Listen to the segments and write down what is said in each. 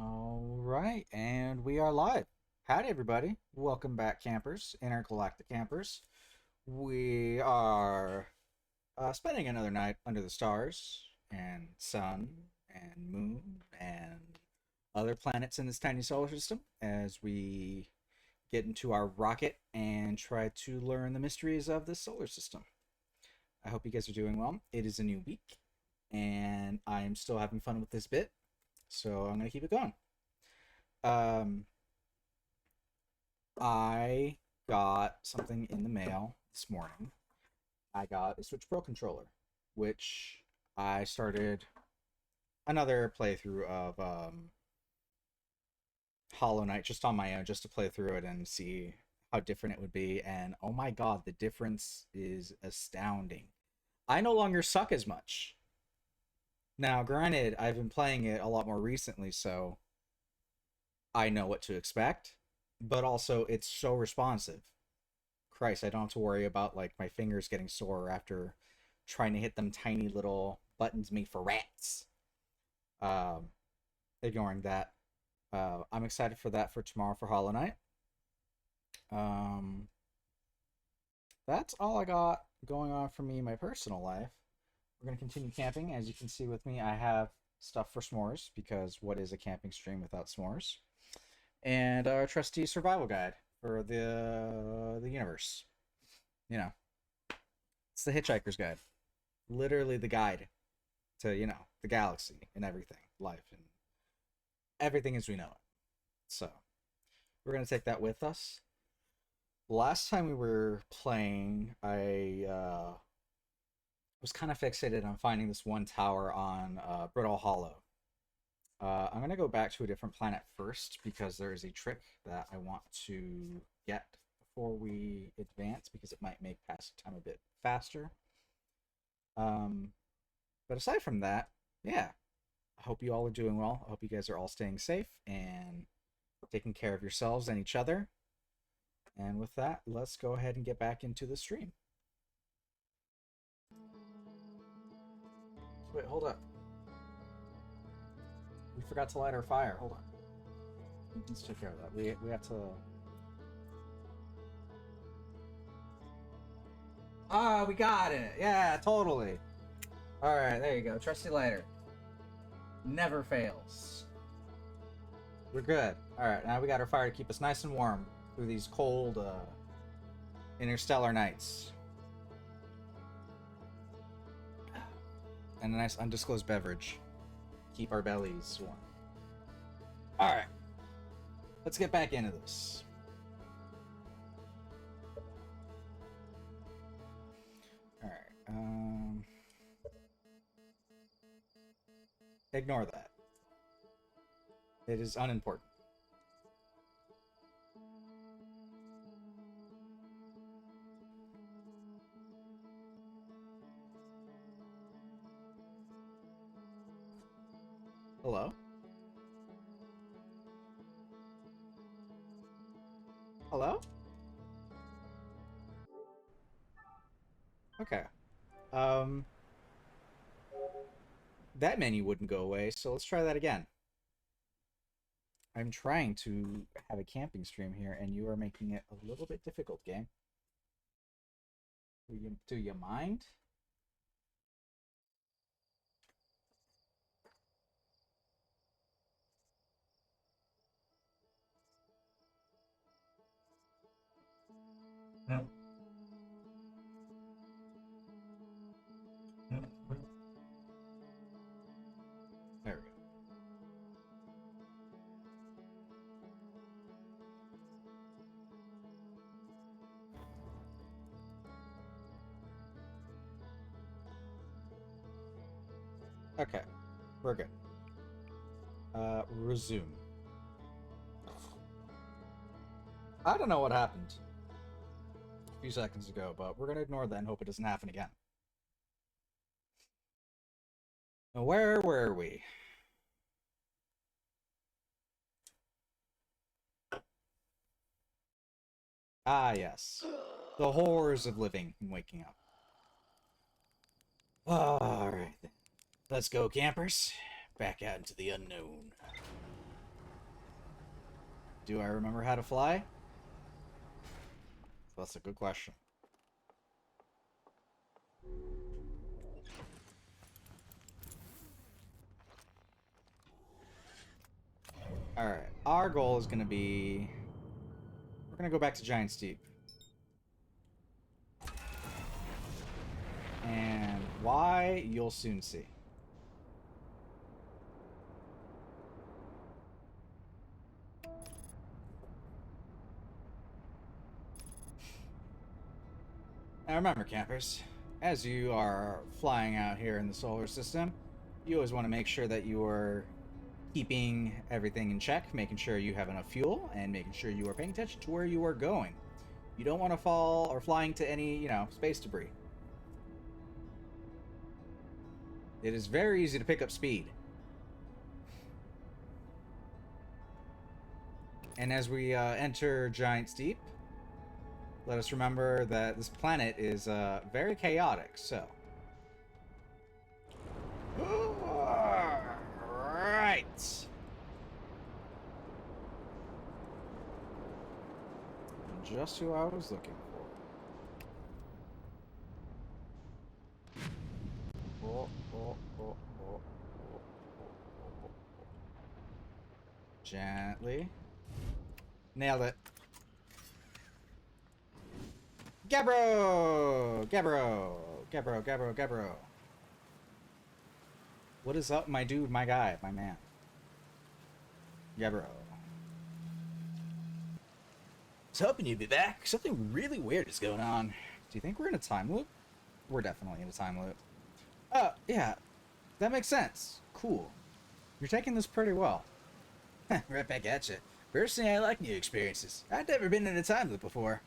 All right, and we are live. Howdy, everybody. Welcome back, campers, intergalactic campers. We are spending another night under the stars and sun and moon and other planets in this tiny solar system as we get into our rocket and try to learn the mysteries of this solar system. I hope you guys are doing well. It is a new week, and I am still having fun with this bit, so I'm going to keep it going. Um, I got something in the mail this morning. I got a Switch Pro controller, which I started another playthrough of Hollow Knight just on my own, just to play through it and see how different it would be. And oh my god, the difference is astounding. I no longer suck as much. Now, granted, I've been playing it a lot more recently, so I know what to expect, but also it's so responsive. Christ, I don't have to worry about like my fingers getting sore after trying to hit them tiny little buttons made for rats. Um, Ignoring that, I'm excited for that for tomorrow for Hollow Knight. Um, that's all I got going on for me in my personal life. We're gonna continue camping. As you can see with me, I have stuff for s'mores because what is a camping stream without s'mores? And our trusty survival guide for the universe. You know, it's the Hitchhiker's Guide, literally the guide to the galaxy and everything, life and everything as we know it. So we're gonna take that with us. Last time we were playing, I was kind of fixated on finding this one tower on Brittle Hollow. I'm going to go back to a different planet first because there is a trick that I want to get before we advance because it might make passing time a bit faster. But aside from that, yeah, I hope you all are doing well. I hope you guys are all staying safe and taking care of yourselves and each other. And with that, let's go ahead and get back into the stream. Wait, hold up. We forgot to light our fire. Hold on. Let's take care of that. We have to. Ah, we got it. Yeah, totally. All right, there you go. Trusty lighter. Never fails. We're good. All right, now we got our fire to keep us nice and warm through these cold interstellar nights. And a nice undisclosed beverage. Keep our bellies warm. All right, let's get back into this. All right. Ignore that. It is unimportant. Hello? Hello? Okay. Um, that menu wouldn't go away, so let's try that again. I'm trying to have a camping stream here, and you are making it a little bit difficult, game. Do you mind? Yep. Yep. There we go. Okay, we're good. Resume. I don't know what happened a few seconds ago, but we're gonna ignore that and hope it doesn't happen again. Now, where were we? Ah, yes. The horrors of living and waking up. All right, then. Let's go, campers. Back out into the unknown. Do I remember how to fly? That's a good question. Alright, our goal is going to be... We're going to go back to Giant Steep. And why, you'll soon see. Now remember, campers, as you are flying out here in the solar system, you always want to make sure that you are keeping everything in check, making sure you have enough fuel, and making sure you are paying attention to where you are going. You don't want to fall or fly into any, space debris. It is very easy to pick up speed. And as we enter Giant Steep, let us remember that this planet is very chaotic, so... Right. Just who I was looking for. Gently. Nailed it. Gabbro! Gabbro. What is up, my dude, my guy, my man? Gabbro. I was hoping you'd be back. Something really weird is going on. Do you think we're in a time loop? We're definitely in a time loop. Oh, yeah. That makes sense. Cool. You're taking this pretty well. Right back at you. Personally, I like new experiences. I've never been in a time loop before.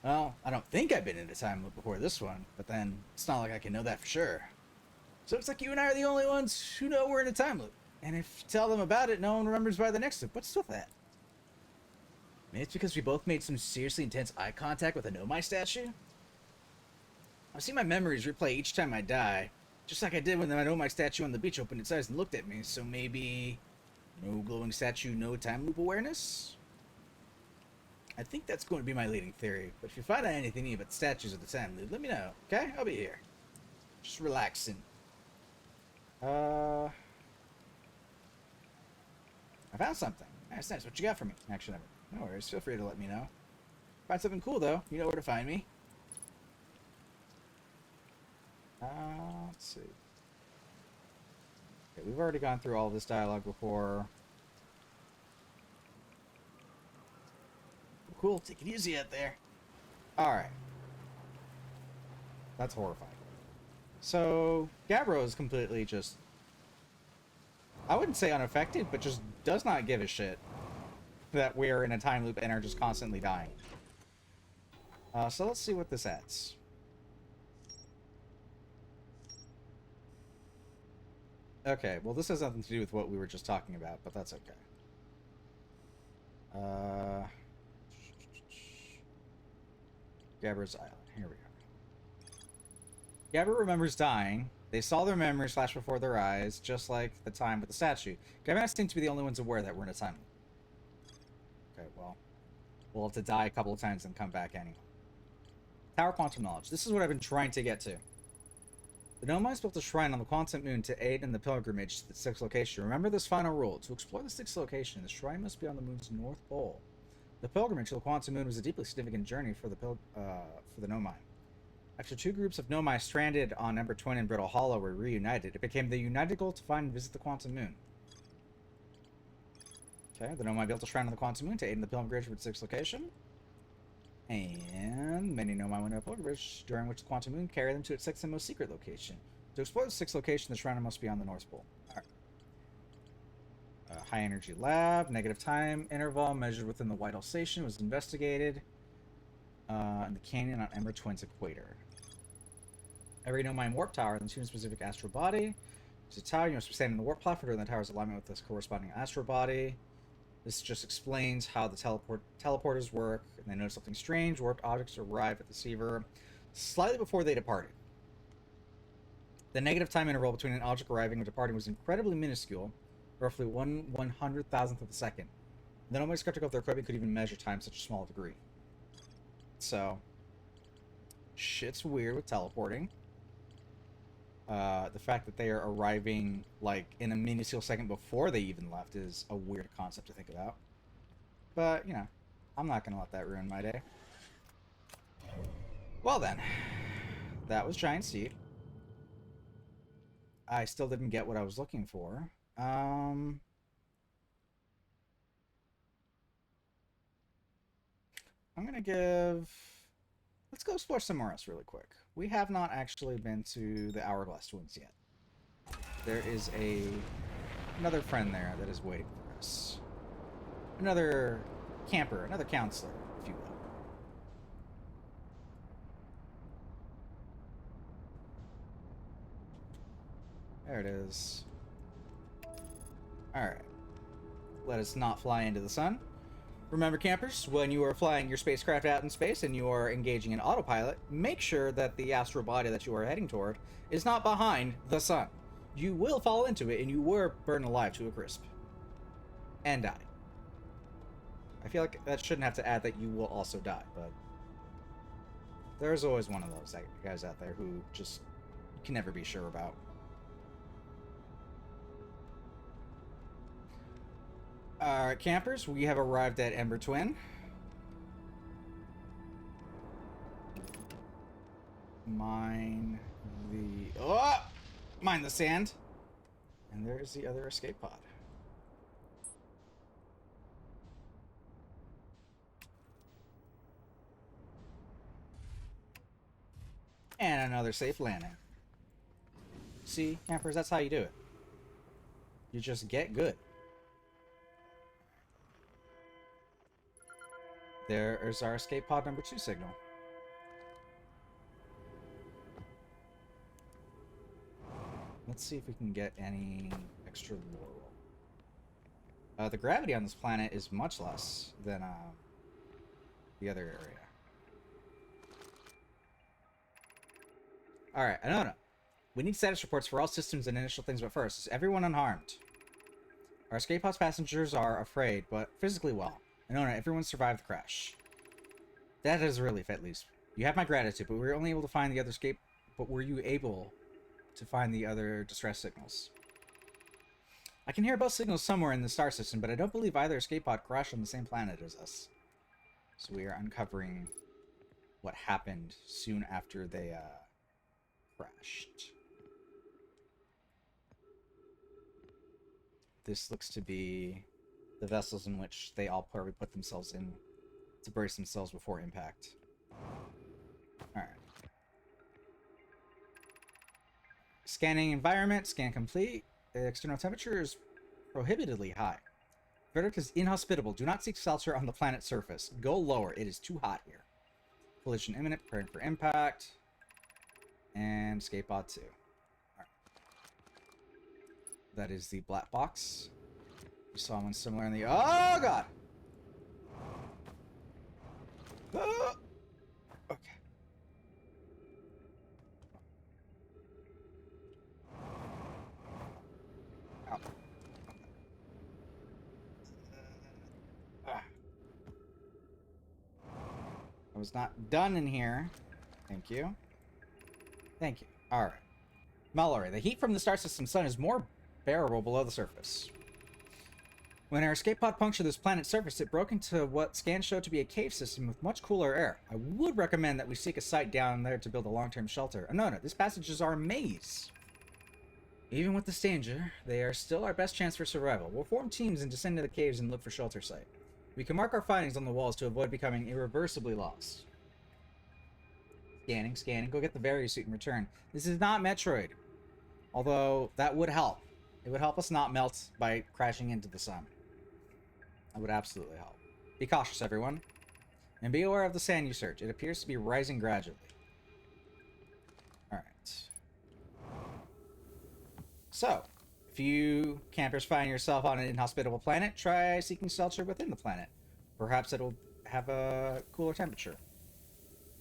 Well, I don't think I've been in a time loop before this one, but then it's not like I can know that for sure. So it's like you and I are the only ones who know we're in a time loop. And if you tell them about it, no one remembers by the next loop. What's with that? Maybe it's because we both made some seriously intense eye contact with a Nomai statue? I've seen my memories replay each time I die, just like I did when the Nomai statue on the beach opened its eyes and looked at me, so maybe... no glowing statue, no time loop awareness? I think that's going to be my leading theory, but if you find out anything new about the statues of the time loop, let me know, okay? I'll be here. Just relaxing. I found something. Nice. What you got for me? Actually, no worries. Feel free to let me know. Find something cool, though. You know where to find me. Let's see. Okay, we've already gone through all this dialogue before. Cool. Take it easy out there. Alright. That's horrifying. So, Gabbro is completely just... I wouldn't say unaffected, but just does not give a shit that we're in a time loop and are just constantly dying. So let's see what this adds. Okay, well this has nothing to do with what we were just talking about, but that's okay. Gabbro's Island. Here we go. Gabbro remembers dying. They saw their memories flash before their eyes, just like the time with the statue. Gabbro seems to be the only ones aware that we're in a time loop. Okay, well, we'll have to die a couple of times and come back anyway. Tower Quantum Knowledge. This is what I've been trying to get to. The Nomais built a shrine on the Quantum Moon to aid in the pilgrimage to the sixth location. Remember this final rule. To explore the sixth location, the shrine must be on the moon's north pole. The pilgrimage to the Quantum Moon was a deeply significant journey for the Nomai. After two groups of Nomai stranded on Ember Twin and Brittle Hollow were reunited, it became the united goal to find and visit the Quantum Moon. Okay, the Nomai built a shrine on the Quantum Moon to aid in the pilgrimage to its sixth location. And many Nomai went on a pilgrimage, during which the Quantum Moon carried them to its sixth and most secret location. To explore the sixth location, the shrine must be on the North Pole. Alright. High energy lab, negative time interval measured within the Whitehall Station was investigated. In the canyon on Ember Twin's equator. Every Nomai warp tower then tunes a specific astral body. There's a tower, you must be standing in the warp platform during the tower's alignment with this corresponding astral body. This just explains how the teleporters work, and they notice something strange. Warped objects arrive at the receiver slightly before they departed. The negative time interval between an object arriving and departing was incredibly minuscule, roughly 1/100,000th of a second. The nobody skeptical of their equipment could even measure time such a small degree. So, shit's weird with teleporting. The fact that they are arriving, like, in a minuscule second before they even left is a weird concept to think about. But, you know, I'm not going to let that ruin my day. Well then, that was Giant Seed. I still didn't get what I was looking for. I'm gonna give... Let's go explore somewhere else really quick. We have not actually been to the Hourglass Twins yet. There is another friend there that is waiting for us. Another camper, another counselor, if you will. There it is. Alright. Let us not fly into the sun. Remember, campers, when you are flying your spacecraft out in space and you are engaging in autopilot, make sure that the astral body that you are heading toward is not behind the sun. You will fall into it and you will burn alive to a crisp. And die. I feel like that shouldn't have to add that you will also die, but there's always one of those guys out there who just you can never be sure about. Alright, campers, we have arrived at Ember Twin. Mine the sand. And there's the other escape pod. And another safe landing. See, campers, that's how you do it. You just get good. There is our escape pod number 2 signal. Let's see if we can get any extra laurel. The gravity on this planet is much less than the other area. Alright, I don't know. We need status reports for all systems and initial things, but first, is everyone unharmed? Our escape pod's passengers are afraid, but physically well. I know everyone survived the crash. That is a relief, at least. You have my gratitude, but we were only able to find the other escape... But were you able to find the other distress signals? I can hear both signals somewhere in the star system, but I don't believe either escape pod crashed on the same planet as us. So we are uncovering what happened soon after they, crashed. This looks to be the vessels in which they all probably put themselves in to brace themselves before impact. Alright. Scanning environment, scan complete. The external temperature is prohibitively high. Verdict is inhospitable. Do not seek shelter on the planet's surface. Go lower. It is too hot here. Collision imminent. Preparing for impact. And escape pod 2. Alright. That is the black box. We saw one similar in the... Oh, God! Oh! Okay. Ow. I was not done in here. Thank you. Thank you. Alright. Mallory, the heat from the star system's sun is more bearable below the surface. When our escape pod punctured this planet's surface, it broke into what scans showed to be a cave system with much cooler air. I would recommend that we seek a site down there to build a long-term shelter. No, these passages are a maze. Even with this danger, they are still our best chance for survival. We'll form teams and descend into the caves and look for shelter site. We can mark our findings on the walls to avoid becoming irreversibly lost. Scanning, scanning. Go get the Varia suit and return. This is not Metroid. Although, that would help. It would help us not melt by crashing into the sun. That would absolutely help. Be cautious, everyone. And be aware of the sand you search. It appears to be rising gradually. Alright. So, if you campers find yourself on an inhospitable planet, try seeking shelter within the planet. Perhaps it'll have a cooler temperature.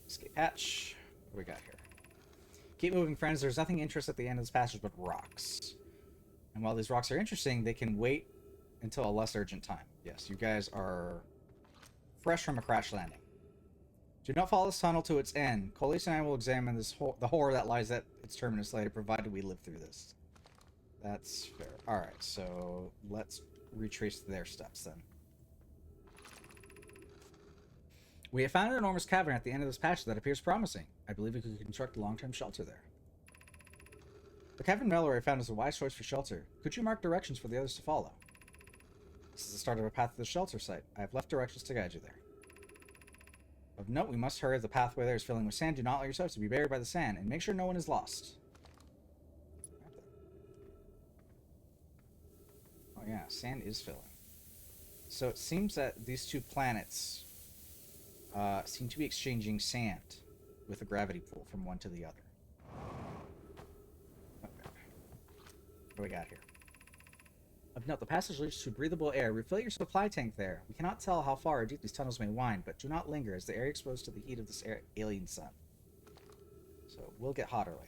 Escape hatch. What do we got here? Keep moving, friends. There's nothing interesting at the end of this passage but rocks. And while these rocks are interesting, they can wait until a less urgent time. Yes, you guys are fresh from a crash landing. Do not follow this tunnel to its end. Colis and I will examine the horror that lies at its terminus later, provided we live through this. That's fair. Alright, so let's retrace their steps then. We have found an enormous cavern at the end of this passage that appears promising. I believe we could construct a long-term shelter there. The cavern Melloray found is a wise choice for shelter. Could you mark directions for the others to follow? This is the start of a path to the shelter site. I have left directions to guide you there. Of note, we must hurry. The pathway there is filling with sand. Do not let yourselves be buried by the sand, and make sure no one is lost. Oh yeah, sand is filling. So it seems that these two planets seem to be exchanging sand with a gravity pull from one to the other. Okay. What do we got here? Of note, the passage leads to breathable air. Refill your supply tank there. We cannot tell how far or deep these tunnels may wind, but do not linger as the area exposed to the heat of this alien sun. So we'll get hotter later.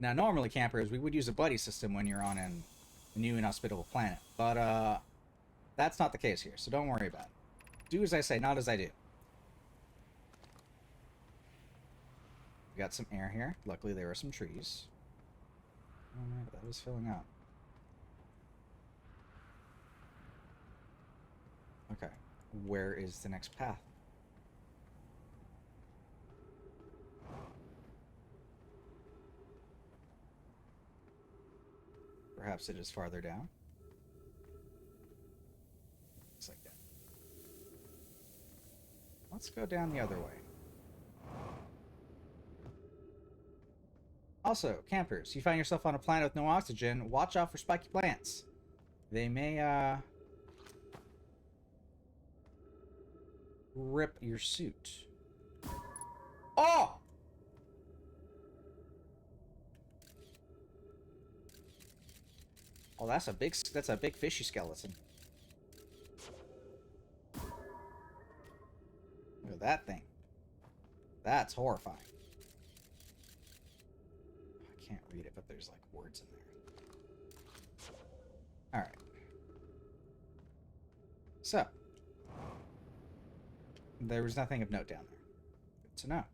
Now, normally, campers, we would use a buddy system when you're on a new inhospitable planet, but that's not the case here, so don't worry about it. Do as I say, not as I do. We got some air here. Luckily, there are some trees. Oh man, that is filling up. Okay, where is the next path? Perhaps it is farther down. Looks like that. Let's go down the other way. Also, campers, you find yourself on a planet with no oxygen, watch out for spiky plants. They may, rip your suit. Oh! Oh, that's a big fishy skeleton. Look at that thing. That's horrifying. I can't read it, but there's like words in there. Alright. So. There was nothing of note down there. Good to know.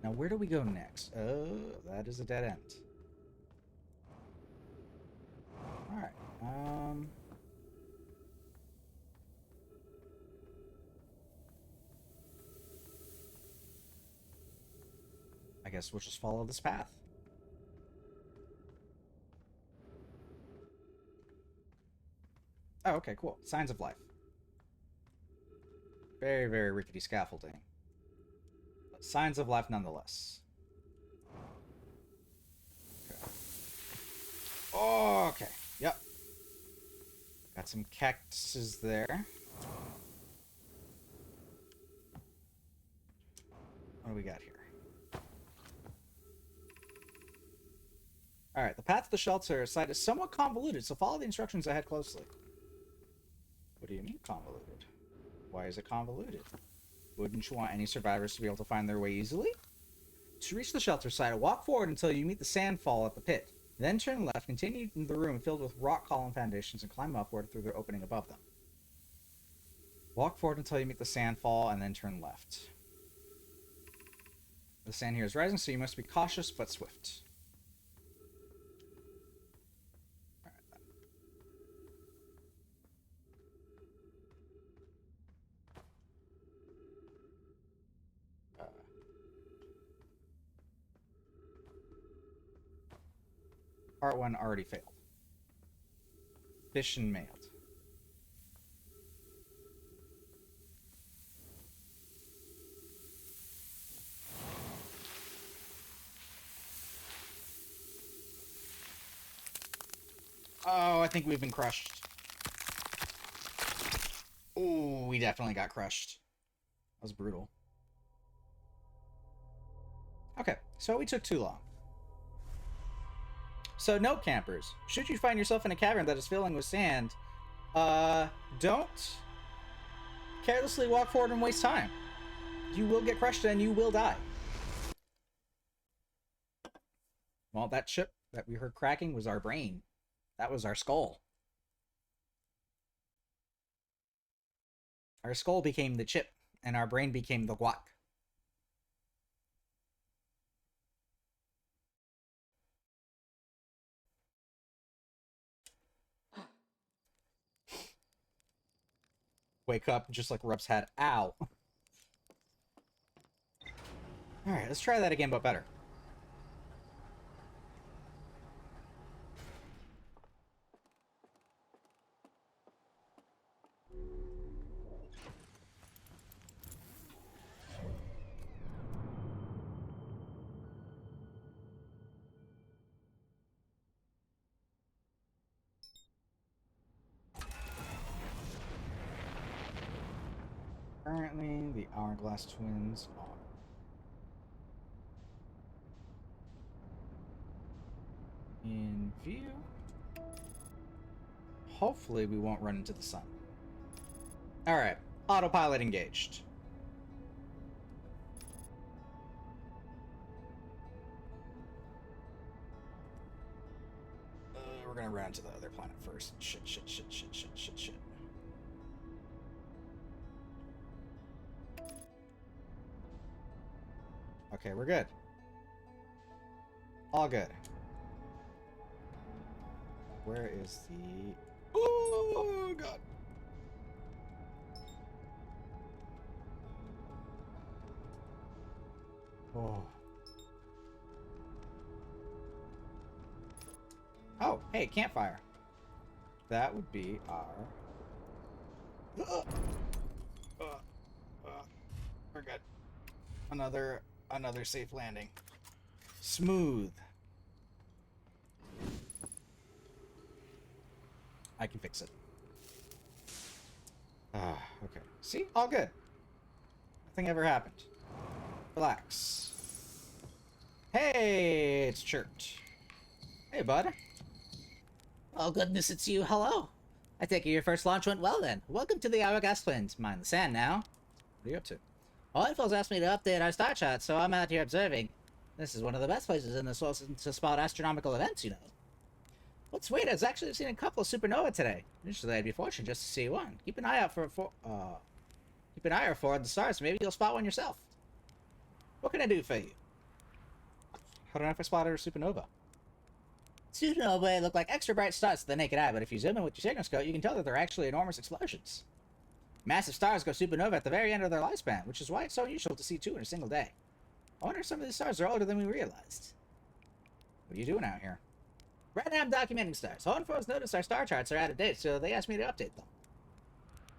Now, where do we go next? Oh, that is a dead end. Alright. I guess we'll just follow this path. Oh, okay, cool. Signs of life. Very, very rickety scaffolding. But signs of life nonetheless. Okay. Okay. Yep. Got some cactuses there. What do we got here? Alright, the path to the shelter site is somewhat convoluted, so follow the instructions ahead closely. What do you mean convoluted? Why is it convoluted? Wouldn't you want any survivors to be able to find their way easily? To reach the shelter site, walk forward until you meet the sandfall at the pit. Then turn left, continue in the room filled with rock column foundations, and climb upward through the opening above them. Walk forward until you meet the sandfall, and then turn left. The sand here is rising, so you must be cautious but swift. Part 1 already failed. Fish and mailed. Oh, I think we've been crushed. Oh, we definitely got crushed. That was brutal. Okay, so we took too long. So, note campers, should you find yourself in a cavern that is filling with sand, don't carelessly walk forward and waste time. You will get crushed and you will die. Well, that chip that we heard cracking was our brain. That was our skull. Our skull became the chip, and our brain became the guac. Wake up, just like Rup's head. Ow. Alright, let's try that again, but better. Currently, the Hourglass Twins are in view. Hopefully, we won't run into the sun. Alright, autopilot engaged. We're gonna run to the other planet first. Shit. Okay, we're good. All good. Where is the... Oh, God. Oh. Oh, hey, campfire. That would be our... We're good. Another safe landing. Smooth. I can fix it. Okay. See? All good. Nothing ever happened. Relax. Hey, it's Chert. Hey, bud. Oh, goodness, it's you. Hello. I take it your first launch went well, then. Welcome to the Hourglass Twins. Mind the sand now. What are you up to? Oilfield's asked me to update our star chart, so I'm out here observing. This is one of the best places in the solar system to spot astronomical events, you know. What's weird is actually I've seen a couple of supernovae today. Usually I'd be fortunate just to see one. Keep an eye out for the stars. Maybe you'll spot one yourself. What can I do for you? How do I know if I spotted a supernova? Supernovae look like extra bright stars to the naked eye, but if you zoom in with your signal you can tell that they're actually enormous explosions. Massive stars go supernova at the very end of their lifespan, which is why it's so unusual to see two in a single day. I wonder if some of these stars are older than we realized. What are you doing out here? Right now I'm documenting stars. Hohenfels noticed our star charts are out of date, so they asked me to update them.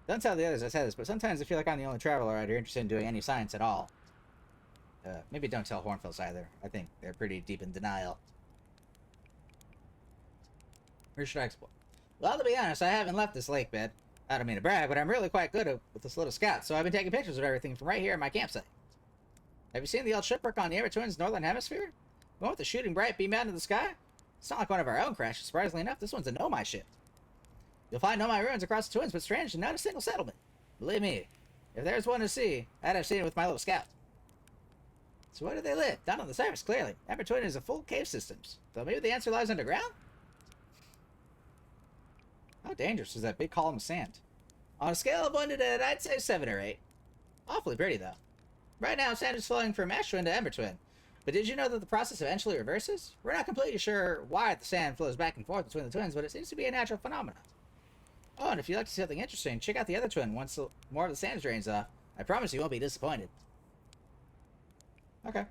Don't tell the others I said this, but sometimes I feel like I'm the only traveler out here interested in doing any science at all. Maybe don't tell Hohenfels either. I think they're pretty deep in denial. Where should I explore? Well, to be honest, I haven't left this lake bed. I don't mean to brag, but I'm really quite good with this little scout, so I've been taking pictures of everything from right here at my campsite. Have you seen the old shipwreck on the Ember Twins' northern hemisphere? The one with the shooting bright beam out into the sky? It's not like one of our own crashes. Surprisingly enough, this one's a Nomai ship. You'll find Nomai ruins across the Twins, but strangely, not a single settlement. Believe me, if there's one to see, I'd have seen it with my little scout. So where do they live? Down on the surface, clearly. Ember Twin is a full cave systems. Though maybe the answer lies underground? How dangerous is that big column of sand? On a scale of 1 to 10, I'd say 7 or 8. Awfully pretty, though. Right now, sand is flowing from Ash Twin to Ember Twin. But did you know that the process eventually reverses? We're not completely sure why the sand flows back and forth between the twins, but it seems to be a natural phenomenon. Oh, and if you'd like to see something interesting, check out the other twin once more of the sand drains off. I promise you won't be disappointed. Okay.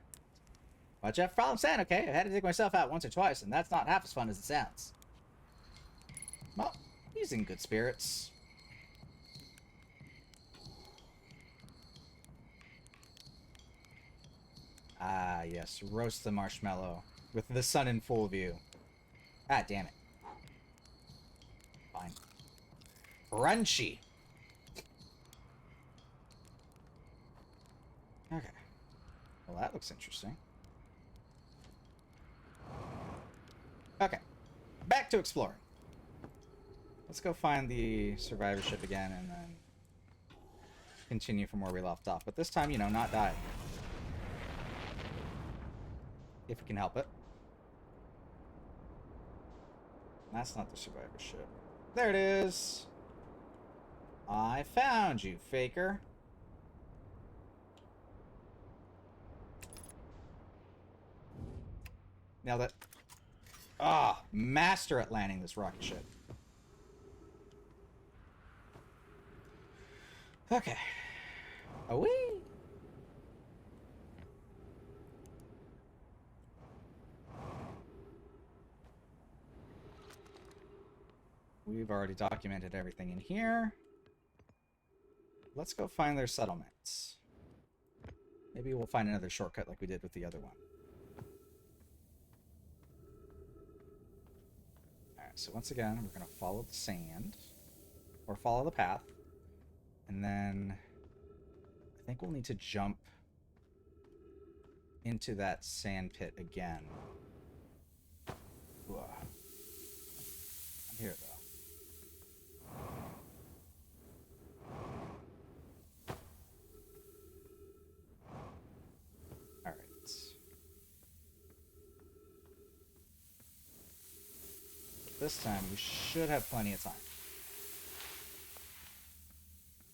Watch out for falling sand, okay? I had to dig myself out once or twice, and that's not half as fun as it sounds. Well, he's in good spirits. Ah, yes. Roast the marshmallow. With the sun in full view. Ah, damn it. Fine. Crunchy. Okay. Well, that looks interesting. Okay. Back to exploring. Let's go find the survivor ship again and then continue from where we left off. But this time, you know, not die. If we can help it. That's not the survivor ship. There it is. I found you, faker. Nailed it. Ah, master at landing this rocket ship. Okay. Away. We've already documented everything in here. Let's go find their settlements. Maybe we'll find another shortcut like we did with the other one. Alright, so once again, we're going to follow the sand. Or follow the path. And then I think we'll need to jump into that sand pit again. Ugh. I'm here, though. This time, we should have plenty of time.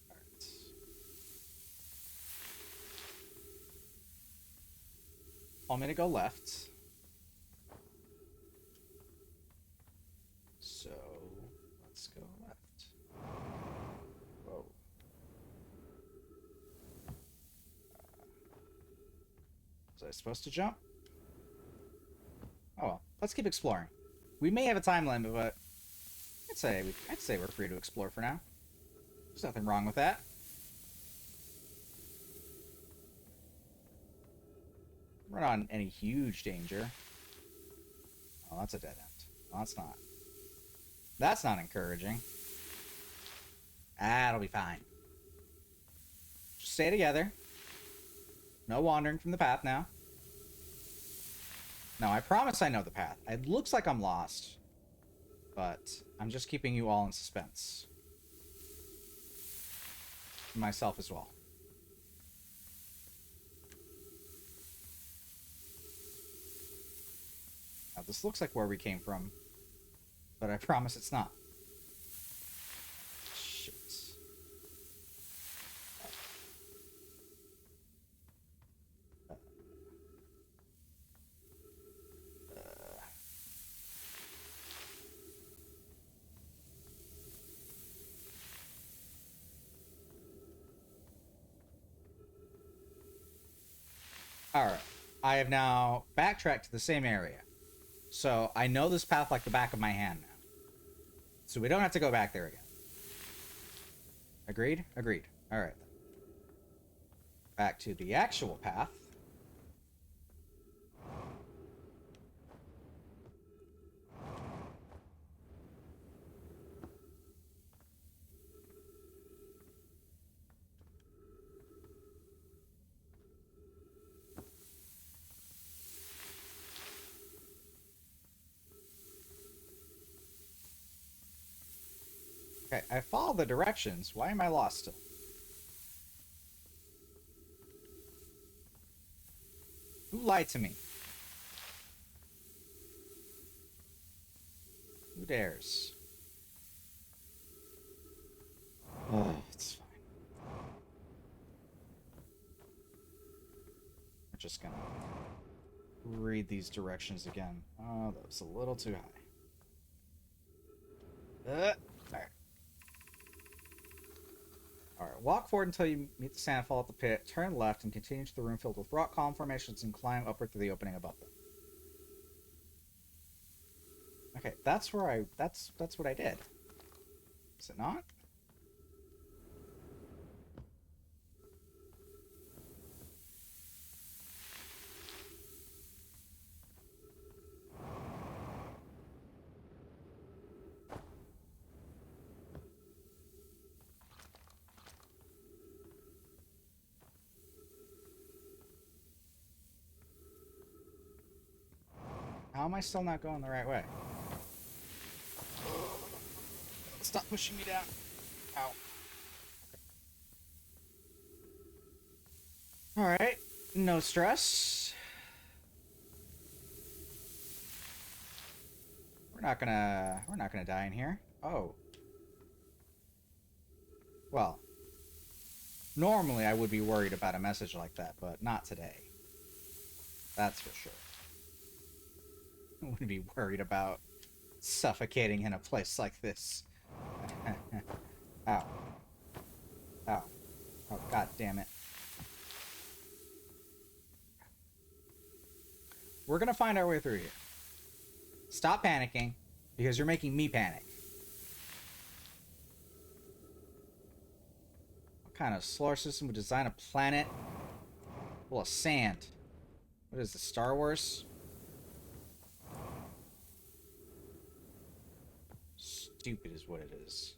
Alright. Want me to go left. So, let's go left. Whoa. Was I supposed to jump? Oh well, let's keep exploring. We may have a time limit, but I'd say we're free to explore for now. There's nothing wrong with that. We're not in any huge danger. Oh, that's a dead end. No, that's not. That's not encouraging. That'll be fine. Just stay together. No wandering from the path now. No, I promise I know the path. It looks like I'm lost. But I'm just keeping you all in suspense. Myself as well. Now, this looks like where we came from. But I promise it's not. Shit. Alright, I have now backtracked to the same area. So I know this path like the back of my hand now. So we don't have to go back there again. Agreed? Agreed. Alright. Back to the actual path. Okay, I follow the directions. Why am I lost still? Who lied to me? Who dares? Oh, it's fine. We're just gonna read these directions again. Oh, that was a little too high. Alright. Alright, walk forward until you meet the sandfall at the pit, turn left, and continue to the room filled with rock column formations and climb upward through the opening above them. Okay, that's where that's what I did. Is it not? How am I still not going the right way? Stop pushing me down. Ow. Okay. Alright, no stress. We're not gonna die in here. Oh. Well, normally I would be worried about a message like that, but not today. That's for sure. I wouldn't be worried about suffocating in a place like this. Ow. Ow. Oh, god damn it. We're gonna find our way through here. Stop panicking, because you're making me panic. What kind of solar system would design a planet full of sand? What is this, Star Wars? Stupid is what it is.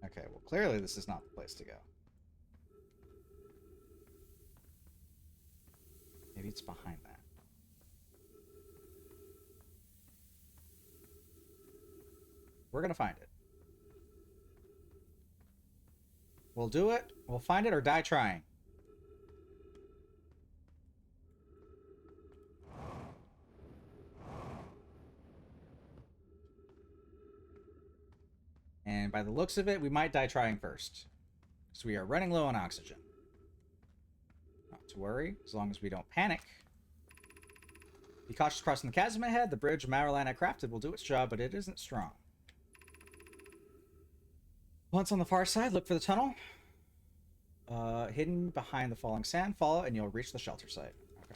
Okay, well, clearly this is not the place to go. Maybe it's behind that. We're gonna find it. We'll do it, we'll find it, or die trying. And by the looks of it, we might die trying first. Because we are running low on oxygen. Not to worry, as long as we don't panic. Be cautious crossing the chasm ahead. The bridge Marilyn I crafted will do its job, but it isn't strong. Once on the far side, look for the tunnel. Hidden behind the falling sand, follow and you'll reach the shelter site. Okay.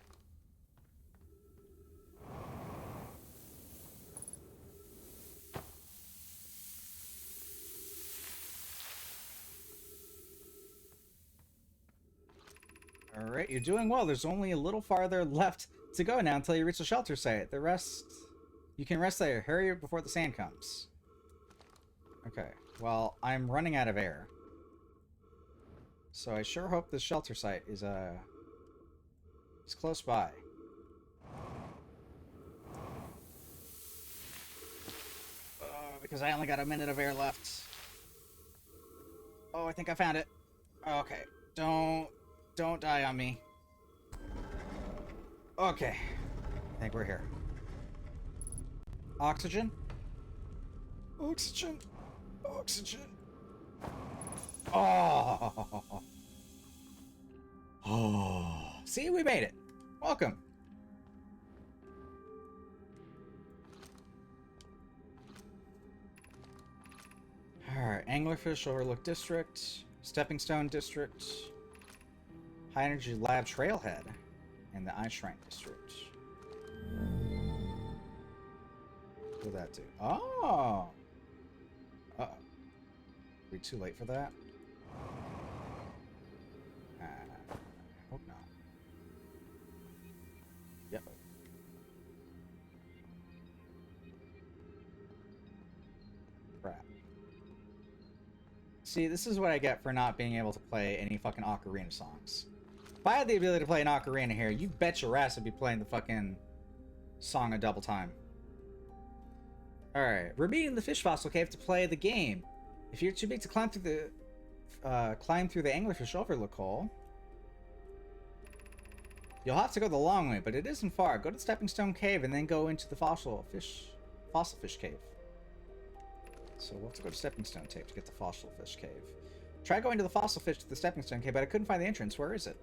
Alright, you're doing well. There's only a little farther left to go now until you reach the shelter site. The rest... You can rest there. Hurry before the sand comes. Okay. Well, I'm running out of air. So I sure hope the shelter site is close by. Because I only got a minute of air left. Oh, I think I found it. Okay. Don't die on me. Okay. I think we're here. Oxygen? Oxygen. Oxygen. Oh. Oh. See, we made it. Welcome. Alright, Anglerfish Overlook District, Stepping Stone District, High Energy Lab Trailhead, and the Ice Shrine District. What did that do? Oh! Uh-oh. Are we too late for that? Hope not. Yep. Crap. See, this is what I get for not being able to play any fucking Ocarina songs. If I had the ability to play an Ocarina here, you bet your ass I'd be playing the fucking song a double time. Alright, we're meeting the fish fossil cave to play the game. If you're too big to climb through the Anglerfish Overlook hole, you'll have to go the long way, but it isn't far. Go to the Stepping Stone Cave and then go into the Fossil Fish Cave. So we'll have to go to Stepping Stone Cave to get the Fossil Fish Cave. Try going to the Fossil Fish to the Stepping Stone Cave, but I couldn't find the entrance. Where is it?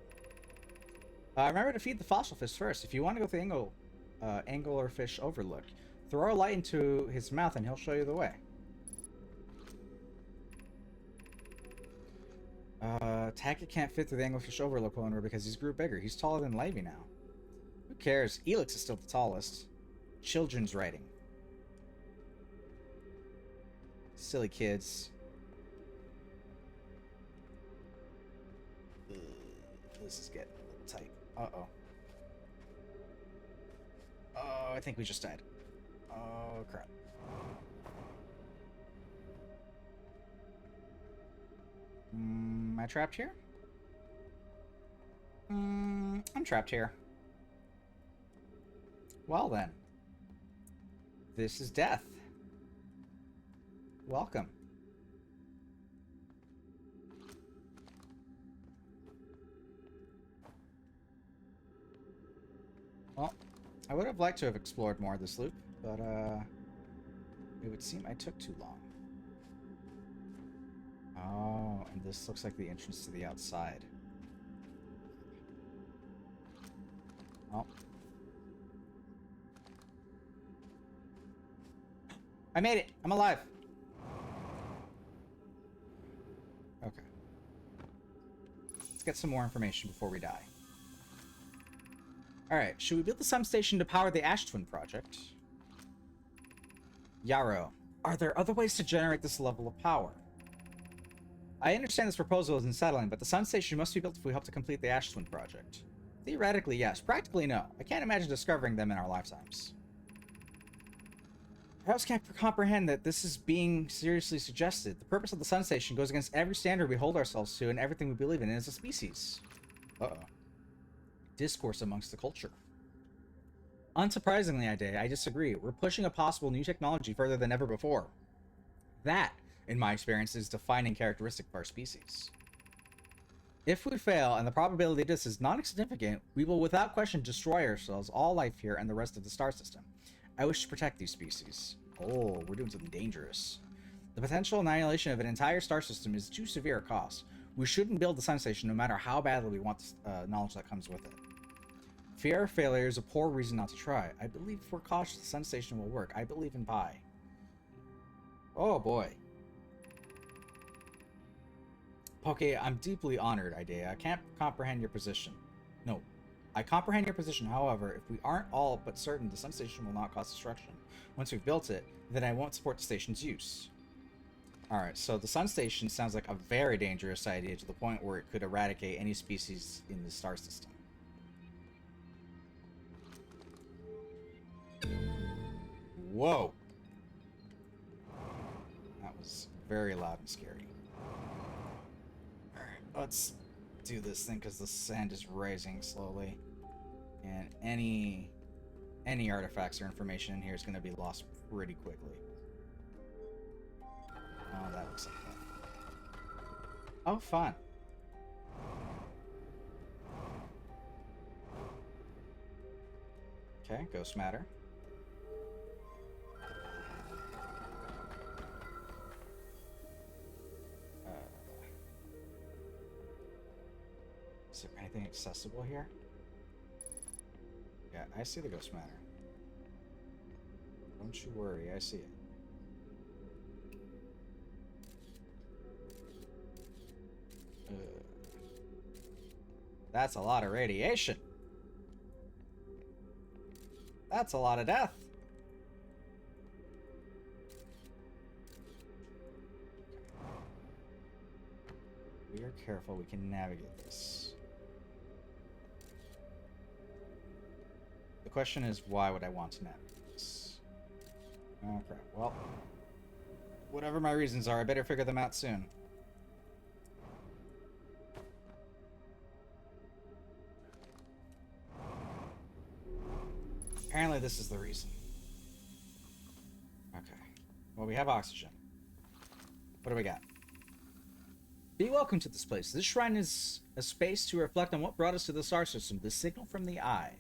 Remember to feed the fossil fish first. If you want to go to the Anglerfish Overlook, throw a light into his mouth and he'll show you the way. Tackett can't fit through the Anglerfish Overlook owner because he's grew bigger. He's taller than Levy now. Who cares? Elix is still the tallest. Children's writing. Silly kids. This is getting a little tight. Uh-oh. Oh, I think we just died. Oh, crap. Am I trapped here? I'm trapped here. Well then. This is death. Welcome. Well, I would have liked to have explored more of this loop, but it would seem I took too long. Oh, and this looks like the entrance to the outside. Oh. I made it! I'm alive! Okay. Let's get some more information before we die. Alright, should we build the Sun Station to power the Ash Twin project? Yarrow, are there other ways to generate this level of power? I understand this proposal is unsettling, but the Sun Station must be built if we hope to complete the Ash Twin project. Theoretically, yes. Practically, no. I can't imagine discovering them in our lifetimes. I also can't comprehend that this is being seriously suggested. The purpose of the Sun Station goes against every standard we hold ourselves to and everything we believe in as a species. Uh-oh. Discourse amongst the culture. Unsurprisingly, I disagree. We're pushing a possible new technology further than ever before. That, in my experience, is a defining characteristic of our species. If we fail, and the probability of this is non-significant, we will without question destroy ourselves, all life here, and the rest of the star system. I wish to protect these species. Oh, we're doing something dangerous. The potential annihilation of an entire star system is too severe a cost. We shouldn't build the Sun Station no matter how badly we want the knowledge that comes with it. Fear of failure is a poor reason not to try. I believe if we're cautious, the Sun Station will work. I believe in Pi. Oh boy. Okay, I'm deeply honored, Idea. I can't comprehend your position. No, I comprehend your position. However, if we aren't all but certain the Sun Station will not cause destruction once we've built it, then I won't support the station's use. Alright, so the Sun Station sounds like a very dangerous idea to the point where it could eradicate any species in the star system. Whoa! That was very loud and scary. Alright, let's do this thing because the sand is rising slowly. And any artifacts or information in here is going to be lost pretty quickly. Oh, that looks like that. Oh, fun. Okay, Ghost Matter. Is there anything accessible here? Yeah, I see the Ghost Matter. Don't you worry, I see it. That's a lot of radiation. That's a lot of death. We are careful, we can navigate this. The question is, why would I want to navigate this? Oh crap, well, whatever my reasons are, I better figure them out soon. Apparently this is the reason. Okay. Well, we have oxygen. What do we got? Be welcome to this place. This shrine is a space to reflect on what brought us to the star system, the signal from the eye.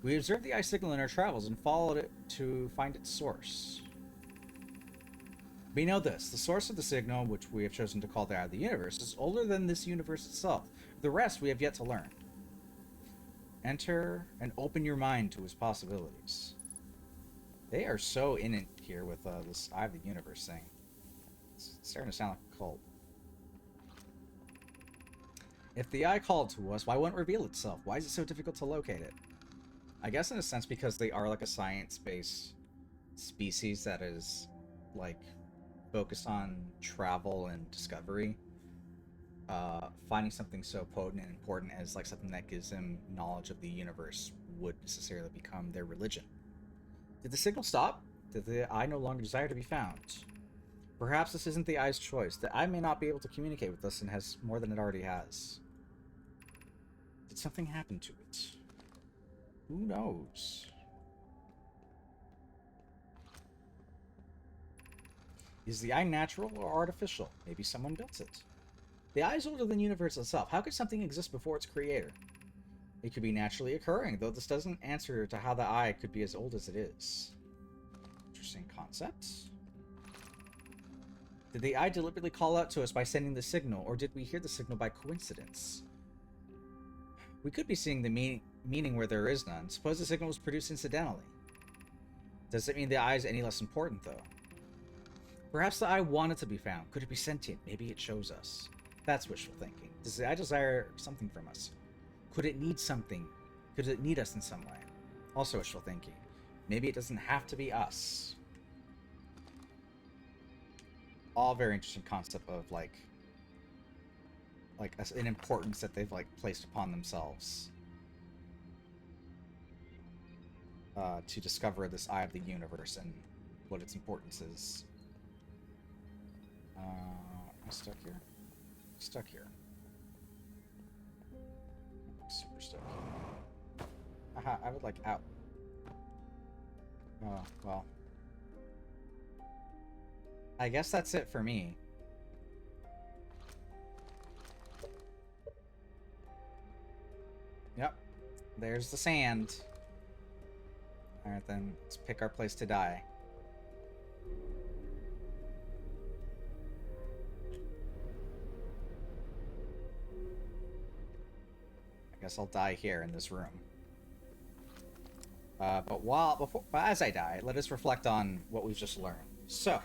We observed the eye signal in our travels and followed it to find its source. We know this. The source of the signal, which we have chosen to call the eye of the universe, is older than this universe itself. The rest we have yet to learn. Enter and open your mind to its possibilities. They are so in it here with this Eye of the Universe thing. It's starting to sound like a cult. If the eye called to us, why wouldn't it reveal itself? Why is it so difficult to locate it? I guess in a sense because they are like a science-based species that is like focused on travel and discovery. Finding something so potent and important as like something that gives them knowledge of the universe would necessarily become their religion. Did the signal stop? Did the eye no longer desire to be found? Perhaps this isn't the eye's choice. The eye may not be able to communicate with us and has more than it already has. Did something happen to it? Who knows? Is the eye natural or artificial? Maybe someone built it. The eye is older than the universe itself. How could something exist before its creator? It could be naturally occurring, though this doesn't answer to how the eye could be as old as it is. Interesting concept. Did the eye deliberately call out to us by sending the signal, or did we hear the signal by coincidence? We could be seeing the meaning where there is none. Suppose the signal was produced incidentally. Does it mean the eye is any less important, though? Perhaps the eye wanted to be found. Could it be sentient? Maybe it shows us. That's wishful thinking. Does the eye desire something from us? Could it need something? Could it need us in some way? Also wishful thinking. Maybe it doesn't have to be us. All very interesting concept of like an importance that they've like placed upon themselves to discover this eye of the universe and what its importance is. Am I stuck here? Stuck here. Super stuck here. Aha, I would like out. Oh, well. I guess that's it for me. Yep. There's the sand. Alright then, let's pick our place to die. I guess I'll die here in this room. But as I die, let us reflect on what we've just learned. So,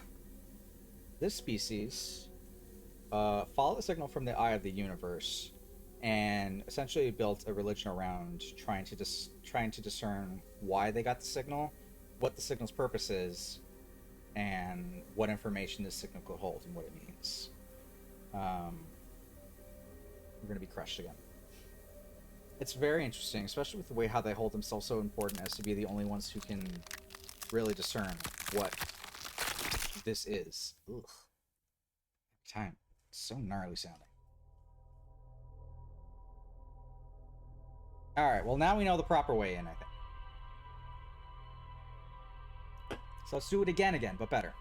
this species followed the signal from the eye of the universe, and essentially built a religion around trying to discern why they got the signal, what the signal's purpose is, and what information this signal could hold and what it means. We're going to be crushed again. It's very interesting, especially with the way how they hold themselves so important as to be the only ones who can really discern what this is. Ugh. Every time. It's so gnarly sounding. Alright, well now we know the proper way in, I think. So let's do it again, but better.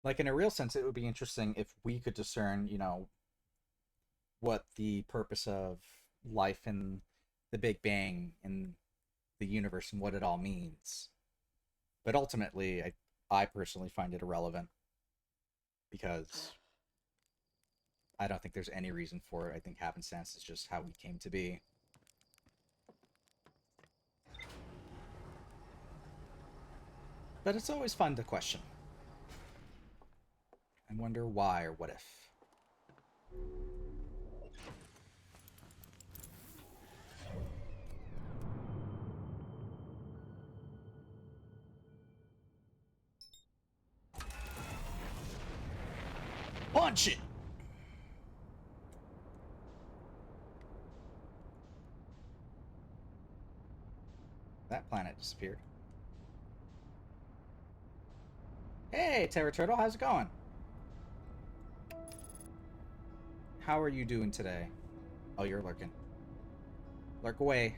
Like, in a real sense, it would be interesting if we could discern, you know, what the purpose of life and the Big Bang and the universe and what it all means. But ultimately, I personally find it irrelevant because I don't think there's any reason for it. I think happenstance is just how we came to be. But it's always fun to question. I wonder why or what if. Punch it! That planet disappeared. Hey, Terra Turtle, how's it going? How are you doing today? Oh, you're lurking. Lurk away.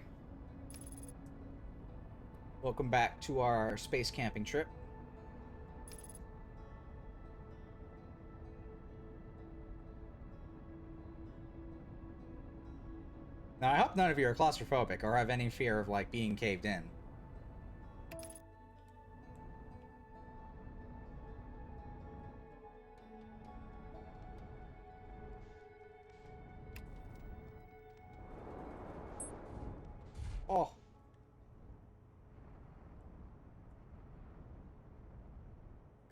Welcome back to our space camping trip. Now, I hope none of you are claustrophobic or have any fear of, like, being caved in. Oh.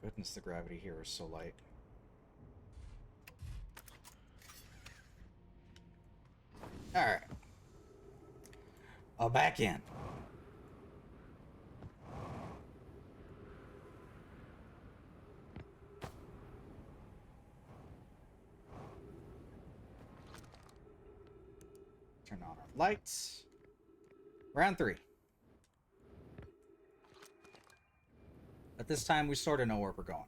Goodness, the gravity here is so light. Alright. I'll back in. Turn on our lights. Round 3. At this time, we sort of know where we're going.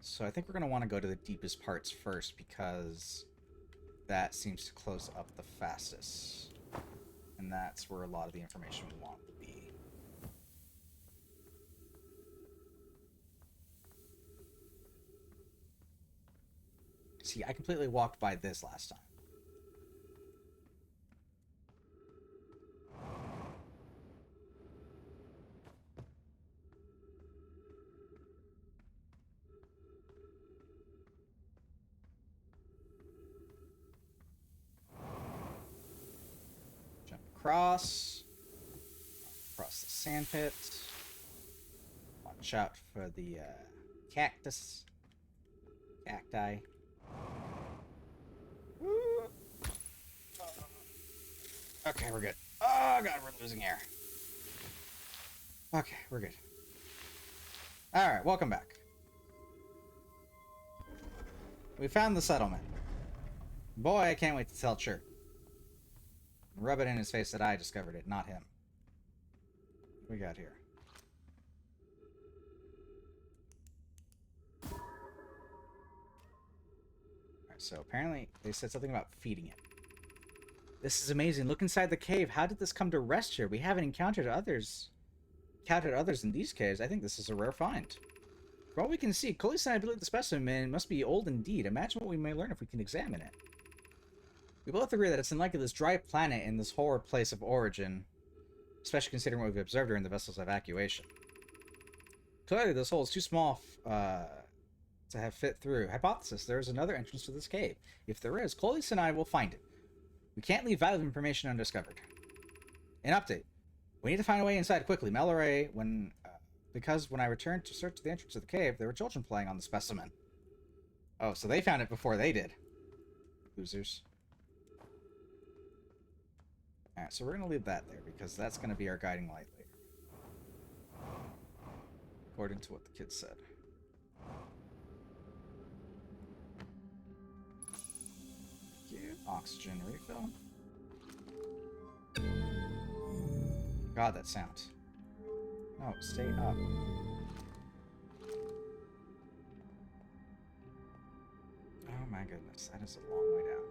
So I think we're going to want to go to the deepest parts first because that seems to close up the fastest. And that's where a lot of the information we want to be. See, I completely walked by this last time. Jump across the sand pit. Watch out for the cacti. Okay, we're good. Oh god, we're losing air. Okay, we're good. Alright, welcome back. We found the settlement. Boy, I can't wait to tell Chirp. Rub it in his face that I discovered it, not him. What we got here? Alright, so apparently they said something about feeding it. This is amazing. Look inside the cave. How did this come to rest here? We haven't encountered others in these caves. I think this is a rare find. From what we can see, Colis and I believe the specimen must be old indeed. Imagine what we may learn if we can examine it. We both agree that it's unlikely this dry planet in this horrid place of origin, especially considering what we've observed during the vessel's evacuation. Clearly, this hole is too small to have fit through. Hypothesis, there is another entrance to this cave. If there is, Colis and I will find it. We can't leave valuable information undiscovered. An update. We need to find a way inside quickly. Mallory, because when I returned to search the entrance of the cave, there were children playing on the specimen. Oh, so they found it before they did. Losers. Alright, so we're going to leave that there, because that's going to be our guiding light later. According to what the kid said. Oxygen refill. God, that sound. No, stay up. Oh my goodness, that is a long way down.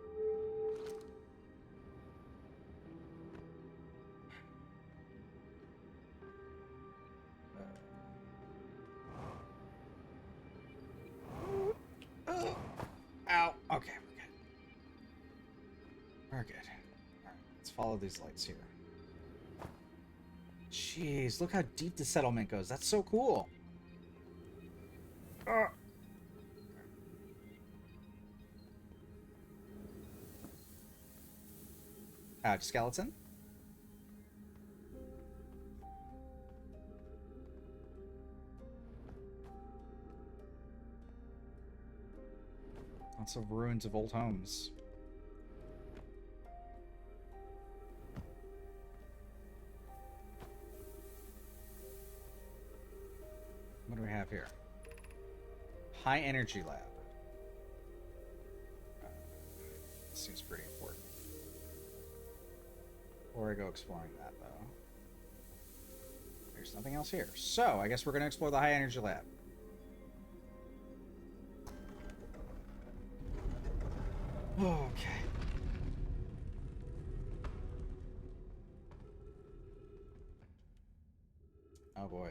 Ow. Okay, we're good. We're good. Alright, let's follow these lights here. Jeez, look how deep the settlement goes. That's so cool. Ouch, skeleton. Lots of ruins of old homes. What do we have here? High energy lab. Seems pretty important. Before I go exploring that, though. There's nothing else here. So, I guess we're going to explore the high energy lab. Okay. Oh boy.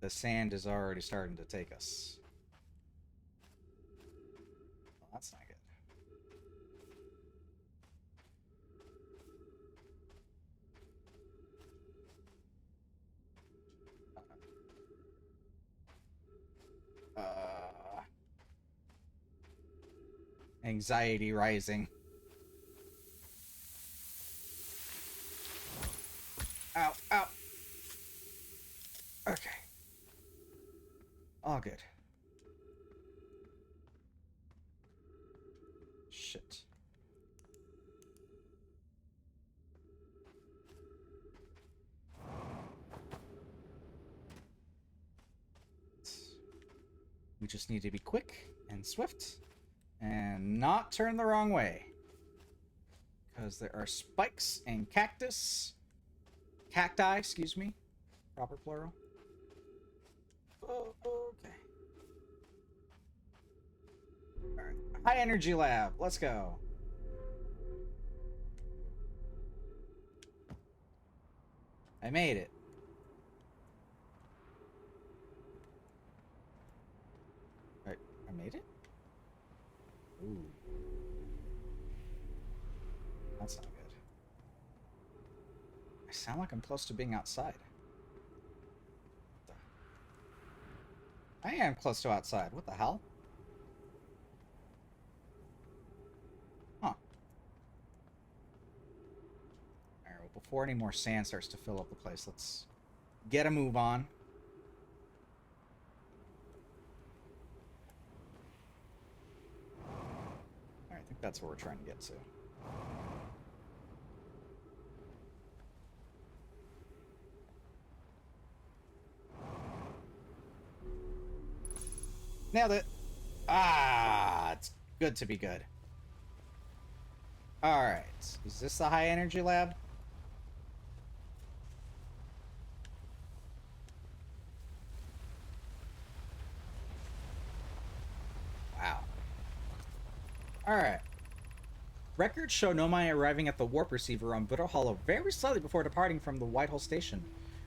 The sand is already starting to take us. Well, that's not good. Anxiety rising. Ow, ow. Okay. All good. Shit. We just need to be quick and swift and not turn the wrong way. Because there are spikes and cacti, excuse me. Proper plural. Oh, okay. Alright. High energy lab. Let's go. I made it. I made it? Ooh. That's not good. I sound like I'm close to being outside. I am close to outside. What the hell? Huh. Alright, well, before any more sand starts to fill up the place, let's get a move on. Alright, I think that's where we're trying to get to. Nailed it. Ah, it's good to be good. Alright. Is this the high energy lab? Wow. Alright. Records show Nomai arriving at the warp receiver on Buddha Hollow very slightly before departing from the Whitehall station.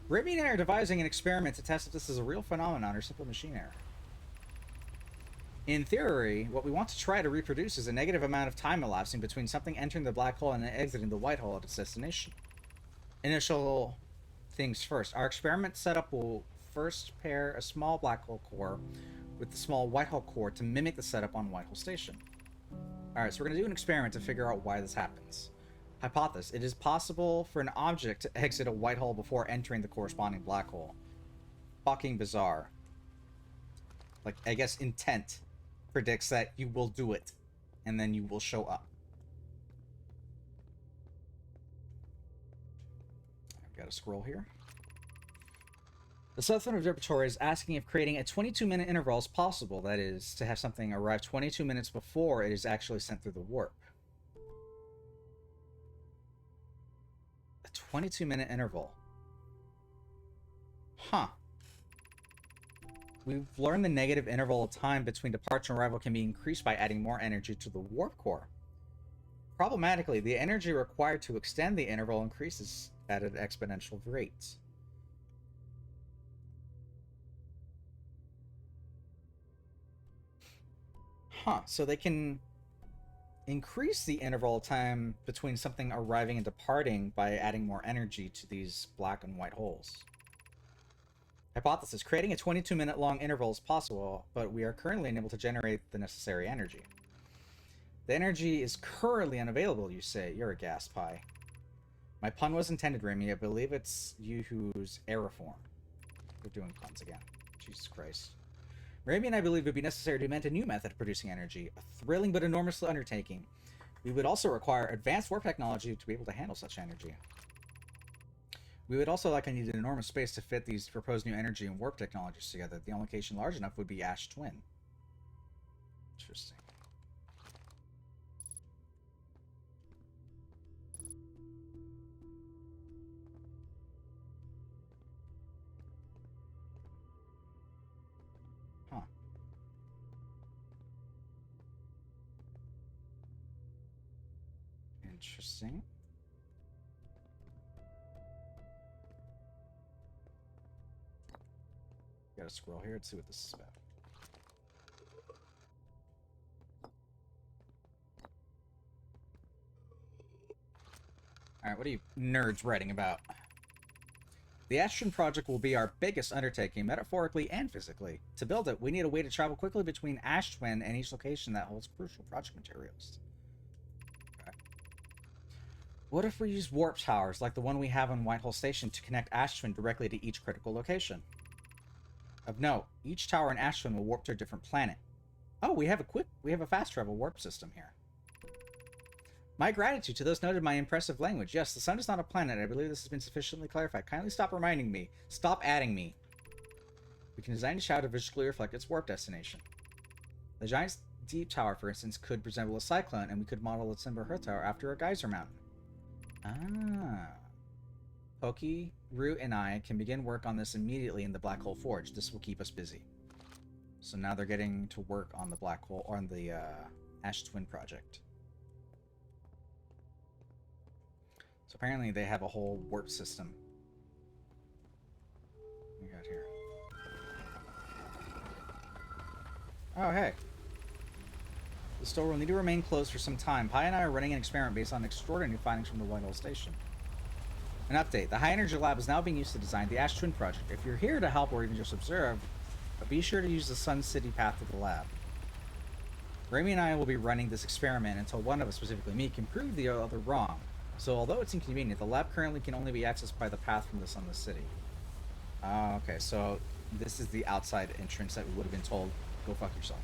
Remy and I are devising an experiment to test if this is a real phenomenon or simple machine error. In theory, what we want to try to reproduce is a negative amount of time elapsing between something entering the black hole and exiting the white hole at its destination. Initial things first. Our experiment setup will first pair a small black hole core with the small white hole core to mimic the setup on Whitehall Station. Alright, so we're going to do an experiment to figure out why this happens. Hypothesis. It is possible for an object to exit a white hole before entering the corresponding black hole. Fucking bizarre. Like, I guess intent predicts that you will do it, and then you will show up. I've got a scroll here. The Southern Observatory is asking if creating a 22-minute interval is possible, that is, to have something arrive 22 minutes before it is actually sent through the warp. A 22-minute interval. Huh. We've learned the negative interval of time between departure and arrival can be increased by adding more energy to the warp core. Problematically, the energy required to extend the interval increases at an exponential rate. Huh, so they can increase the interval of time between something arriving and departing by adding more energy to these black and white holes. Hypothesis. Creating a 22-minute long interval is possible, but we are currently unable to generate the necessary energy. The energy is currently unavailable, you say. You're a gas pie. My pun was intended, Remy. I believe it's you who's aeriform. We're doing puns again. Jesus Christ. Remy and I believe it would be necessary to invent a new method of producing energy, a thrilling but enormous undertaking. We would also require advanced warp technology to be able to handle such energy. We would also likely need an enormous space to fit these proposed new energy and warp technologies together. The only location large enough would be Ash Twin. Interesting. Huh. Interesting. Got a scroll here. Let's see what this is about. Alright, what are you nerds writing about? The Astron project will be our biggest undertaking, metaphorically and physically. To build it, we need a way to travel quickly between Ash Twin and each location that holds crucial project materials. Okay. What if we use warp towers, like the one we have on Whitehall Station, to connect Ash Twin directly to each critical location? Of note, each tower in Ash Twin will warp to a different planet. Oh, we have a fast travel warp system here. My gratitude to those noted my impressive language. Yes, the sun is not a planet. I believe this has been sufficiently clarified. Kindly stop reminding me. Stop adding me. We can design a shadow to visually reflect its warp destination. The giant deep tower, for instance, could resemble a cyclone, and we could model its Timber Hearth Tower after a geyser mountain. Ah. Pokey, Root, and I can begin work on this immediately in the Black Hole Forge. This will keep us busy. So now they're getting to work on the Black Hole, or on the Ash Twin project. So apparently they have a whole warp system. What we got here? Oh, hey. The store will need to remain closed for some time. Pi and I are running an experiment based on extraordinary findings from the Whitehall Station. An update. The High Energy Lab is now being used to design the Ash Twin project. If you're here to help or even just observe, be sure to use the Sun City path to the lab. Remy and I will be running this experiment until one of us, specifically me, can prove the other wrong. So although it's inconvenient, the lab currently can only be accessed by the path from the Sunless City. Okay, so this is the outside entrance that we would have been told, go fuck yourself.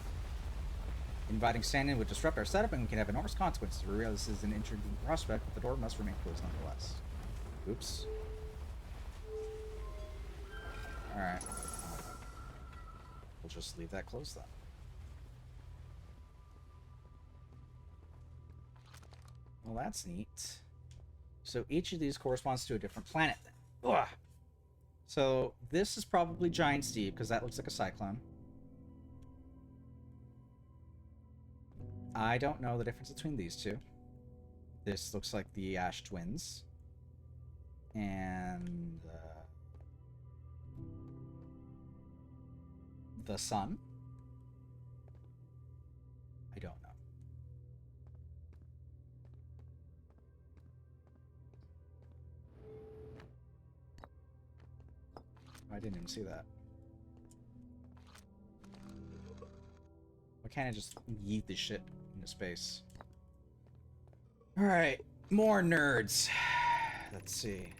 Inviting stand-in would disrupt our setup and can have enormous consequences. We realize this is an intriguing prospect, but the door must remain closed nonetheless. Oops. Alright. We'll just leave that closed then. Well, that's neat. So each of these corresponds to a different planet then. Ugh. So this is probably Giant Steve, because that looks like a cyclone. I don't know the difference between these two. This looks like the Ash Twins. And the sun. I don't know. I didn't even see that. Why can't I just yeet this shit into space? Alright, more nerds. Let's see.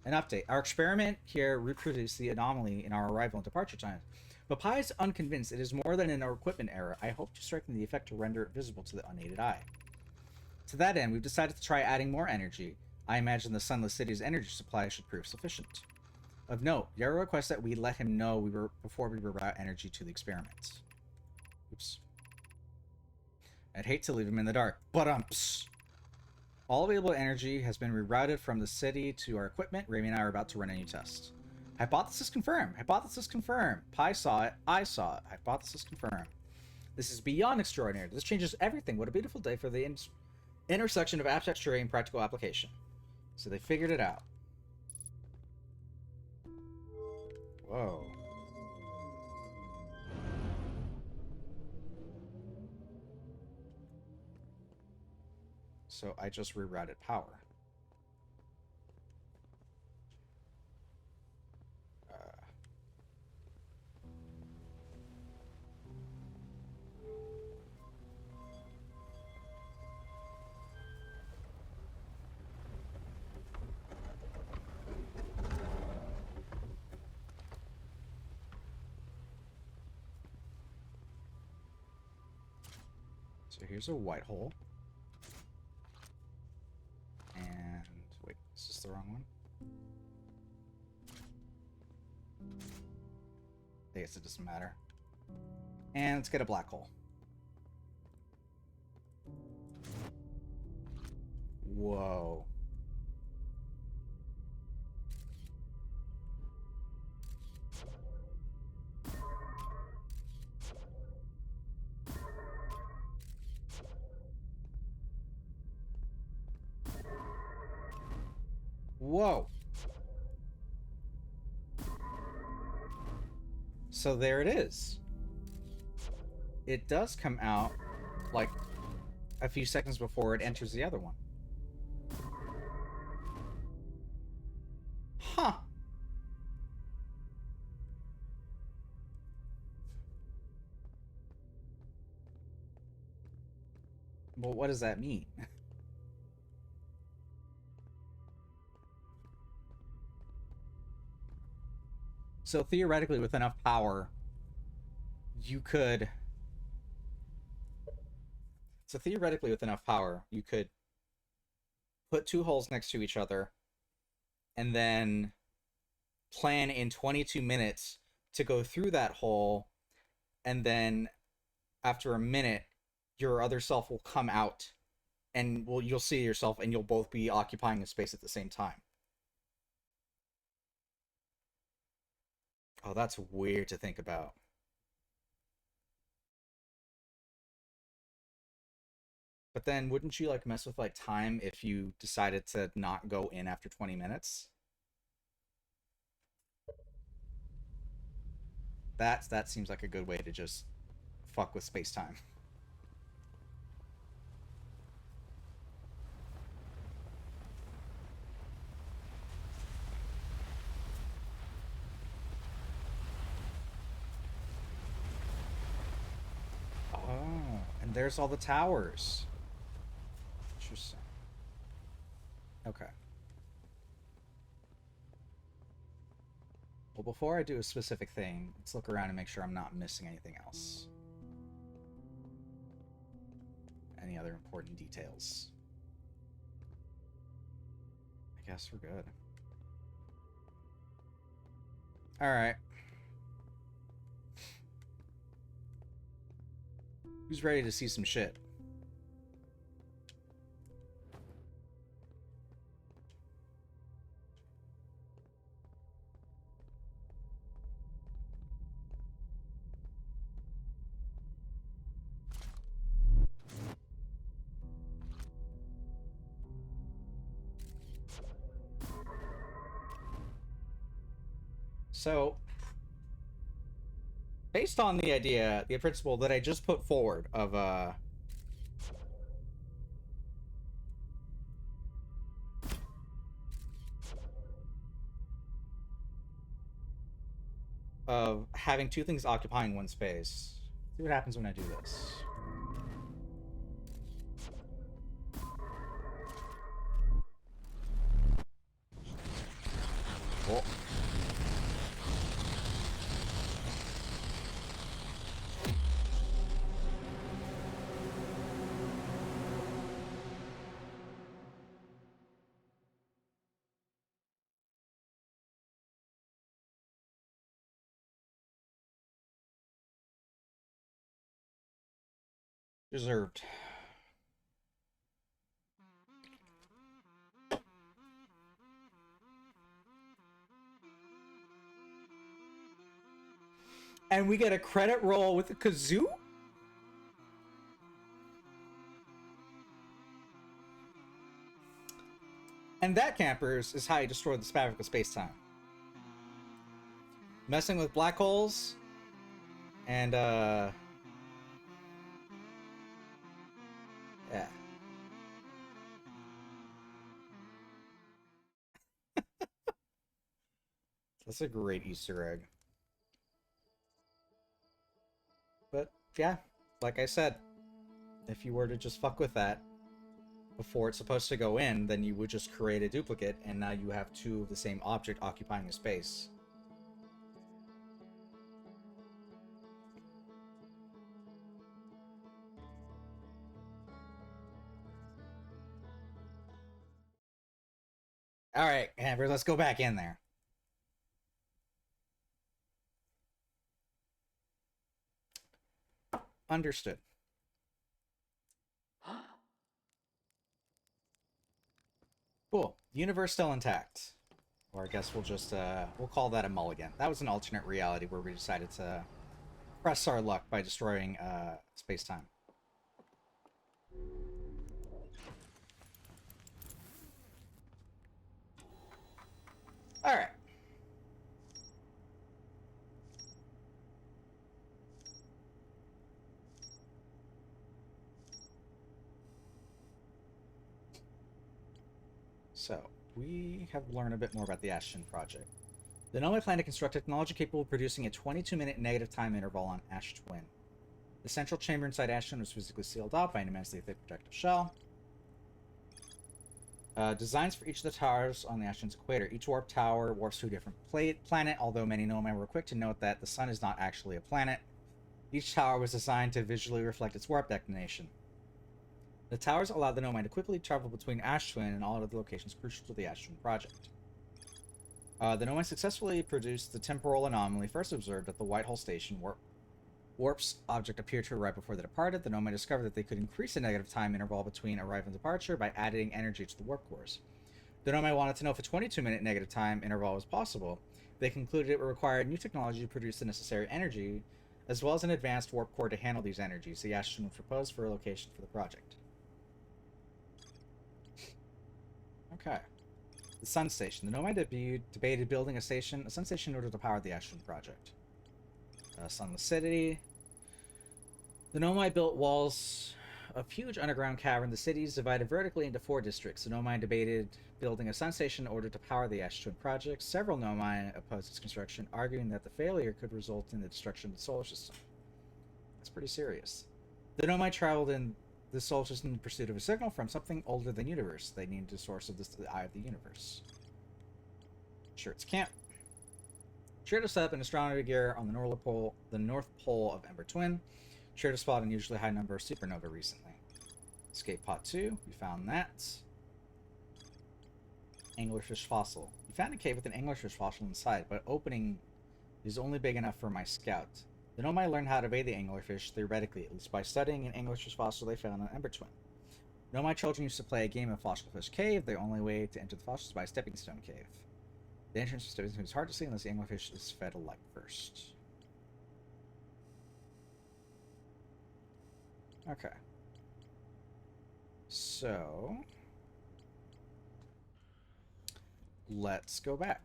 An update. Our experiment here reproduced the anomaly in our arrival and departure times. But Pi is unconvinced it is more than an equipment error. I hope to strengthen the effect to render it visible to the unaided eye. To that end, we've decided to try adding more energy. I imagine the Sunless City's energy supply should prove sufficient. Of note, Yarrow requests that we let him know before we reroute energy to the experiments. Oops. I'd hate to leave him in the dark, but all available energy has been rerouted from the city to our equipment. Remy and I are about to run a new test. Hypothesis confirmed. Hypothesis confirmed. Pi saw it. I saw it. Hypothesis confirmed. This is beyond extraordinary. This changes everything. What a beautiful day for the intersection of abstract theory and practical application. So they figured it out. Whoa. So I just rerouted power. So here's a white hole. And wait, is this the wrong one? I guess it doesn't matter. And let's get a black hole. Whoa. Whoa. So there it is. It does come out like a few seconds before it enters the other one. Huh. Well, what does that mean? So theoretically, with enough power, you could... So theoretically, with enough power, you could put two holes next to each other and then plan in 22 minutes to go through that hole, and then after a minute, your other self will come out, and you'll see yourself, and you'll both be occupying a space at the same time. Oh, that's weird to think about. But then wouldn't you like mess with like time if you decided to not go in after 20 minutes? That seems like a good way to just fuck with space time. Oh, and there's all the towers. Interesting. Okay. Well, before I do a specific thing, let's look around and make sure I'm not missing anything else. Any other important details? I guess we're good. Alright. Who's ready to see some shit? So, based on the idea, the principle that I just put forward of having two things occupying one space. See what happens when I do this. Cool. Deserved. And we get a credit roll with a kazoo? And that, campers, is how you destroy the fabric of space-time. Messing with black holes and yeah. That's a great Easter egg. But yeah, like I said, if you were to just fuck with that before it's supposed to go in, then you would just create a duplicate, and now you have two of the same object occupying a space. Alright, Amber, let's go back in there. Understood. Cool. Universe still intact. Or I guess we'll just, we'll call that a mulligan. That was an alternate reality where we decided to press our luck by destroying, space-time. Alright. So, we have learned a bit more about the Ashton Project. The Nomad plan to construct technology capable of producing a 22-minute negative time interval on Ash Twin. The central chamber inside Ashton was physically sealed off by an immensely thick protective shell. Designs for each of the towers on the Ashton's equator. Each warp tower warps to a different planet, although many Nomad were quick to note that the sun is not actually a planet. Each tower was designed to visually reflect its warp declination. The towers allowed the Nomad to quickly travel between Ash Twin and all other locations crucial to the Ash Twin project. The Nomai successfully produced the temporal anomaly first observed at the Whitehall Station. Warp's object appeared to arrive before they departed. The Nomai discovered that they could increase the negative time interval between arrival and departure by adding energy to the warp cores. The Nomai wanted to know if a 22-minute negative time interval was possible. They concluded it would require new technology to produce the necessary energy, as well as an advanced warp core to handle these energies. The astronauts proposed for a location for the project. Okay. The Sun Station. The Nomai debated building a sun station in order to power the Astron project. Sunless City. The Nomai built walls of huge underground cavern. The city is divided vertically into 4 districts. The Nomai debated building a sun station in order to power the Astron project. Several Nomai opposed its construction, arguing that the failure could result in the destruction of the solar system. That's pretty serious. The Nomai traveled in the solar system in pursuit of a signal from something older than universe. They needed a source of the eye of the universe. Sure, it's camp. Trader set up an astronomy gear on the North Pole of Ember Twin. Trader spotted an unusually high number of supernova recently. Escape Pod 2, we found that. Anglerfish fossil. You found a cave with an anglerfish fossil inside, but opening is only big enough for my scout. The Nomai learned how to evade the anglerfish, theoretically, at least by studying an anglerfish fossil they found on Ember Twin. Nomai children used to play a game of Fossilfish Cave. The only way to enter the fossil is by Stepping Stone Cave. The entrance to Stepping Stone is hard to see unless the anglerfish is fed a light first. Okay. So let's go back.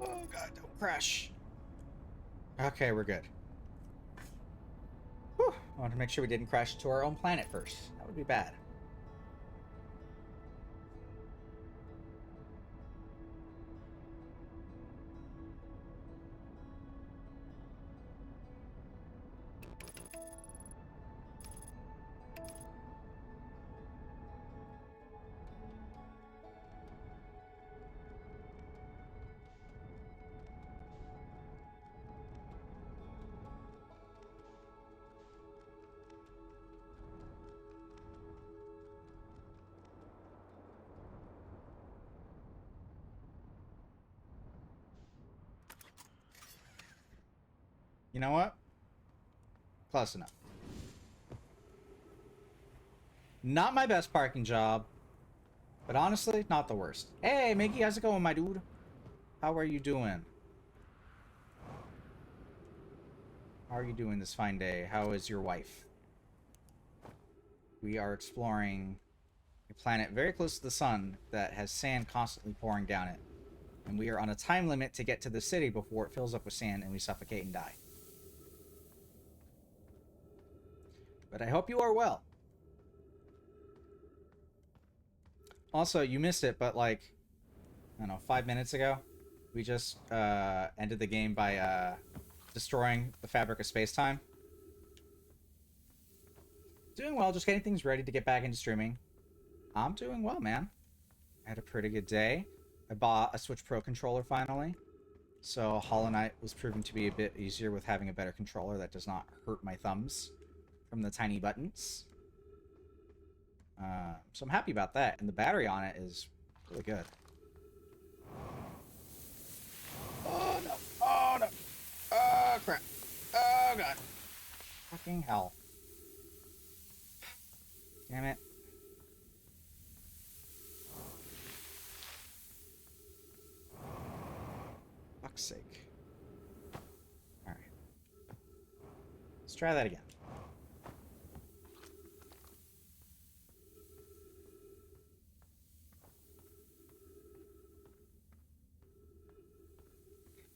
Oh god, don't crash. Okay, we're good. Whew. I wanted to make sure we didn't crash into our own planet first. That would be bad. You know what? Close enough. Not my best parking job, but honestly, not the worst. Hey, Mickey, how's it going, my dude? How are you doing? How are you doing this fine day? How is your wife? We are exploring a planet very close to the sun that has sand constantly pouring down it. And we are on a time limit to get to the city before it fills up with sand and we suffocate and die. But I hope you are well. Also, you missed it, but like, I don't know, 5 minutes ago, we just ended the game by destroying the fabric of space-time. Doing well, just getting things ready to get back into streaming. I'm doing well, man. I had a pretty good day. I bought a Switch Pro controller finally. So Hollow Knight was proven to be a bit easier with having a better controller that does not hurt my thumbs from the tiny buttons. So I'm happy about that. And the battery on it is really good. Oh no. Oh no. Oh crap. Oh god. Fucking hell. Damn it. Fuck's sake. Alright. Let's try that again.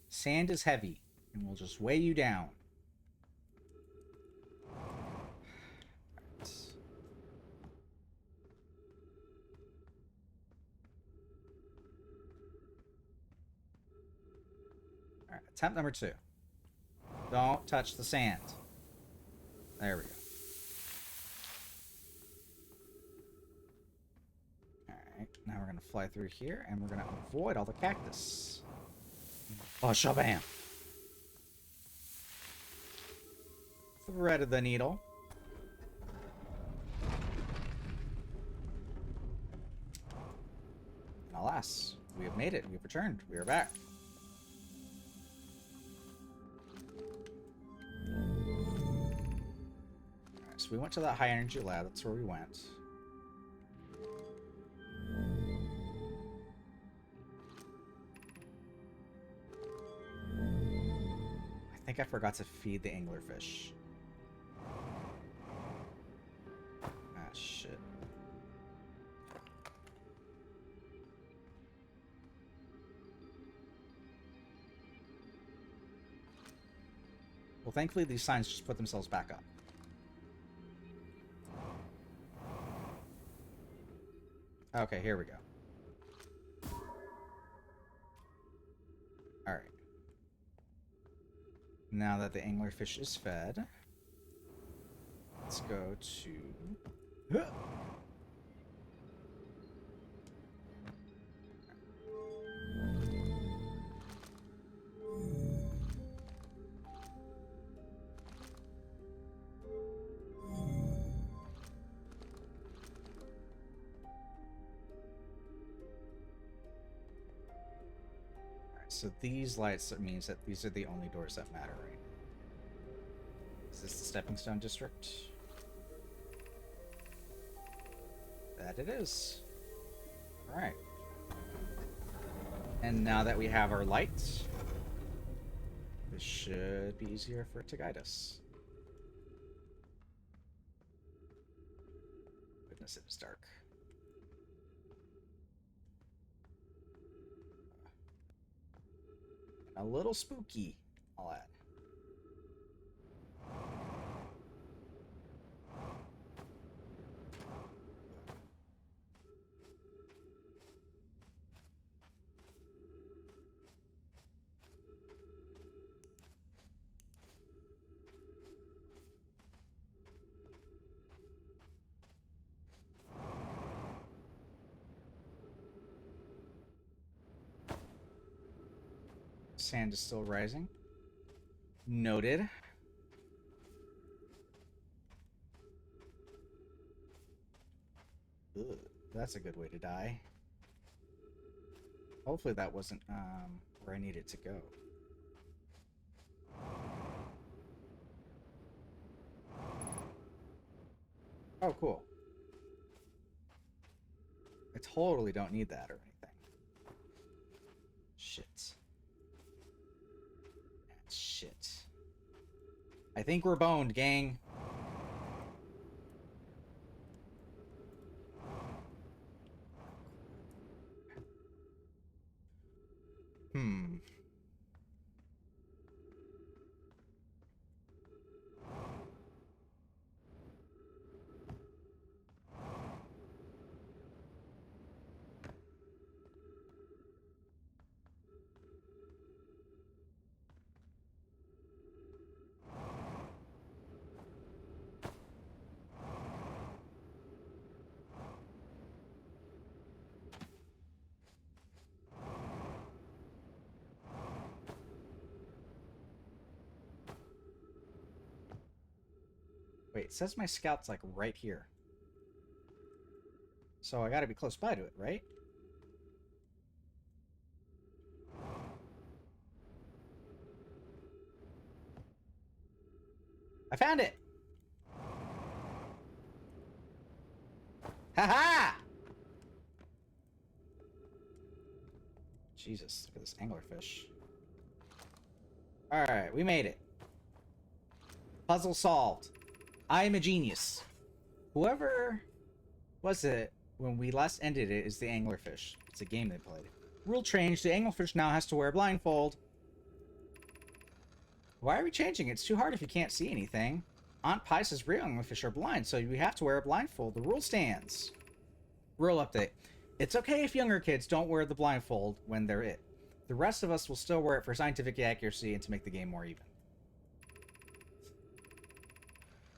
Sand is heavy and will just weigh you down. Right. Attempt number 2. Don't touch the sand. There we go. Alright, now we're going to fly through here, and we're going to avoid all the cactus. Oh, shabam! Threaded the needle. And alas, we have made it. We have returned. We are back. Alright, so we went to that high energy lab. That's where we went. I think I forgot to feed the anglerfish. Ah, shit. Well, thankfully these signs just put themselves back up. Okay, here we go. Alright. Now that the anglerfish is fed, let's go to... So these lights means that these are the only doors that matter, right? Is this the Stepping Stone District? That it is. Alright. And now that we have our lights, this should be easier for it to guide us. Goodness, it was dark. A little spooky, I'll add. Sand is still rising. Noted. Ugh, that's a good way to die. Hopefully that wasn't where I needed to go. Oh, cool. I totally don't need that or anything. Shit. Shit. I think we're boned, gang. Wait, it says my scout's like right here. So I gotta be close by to it, right? I found it! Haha! Jesus, look at this anglerfish. Alright, we made it. Puzzle solved. I am a genius. Whoever was it when we last ended it is the anglerfish. It's a game they played. Rule change. The anglerfish now has to wear a blindfold. Why are we changing it? It's too hard if you can't see anything. Aunt Pie says real anglerfish are blind, so we have to wear a blindfold. The rule stands. Rule update. It's okay if younger kids don't wear the blindfold when they're it. The rest of us will still wear it for scientific accuracy and to make the game more even.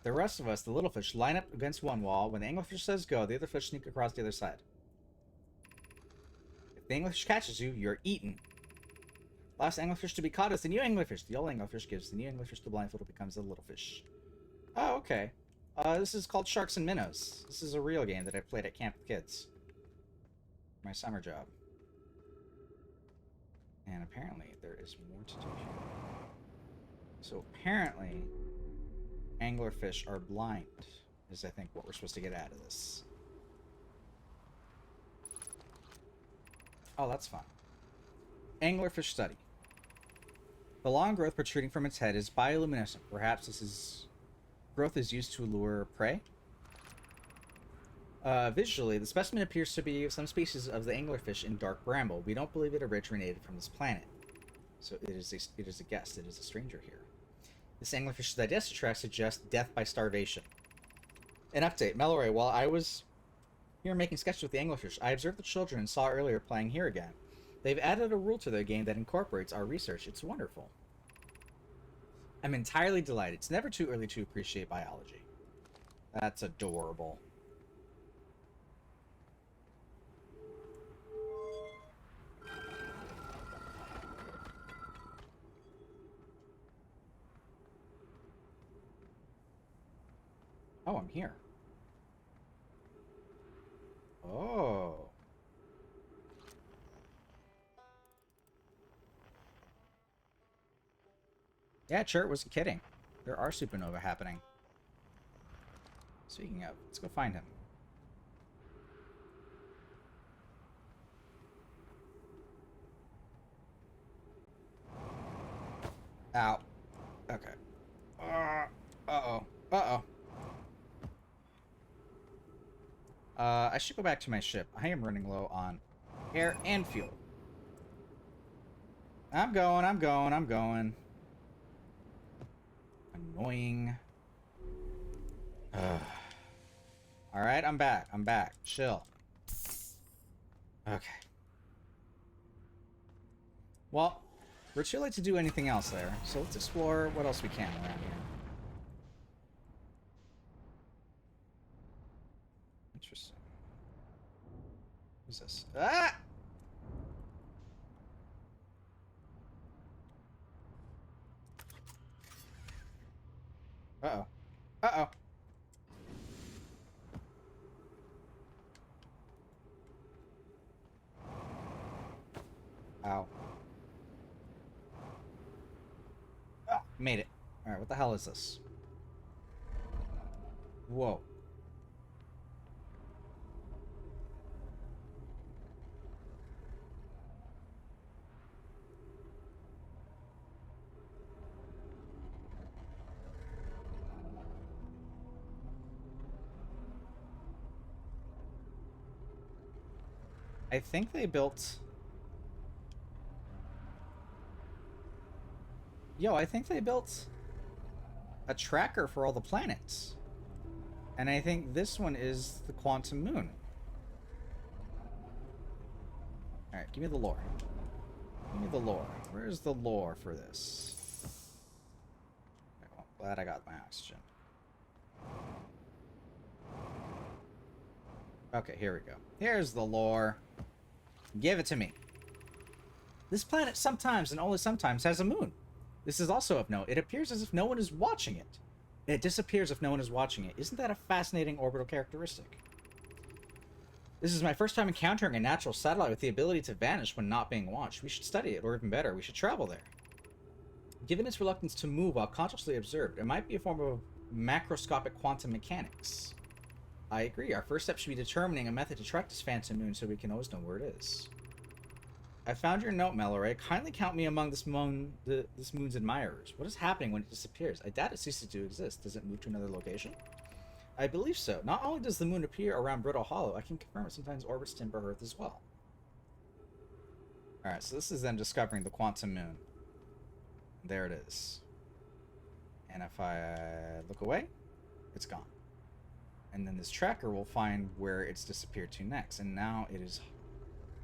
The rest of us, the little fish, line up against one wall. When the anglerfish says go, the other fish sneak across the other side. If the anglerfish catches you, you're eaten. Last anglerfish to be caught is the new anglerfish. The old anglerfish gives the new anglerfish the blindfold, it becomes the little fish. Oh, okay. This is called Sharks and Minnows. This is a real game that I played at camp with kids. My summer job. And apparently there is more to do here. So apparently anglerfish are blind, is I think what we're supposed to get out of this. Oh, that's fun. Anglerfish study. The long growth protruding from its head is bioluminescent. Perhaps growth is used to lure prey. Visually, the specimen appears to be some species of the anglerfish in dark bramble. We don't believe it originated from this planet. So it is a guest. It is a stranger here. This anglerfish's digestive tract suggests death by starvation. An update. Melloray, while I was here making sketches with the anglerfish, I observed the children and saw earlier playing here again. They've added a rule to their game that incorporates our research. It's wonderful. I'm entirely delighted. It's never too early to appreciate biology. That's adorable. Oh, I'm here. Oh. Yeah, Chert wasn't kidding. There are supernova happening. Speaking of, let's go find him. Ow. Okay. Uh-oh. Uh-oh. I should go back to my ship. I am running low on air and fuel. I'm going. Annoying. Alright, I'm back. Chill. Okay. Well, we're too late to do anything else there, so let's explore what else we can around here. Interesting. Who's this? Ah! Uh-oh. Uh-oh. Ow. Ah, made it. Alright, what the hell is this? Whoa. I think they built... I think they built a tracker for all the planets. And I think this one is the Quantum Moon. Alright, give me the lore. Give me the lore. Where's the lore for this? Okay, well, glad I got my oxygen. Okay, here we go. Here's the lore. Give it to me. This planet sometimes, and only sometimes, has a moon. This is also of note. It appears as if no one is watching it. It disappears if no one is watching it. Isn't that a fascinating orbital characteristic? This is my first time encountering a natural satellite with the ability to vanish when not being watched. We should study it, or even better, we should travel there. Given its reluctance to move while consciously observed, it might be a form of macroscopic quantum mechanics. I agree. Our first step should be determining a method to track this phantom moon so we can always know where it is. I found your note, Melloray. Kindly count me among this moon's admirers. What is happening when it disappears? I doubt it ceases to exist. Does it move to another location? I believe so. Not only does the moon appear around Brittle Hollow, I can confirm it sometimes orbits Timber Earth as well. Alright, so this is them discovering the quantum moon. There it is. And if I look away, it's gone. And then this tracker will find where it's disappeared to next. And now it is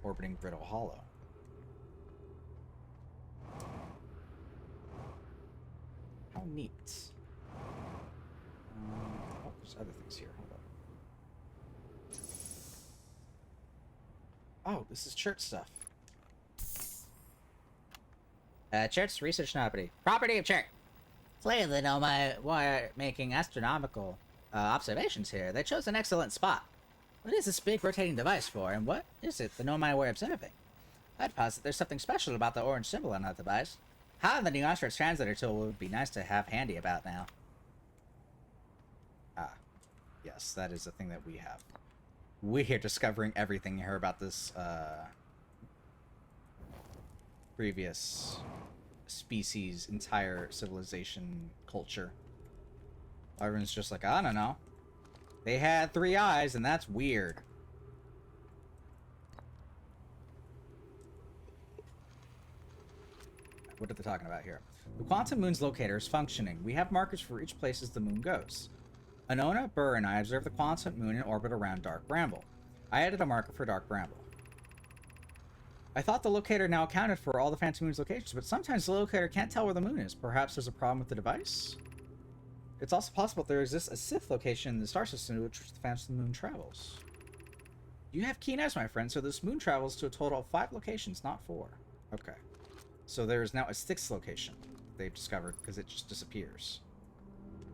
orbiting Brittle Hollow. How neat. Oh, there's other things here. Hold up. Oh, this is church stuff. Church research property. Property of church. Clearly, they know why making astronomical observations here. They chose an excellent spot. What is this big rotating device for, and what is it the Nomai were observing? I'd posit there's something special about the orange symbol on that device. How the new Oxford's translator tool would be nice to have handy about now. Ah, yes, that is a thing that we have. We're discovering everything here about this previous species' entire civilization culture. Everyone's just like, I don't know. They had 3 eyes, and that's weird. What are they talking about here? The quantum moon's locator is functioning. We have markers for each place as the moon goes. Anona, Burr, and I observed the quantum moon in orbit around Dark Bramble. I added a marker for Dark Bramble. I thought the locator now accounted for all the Phantom Moon's locations, but sometimes the locator can't tell where the moon is. Perhaps there's a problem with the device? It's also possible there exists a Sith location in the star system to which the Phantom Moon travels. You have keen eyes, my friend, so this moon travels to a total of 5 locations, not 4. Okay. So there is now a 6th location they've discovered, because it just disappears.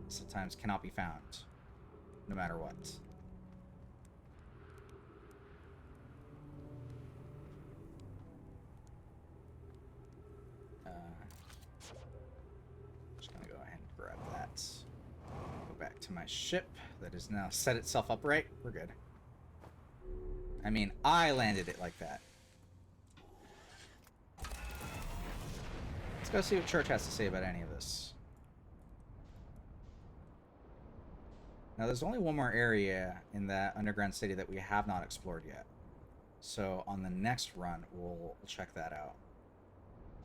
Sometimes cannot be found, no matter what. Just gonna go ahead and grab that. Go back to my ship that is now set itself upright. We're good. I mean, I landed it like that. Let's go see what Church has to say about any of this. Now, there's only one more area in that underground city that we have not explored yet. So, on the next run, we'll check that out.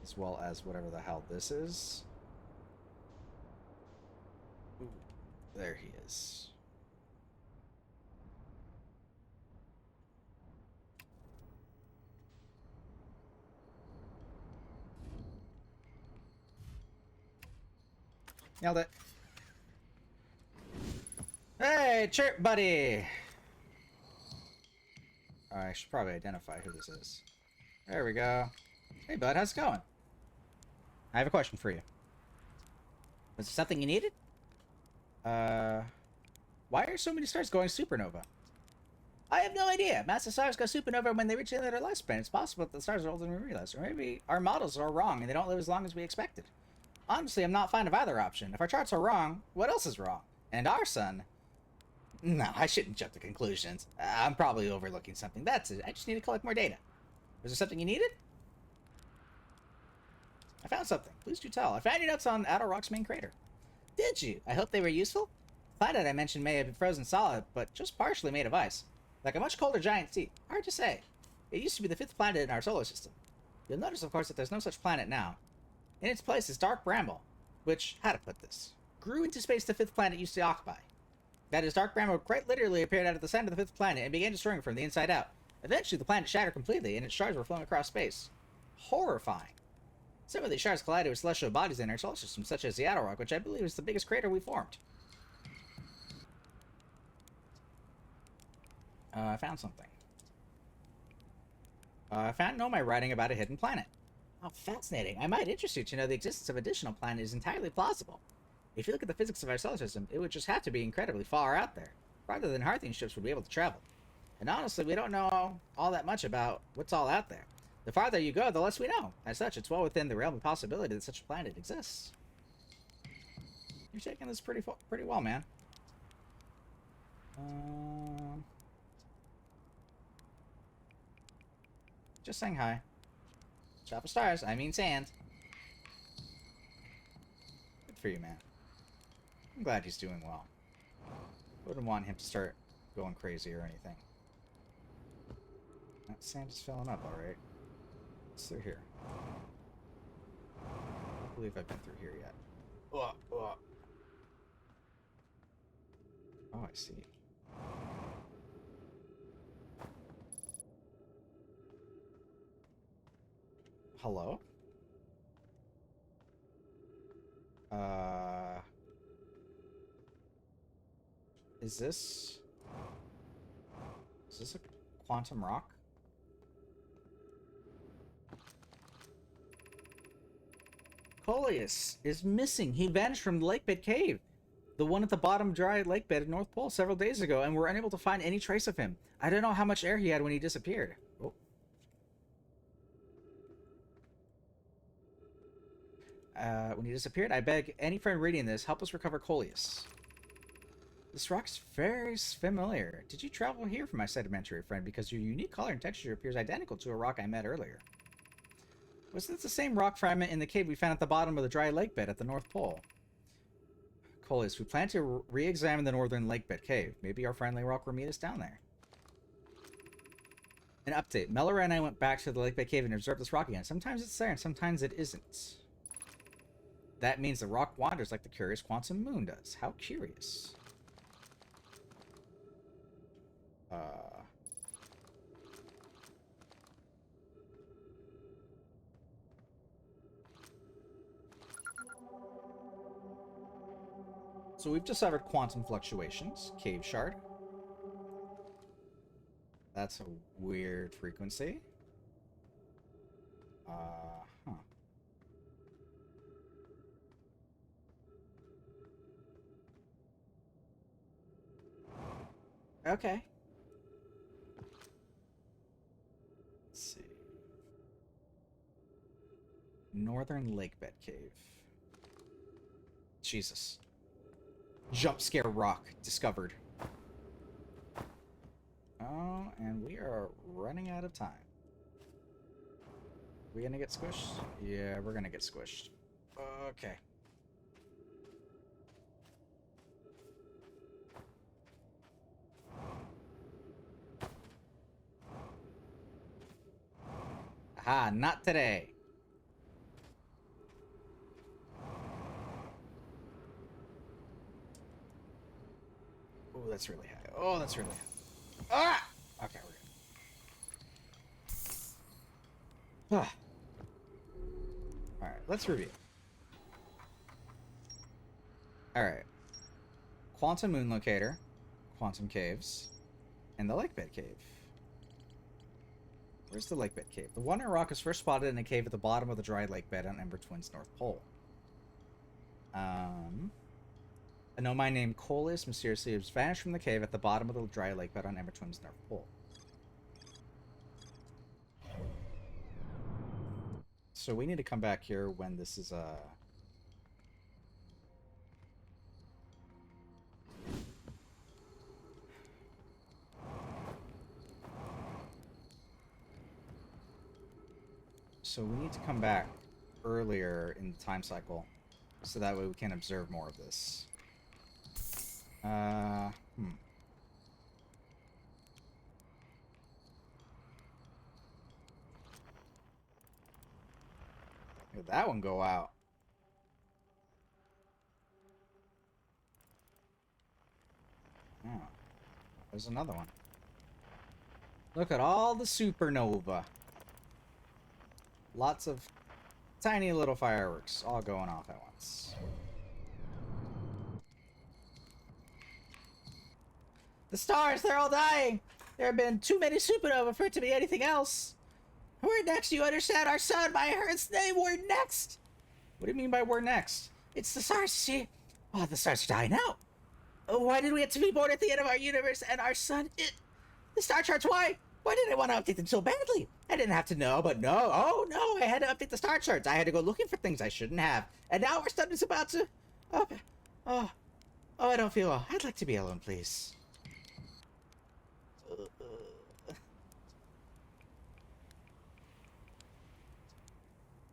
As well as whatever the hell this is. Ooh, there he is. Nailed it. Hey, chirp buddy! I should probably identify who this is. There we go. Hey bud, how's it going? I have a question for you. Was there something you needed? Why are so many stars going supernova? I have no idea. Massive stars go supernova when they reach the end of their lifespan. It's possible that the stars are older than we realize. Or maybe our models are wrong and they don't live as long as we expected. Honestly, I'm not fond of either option. If our charts are wrong, what else is wrong? And our sun... No, I shouldn't jump to conclusions. I'm probably overlooking something. That's it. I just need to collect more data. Was there something you needed? I found something. Please do tell. I found your notes on Adel Rock's main crater. Did you? I hope they were useful. The planet I mentioned may have been frozen solid, but just partially made of ice. Like a much colder giant sea. Hard to say. It used to be the 5th planet in our solar system. You'll notice, of course, that there's no such planet now. In its place is Dark Bramble, which, how to put this, grew into space the 5th planet used to occupy. That is, Dark Bramble quite literally appeared out of the center of the 5th planet and began destroying it from the inside out. Eventually, the planet shattered completely, and its shards were flowing across space. Horrifying. Some of these shards collided with celestial bodies in our solar system, such as the Adel Rock, which I believe is the biggest crater we formed. I found something. I found Nomai writing about a hidden planet. Oh, fascinating. I might interest you to know the existence of additional planet is entirely plausible. If you look at the physics of our solar system, it would just have to be incredibly far out there, farther than Harthian ships would be able to travel. And honestly, we don't know all that much about what's all out there. The farther you go, the less we know. As such, it's well within the realm of possibility that such a planet exists. You're taking this pretty well, man. Just saying hi. Shop of stars, I mean sand. Good for you, man. I'm glad he's doing well. Wouldn't want him to start going crazy or anything. That sand is filling up, alright. What's through here? I don't believe I've been through here yet. Oh, I see. Hello? Is this a quantum rock? Coleus is missing. He vanished from the lake bed cave, the one at the bottom dry lake bed at North Pole several days ago, and we're unable to find any trace of him. I don't know how much air he had when he disappeared. Oh. When he disappeared, I beg any friend reading this, help us recover Coleus. This rock's very familiar. Did you travel here for my sedimentary friend? Because your unique color and texture appears identical to a rock I met earlier. Was this the same rock fragment in the cave we found at the bottom of the dry lake bed at the North Pole? Coleus, we plan to re-examine the northern lake bed cave. Maybe our friendly rock will meet us down there. An update. Mellora and I went back to the lake bed cave and observed this rock again. Sometimes it's there and sometimes it isn't. That means the rock wanders like the curious Quantum Moon does. How curious. So we've discovered quantum fluctuations. Cave shard. That's a weird frequency. Huh. Okay. Let's see. Northern Lake Bed Cave. Jesus. Jump scare rock discovered. Oh, and we are running out of time. We gonna get squished? Yeah, we're gonna get squished. Okay. Aha, not today. Oh, that's really high. Oh, that's really high. Ah! Okay, we're good. Ah. Alright, let's review. Alright. Quantum Moon Locator, Quantum Caves, and the Lake Bed Cave. Where's the Lake Bed Cave? The Wonder Rock is first spotted in a cave at the bottom of the dry lake bed on Ember Twin's North Pole. A nomai named Coleus mysteriously has vanished from the cave at the bottom of the dry lake bed on Ember Twin's North Pole. So we need to come back here when this is So we need to come back earlier in the time cycle, so that way we can observe more of this. Look at that one go out. Oh, there's another one. Look at all the supernova. Lots of tiny little fireworks all going off at once. The stars, they're all dying! There have been too many supernova for it to be anything else. We're next, you understand? Our son, by Earth's name, we're next! What do you mean by we're next? It's the stars, see? Oh, the stars are dying out. Oh, why did we have to be born at the end of our universe and our sun? The star charts, why? Why did I want to update them so badly? I didn't have to know, but no. Oh, no, I had to update the star charts. I had to go looking for things I shouldn't have. And now our sun is about to... Oh, I don't feel well. I'd like to be alone, please.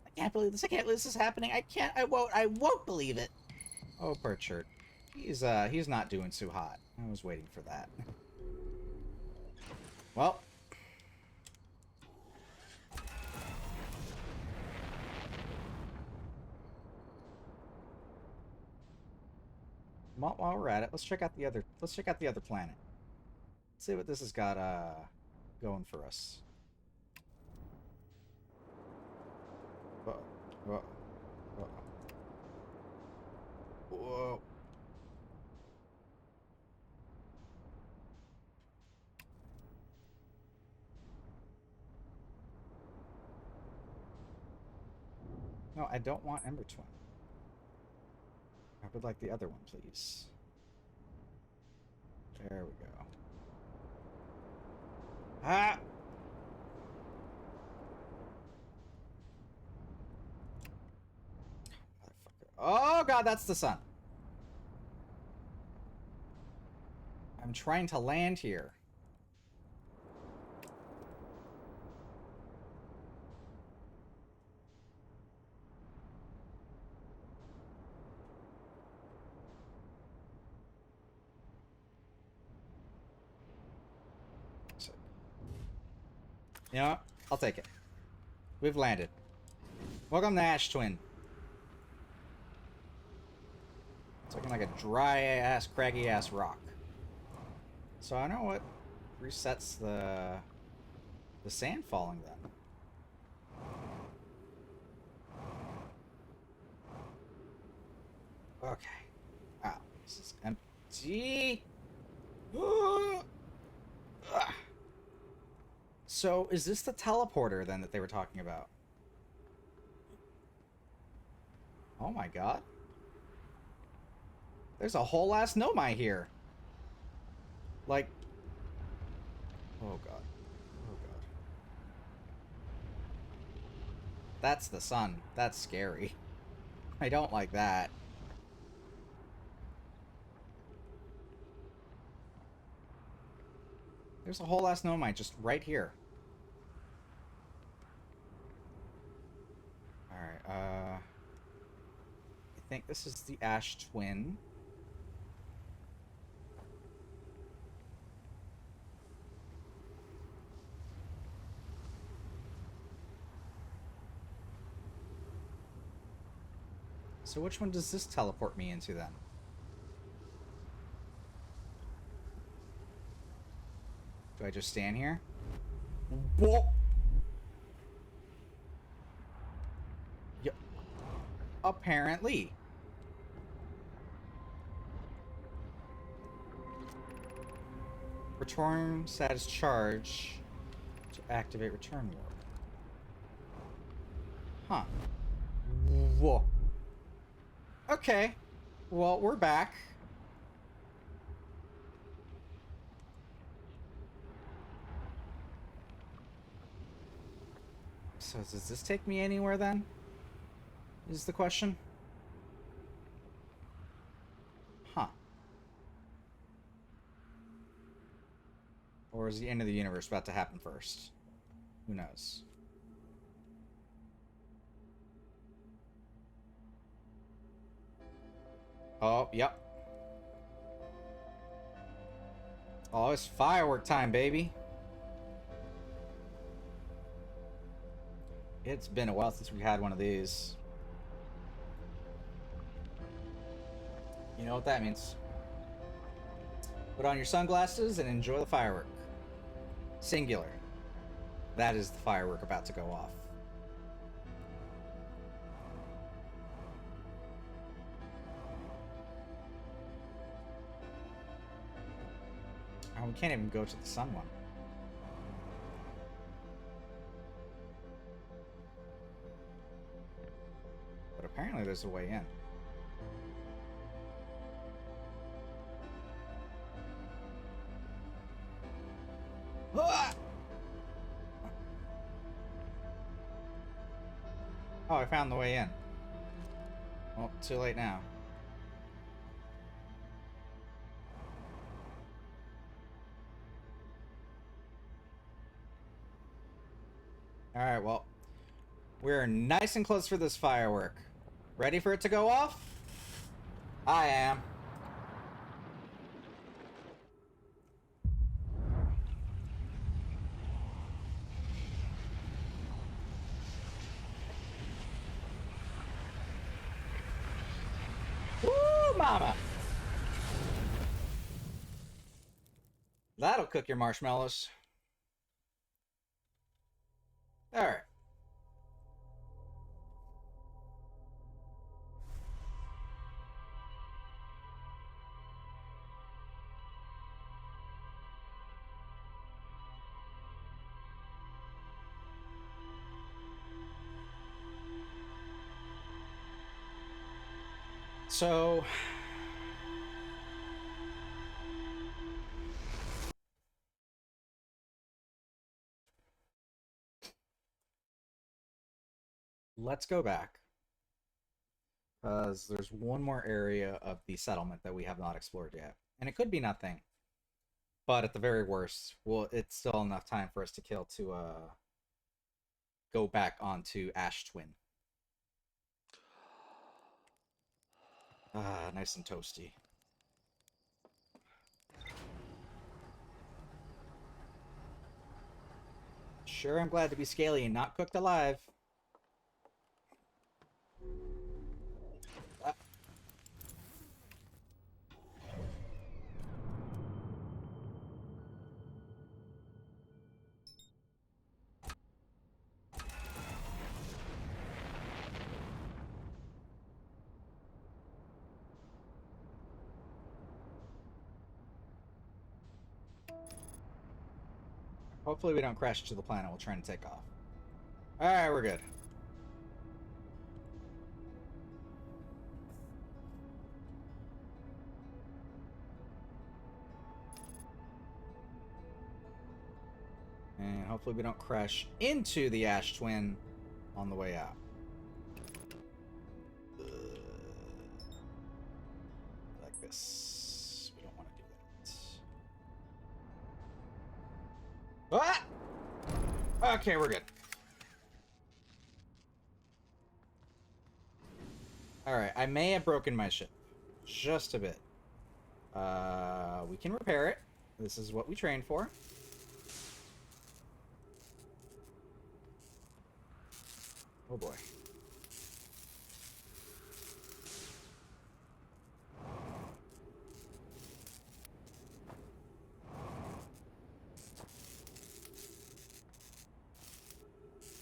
I can't believe this. I can't believe this is happening. I won't believe it. Oh, poor Chert. He's not doing too hot. I was waiting for that. Well. While we're at it, let's check out the other planet. Let's see what this has got going for us. Whoa. Whoa. Whoa. Whoa. No, I don't want Ember Twin. I would like the other one, please. There we go. Ah! Motherfucker. Oh god, that's the sun. I'm trying to land here. So, you know what? I'll take it. We've landed. Welcome to Ash Twin. It's looking like a dry-ass, craggy-ass rock. So I know what resets the sand falling then. Okay. Wow, this is empty. So is this the teleporter then that they were talking about? Oh my god. There's a whole ass Nomai here. Like, oh god. Oh god. That's the sun. That's scary. I don't like that. There's a whole ass Nomai just right here. Alright, I think this is the Ash Twin. So which one does this teleport me into then? Do I just stand here? Whoa! Yep. Apparently. Return status charge to activate return warp. Huh. Whoa. Okay. Well, we're back. So does this take me anywhere then? Is the question? Huh. Or is the end of the universe about to happen first? Who knows? Oh, yep. Oh, it's firework time, baby. It's been a while since we had one of these. You know what that means. Put on your sunglasses and enjoy the firework. Singular. That is the firework about to go off. Oh, we can't even go to the sun one. But apparently there's a way in. Ah! Oh, I found the way in. Well, too late now. Alright, well, we're nice and close for this firework. Ready for it to go off? I am. Woo, mama! That'll cook your marshmallows. Alright. So let's go back because there's one more area of the settlement that we have not explored yet, and it could be nothing, but at the very worst, well, it's still enough time for us to kill to go back onto Ash Twin. Ah, nice and toasty. Sure, I'm glad to be scaly and not cooked alive. Hopefully we don't crash to the planet while trying to take off. Alright, we're good. And hopefully we don't crash into the Ash Twin on the way out. Like this. We don't want to do that. Ah! Okay, we're good. Alright, I may have broken my ship. Just a bit. We can repair it. This is what we trained for. Oh boy.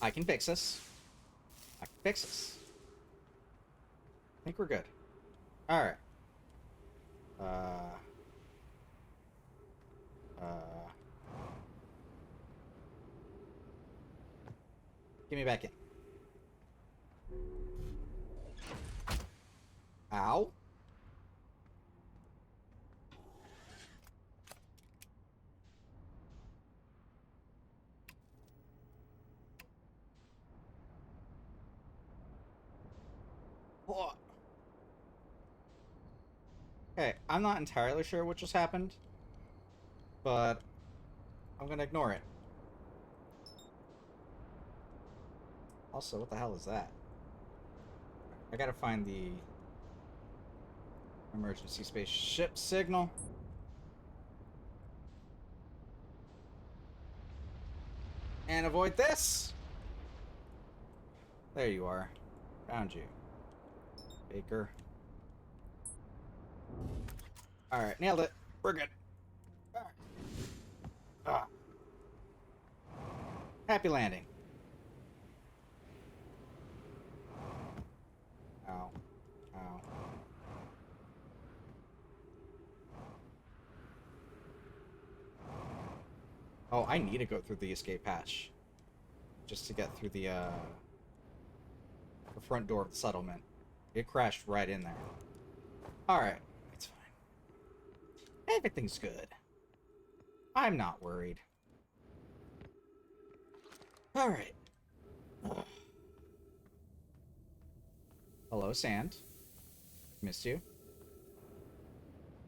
I can fix this. I can fix this. I think we're good. Alright. Get me back in. Ow. Oh. Okay, I'm not entirely sure what just happened, but I'm gonna ignore it. Also, what the hell is that? I gotta find the emergency spaceship signal. And avoid this! There you are. Found you. Baker. Alright, nailed it. We're good. Alright. Ah. Happy landing. Ow. Ow. Oh, I need to go through the escape hatch. Just to get through the front door of the settlement. It crashed right in there. Alright. It's fine. Everything's good. I'm not worried. Alright. Hello, Sand. Missed you.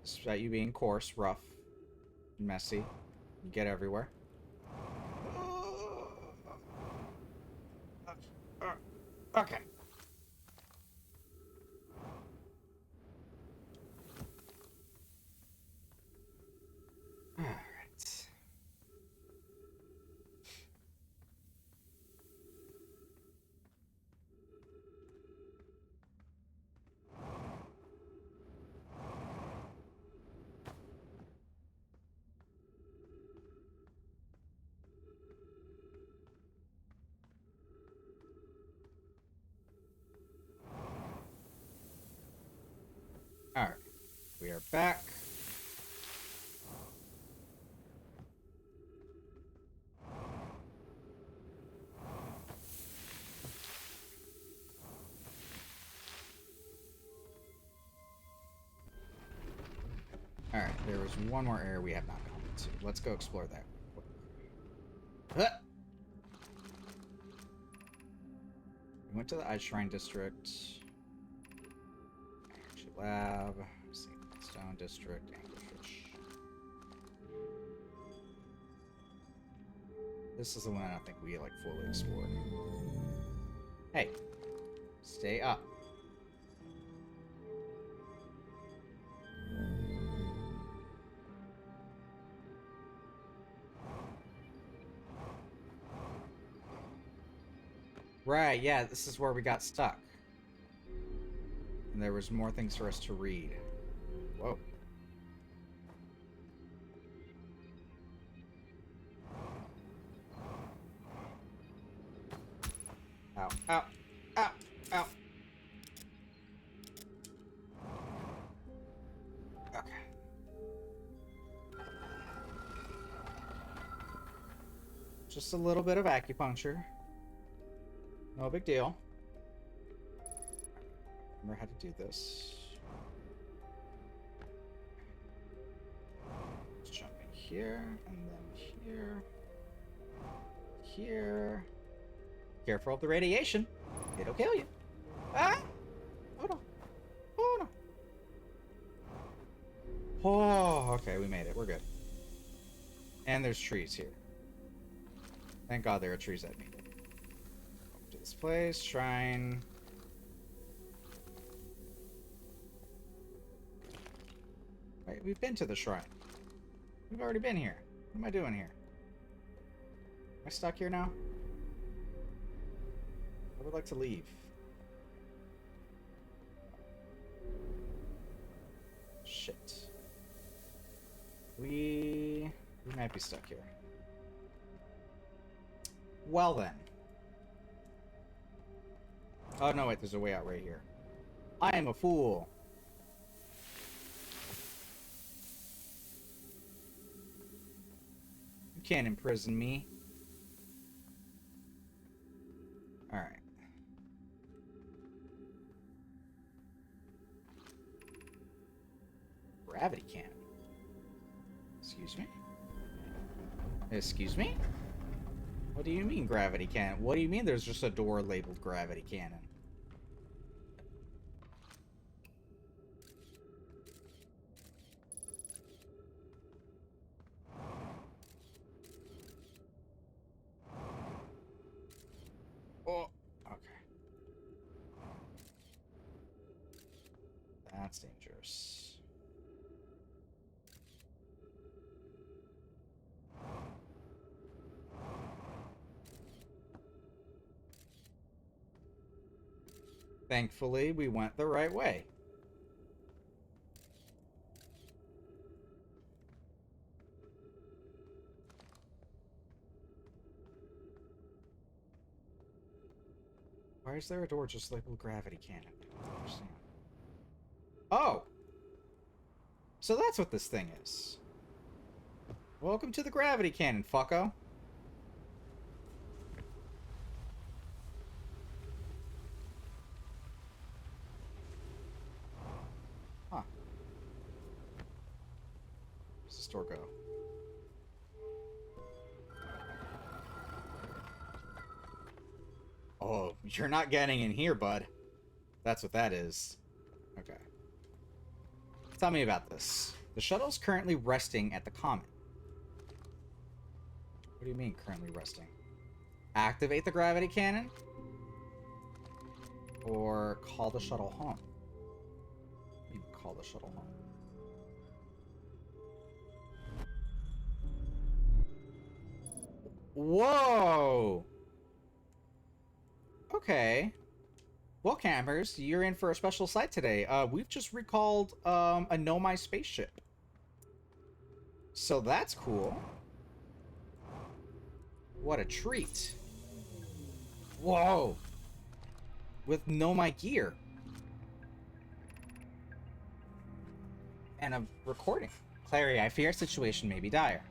Despite you being coarse, rough, and messy. You get everywhere. Okay. Alright. Alright. We are back. There was one more area we have not gone into. Let's go explore that. Huh! We went to the Ice Shrine District. Energy Lab. Stone District. Anglerfish. This is the one I don't think we, like, fully explored. Hey. Stay up. Right, yeah, this is where we got stuck. And there was more things for us to read. Whoa. Ow, ow, ow, ow. Okay. Just a little bit of acupuncture. No big deal. Remember how to do this. Let's jump in here, and then here. Here. Careful of the radiation. It'll kill you. Ah! Oh no. Oh no. Oh, okay, we made it. We're good. And there's trees here. Thank God there are trees that need it. Over to this place. Shrine. Wait, we've been to the shrine. We've already been here. What am I doing here? Am I stuck here now? I would like to leave. Shit. We might be stuck here. Well then. Oh no, wait, there's a way out right here. I am a fool. You can't imprison me. Alright. Gravity cannon. Excuse me? Excuse me? What do you mean gravity cannon? What do you mean there's just a door labeled gravity cannon? Oh, okay. That's dangerous. Thankfully, we went the right way. Why is there a door just labeled gravity cannon? I don't understand. Oh! So that's what this thing is. Welcome to the gravity cannon, fucko. Huh. Where's the store go? Oh, you're not getting in here, bud. That's what that is. Okay. Tell me about this. The shuttle's currently resting at the Comet. What do you mean, currently resting? Activate the gravity cannon? Or call the shuttle home? You can call the shuttle home. Whoa! Okay. Well, campers, you're in for a special sight today. We've just recalled a Nomai spaceship. So that's cool. What a treat. Whoa! With Nomai gear. And a recording. Clary, I fear our situation may be dire.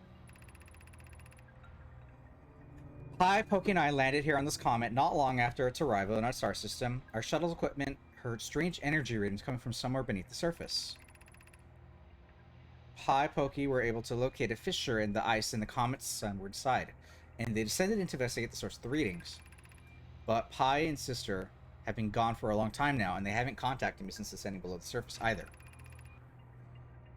Hi, Poke and I landed here on this comet not long after its arrival in our star system. Our shuttle's equipment heard strange energy readings coming from somewhere beneath the surface. Pi Pokey were able to locate a fissure in the ice in the comet's sunward side, and they descended to investigate the source of the readings. But Pi and Sister have been gone for a long time now, and they haven't contacted me since descending below the surface either.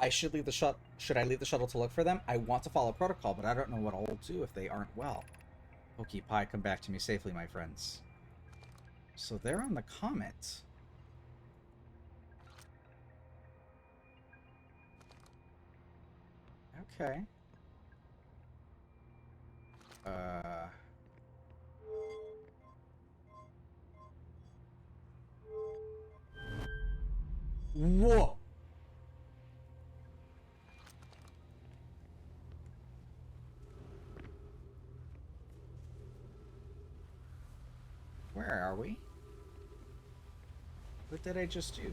I should leave the shuttle. Should I leave the shuttle to look for them? I want to follow protocol, but I don't know what I'll do if they aren't well. Pokey Pi, come back to me safely, my friends. So they're on the comet. Okay. Whoa! Where are we? What did I just do?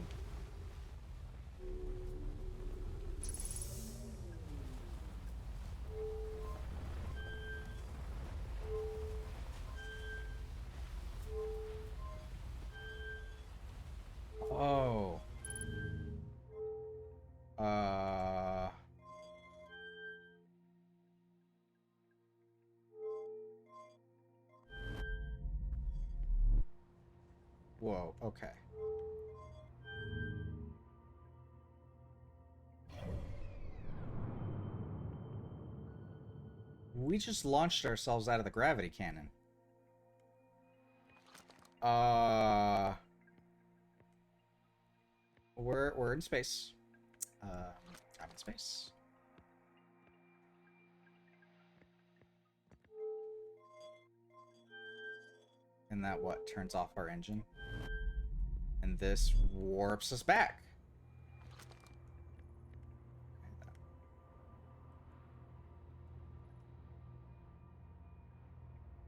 Oh. Whoa, okay. We just launched ourselves out of the gravity cannon. We're in space. I'm in space. And that what turns off our engine? And this warps us back.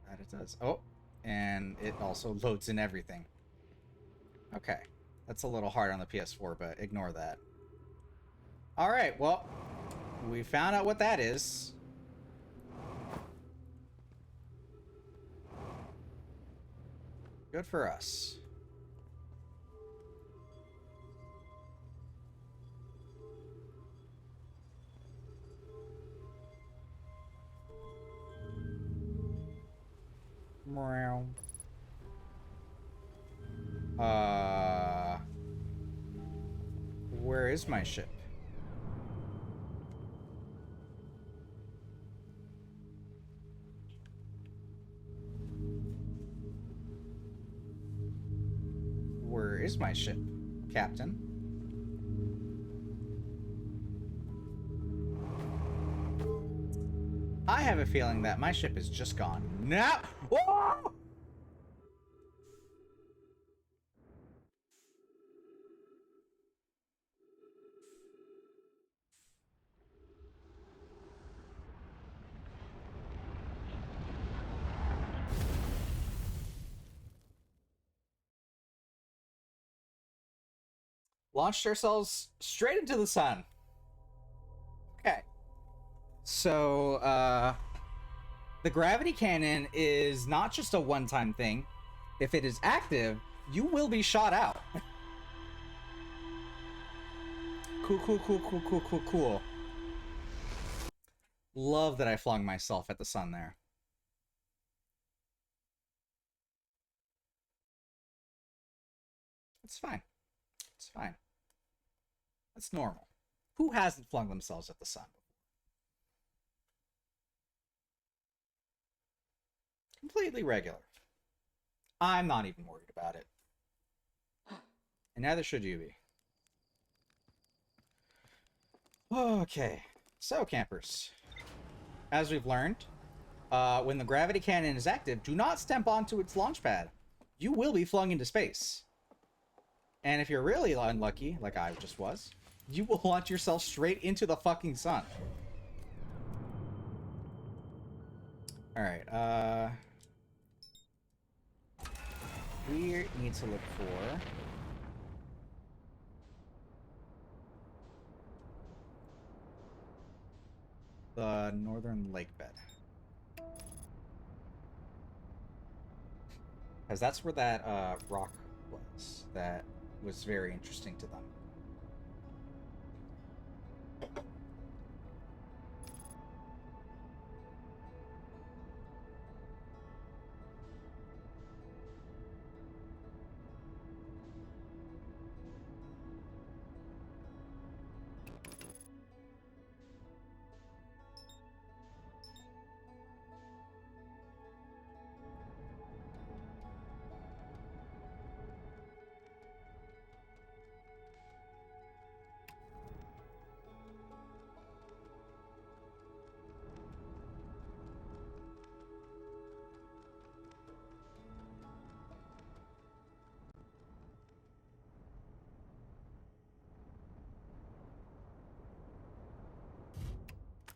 That it does. Oh, and it also loads in everything. Okay. That's a little hard on the PS4, but ignore that. Alright, well, we found out what that is. Good for us. Meow. Where is my ship? Where is my ship, Captain? I have a feeling that my ship is just gone. No! Whoa! Launched ourselves straight into the sun. Okay. So, the gravity cannon is not just a one-time thing. If it is active, you will be shot out. Cool. Love that I flung myself at the sun there. It's fine. It's fine. That's normal. Who hasn't flung themselves at the sun before? Completely regular. I'm not even worried about it. And neither should you be. Okay. So, campers. As we've learned, when the gravity cannon is active, do not step onto its launch pad. You will be flung into space. And if you're really unlucky, like I just was, you will launch yourself straight into the fucking sun. Alright, we need to look for the northern lake bed. Because that's where that rock was very interesting to them.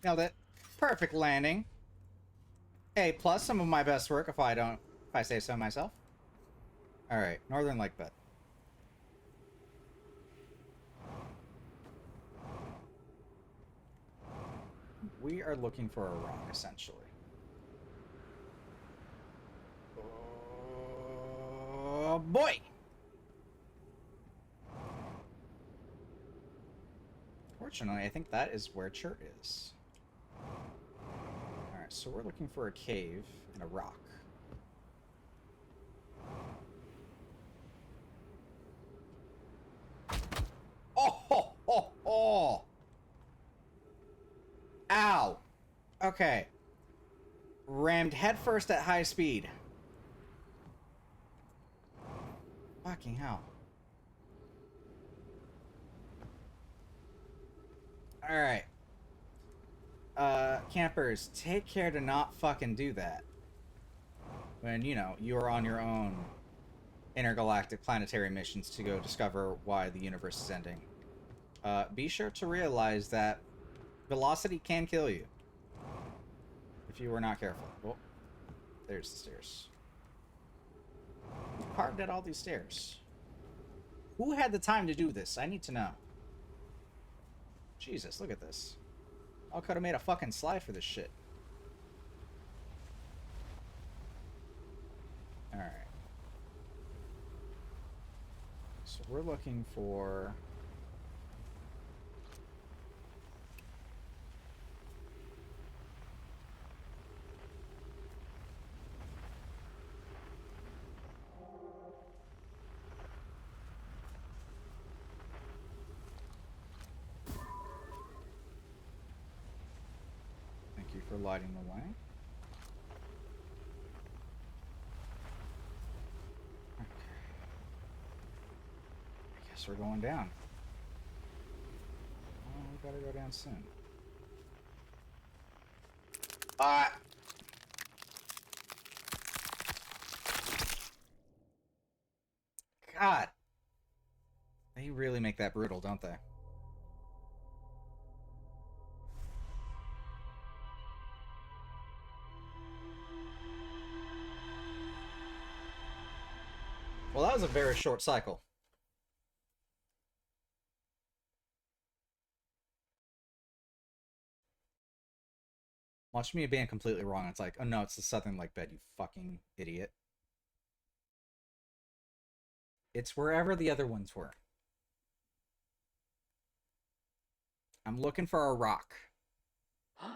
Nailed it. Perfect landing. A plus, some of my best work if I say so myself. Alright, Northern Lake Bed. We are looking for a rock, essentially. Oh boy! Fortunately, I think that is where Chert is. Alright, so we're looking for a cave and a rock. Oh, ho, ho, ho. Ow! Okay. Rammed headfirst at high speed. Fucking hell. Alright. Campers, take care to not fucking do that. When, you know, you are on your own intergalactic planetary missions to go discover why the universe is ending. Be sure to realize that velocity can kill you. If you were not careful. Oh, there's the stairs. Who carved out all these stairs? Who had the time to do this? I need to know. Jesus, look at this. I could have made a fucking slide for this shit. Alright. So we're looking for... Thank you for lighting the way. Okay. I guess we're going down. Oh, we gotta go down soon. Ah! God! They really make that brutal, don't they? Well, that was a very short cycle. Watch me being completely wrong. It's like, oh no, it's the Southern Lake Bed, you fucking idiot. It's wherever the other ones were. I'm looking for a rock.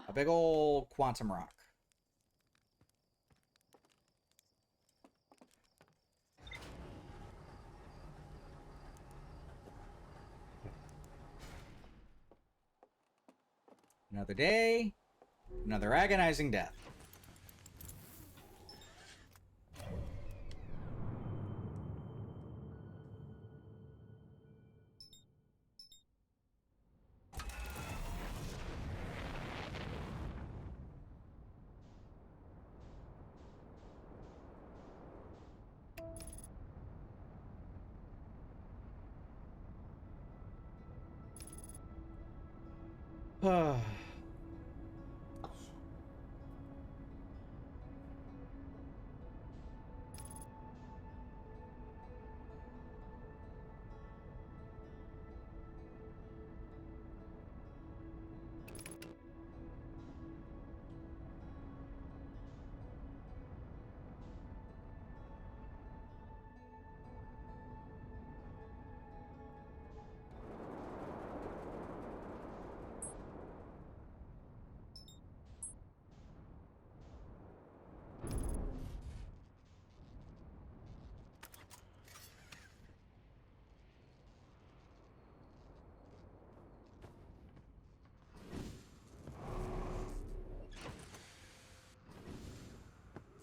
A big old quantum rock. Another day, another agonizing death.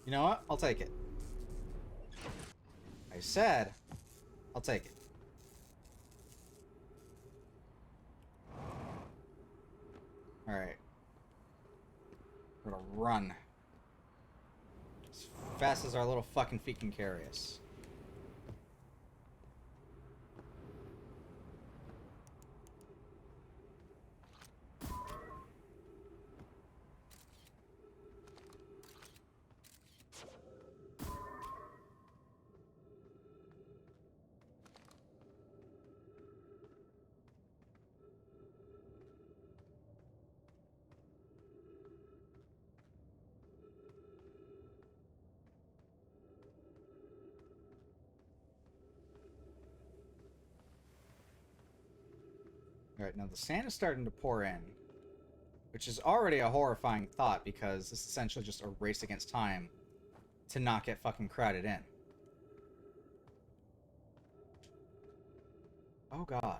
You know what? I'll take it. I said, I'll take it. Alright. We're gonna run. As fast as our little fucking feet can carry us. Alright, now the sand is starting to pour in, which is already a horrifying thought because this is essentially just a race against time to not get fucking crowded in. Oh god.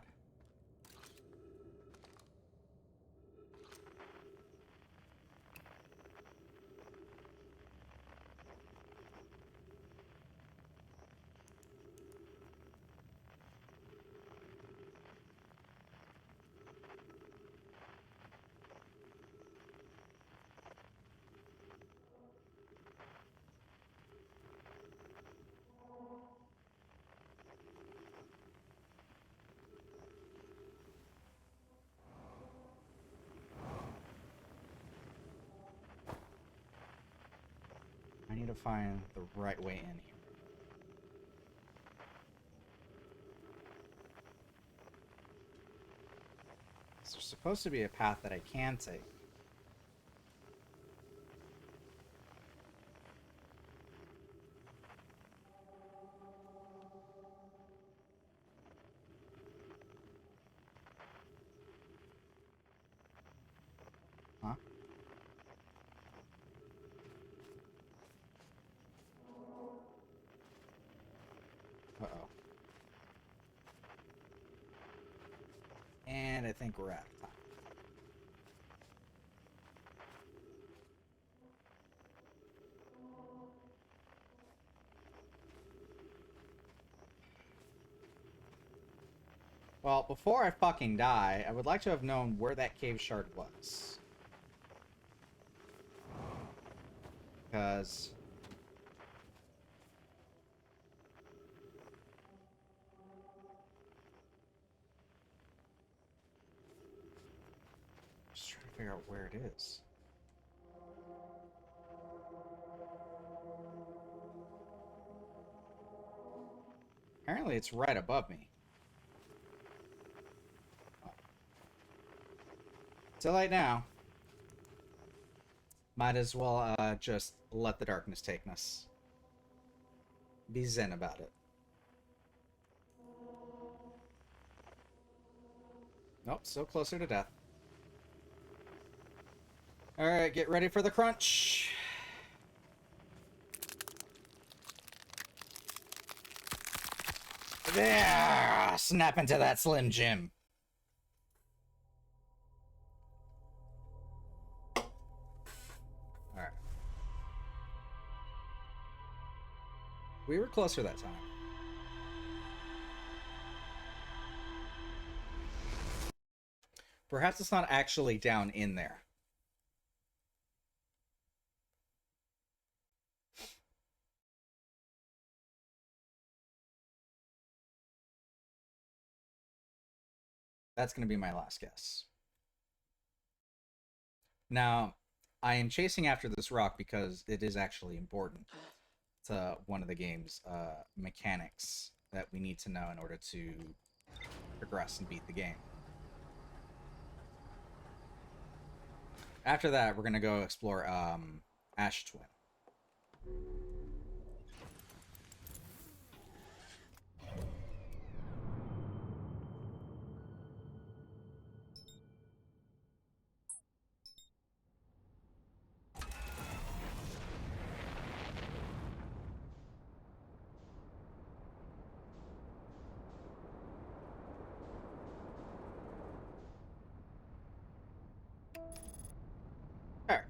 I need to find the right way in here. There's supposed to be a path that I can take. Huh? Uh-oh. And I think we're out of time. Well, before I fucking die, I would like to have known where that cave shard was. Because... just trying to figure out where it is. Apparently it's right above me. Too late now. Might as well just let the darkness take us. Be zen about it. Nope, still closer to death. Alright, get ready for the crunch. There! Snap into that Slim Jim. Alright. We were closer that time. Perhaps it's not actually down in there. That's going to be my last guess. Now, I am chasing after this rock because it is actually important to one of the game's mechanics that we need to know in order to progress and beat the game. After that, we're going to go explore Ash Twin. Alright.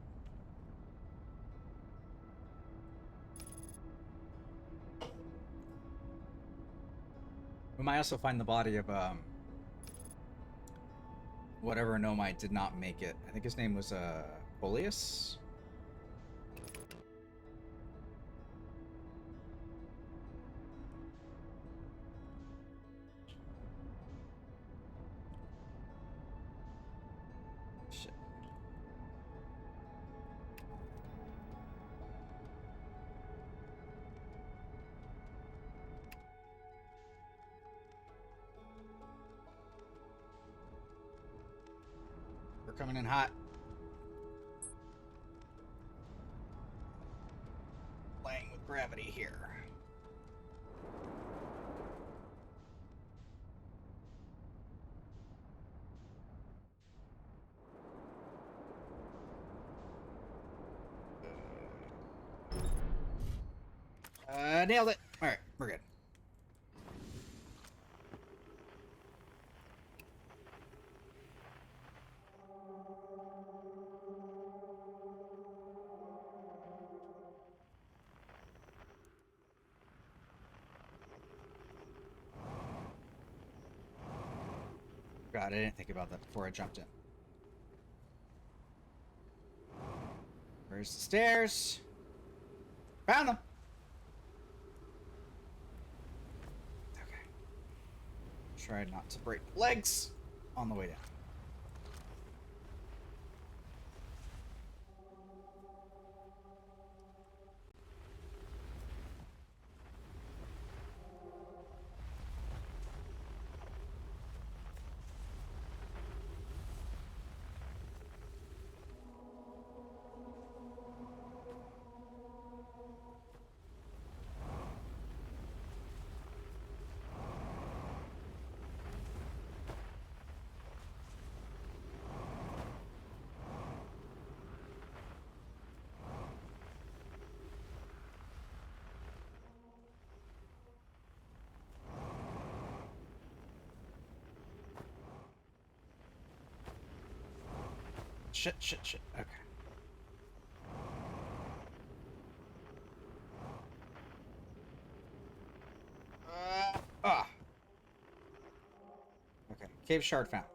We might also find the body of whatever Nomite did not make it. I think his name was Coleus. Shit. We're coming in hot. Playing with gravity here. Nailed it. All right, we're good. God, I didn't think about that before I jumped in. Where's the stairs? Found them. Okay. Try not to break legs on the way down. Shit. Okay. Ah. Okay. Cave shard found.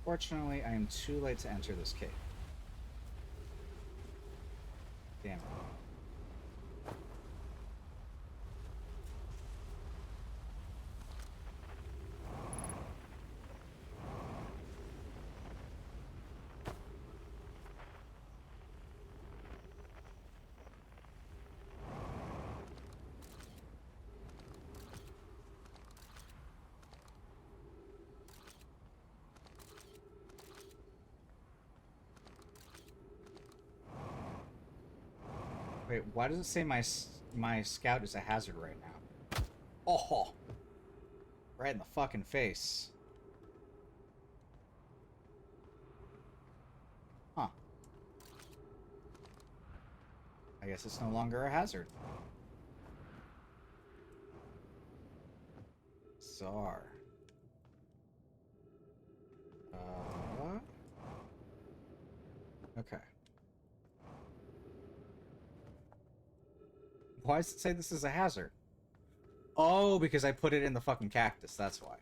Fortunately, I am too late to enter this cave. Damn it. Wait, why does it say my scout is a hazard right now? Oh, right in the fucking face. Huh. I guess it's no longer a hazard. Czar. Okay. Why does it say this is a hazard? Oh, because I put it in the fucking cactus, that's why.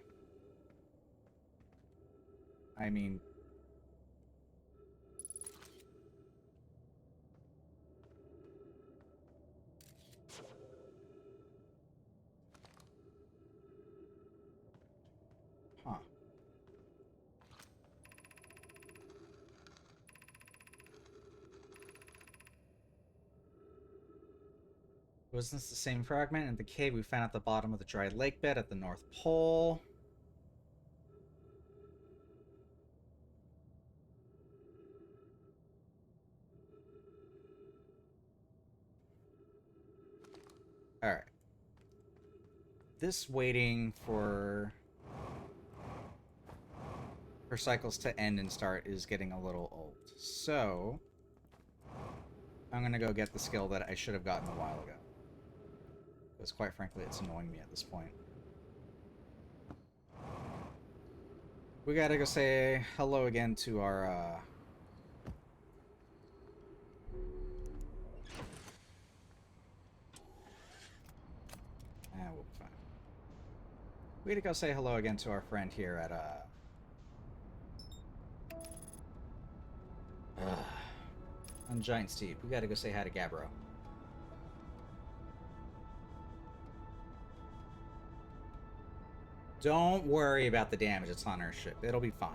I mean... Huh. Was this the same fragment in the cave we found at the bottom of the dry lake bed at the North Pole? Alright. This waiting for cycles to end and start is getting a little old. So, I'm gonna go get the skill that I should have gotten a while ago. Because quite frankly, it's annoying me at this point. We gotta go say hello again to our, we'll be fine. We gotta go say hello again to our friend here at, on Giant Steep. We gotta go say hi to Gabbro. Don't worry about the damage that's on our ship. It'll be fine.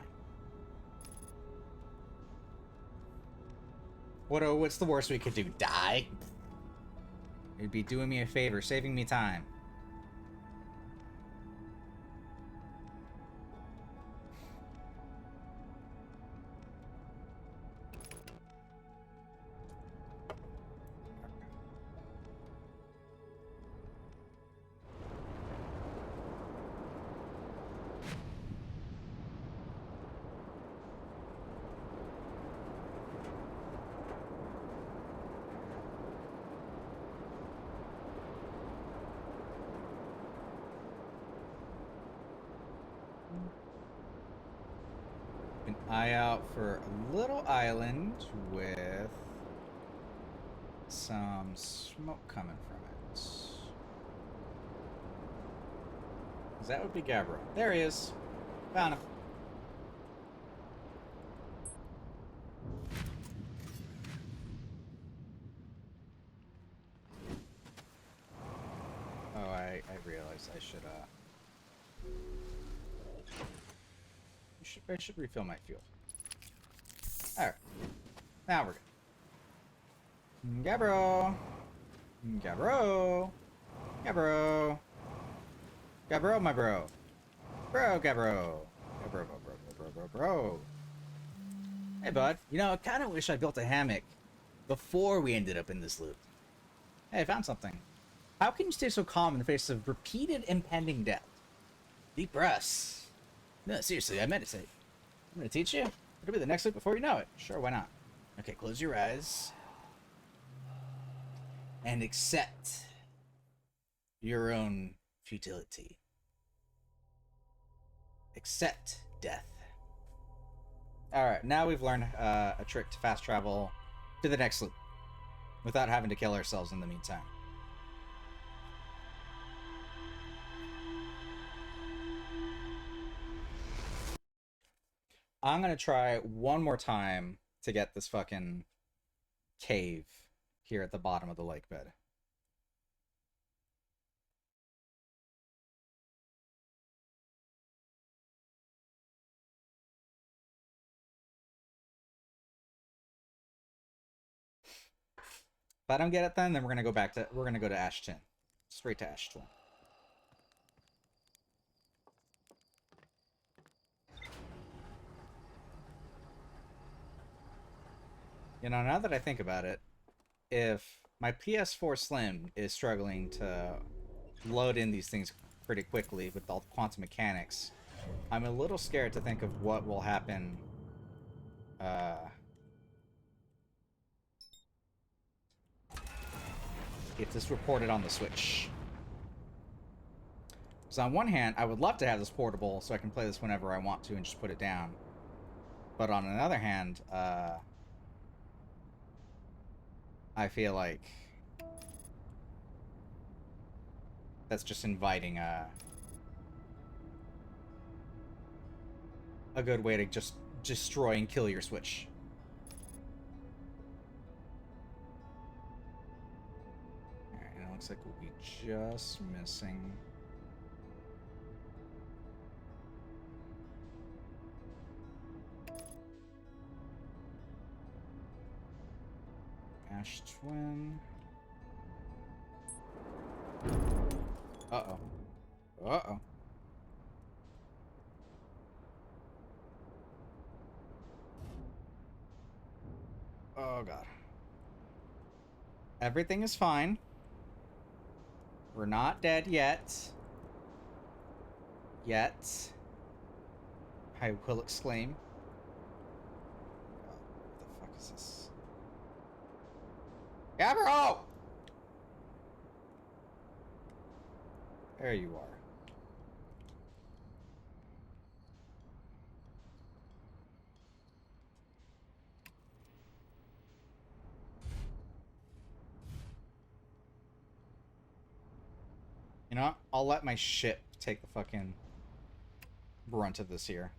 What's the worst we could do? Die? It'd be doing me a favor, saving me time. An eye out for a little island with some smoke coming from it. That would be Gabbro. There he is. Found him. Oh, I realized I should, I should refill my fuel. Alright. Now we're good. Gabbro! Gabbro! Gabbro! Gabbro, my bro! Bro, Gabbro! Gabbro, bro. Hey, bud. You know, I kind of wish I built a hammock before we ended up in this loop. Hey, I found something. How can you stay so calm in the face of repeated impending death? Deep breaths. No, seriously, I meditate. I'm gonna teach you. It'll be the next loop before you know it. Sure, why not? Okay, close your eyes. And accept your own futility. Accept death. Alright, now we've learned a trick to fast travel to the next loop without having to kill ourselves in the meantime. I'm gonna try one more time to get this fucking cave here at the bottom of the lake bed. If I don't get it then we're gonna go to Ash Tin. Straight to Ash Tin. You know, now that I think about it, if my PS4 Slim is struggling to load in these things pretty quickly with all the quantum mechanics, I'm a little scared to think of what will happen if this were ported on the Switch. So on one hand, I would love to have this portable so I can play this whenever I want to and just put it down. But on another hand, I feel like that's just inviting a good way to just destroy and kill your Switch. Alright, and it looks like we'll be just missing... Ash Twin. Uh-oh. Uh-oh. Oh, God. Everything is fine. We're not dead yet. Yet. I will exclaim. What the fuck is this? Gabriel! There you are. You know what? I'll let my ship take the fucking brunt of this here.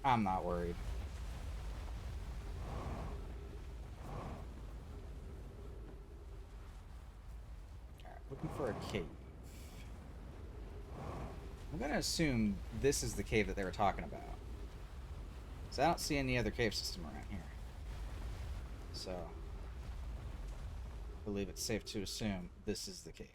I'm not worried. Alright, looking for a cave. I'm gonna assume this is the cave that they were talking about. Because I don't see any other cave system around here. So, I believe it's safe to assume this is the cave.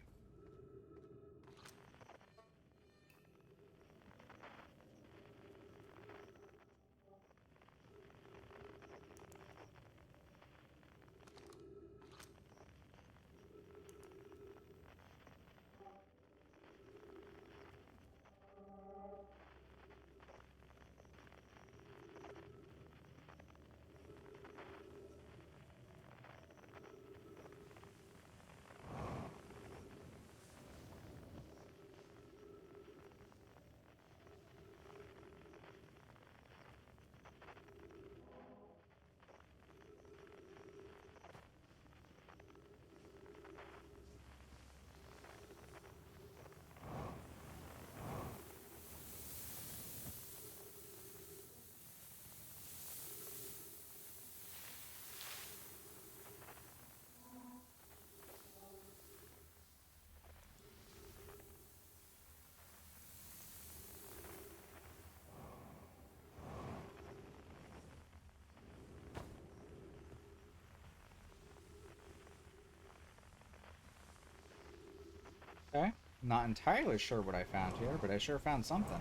Okay. Not entirely sure what I found here, but I sure found something.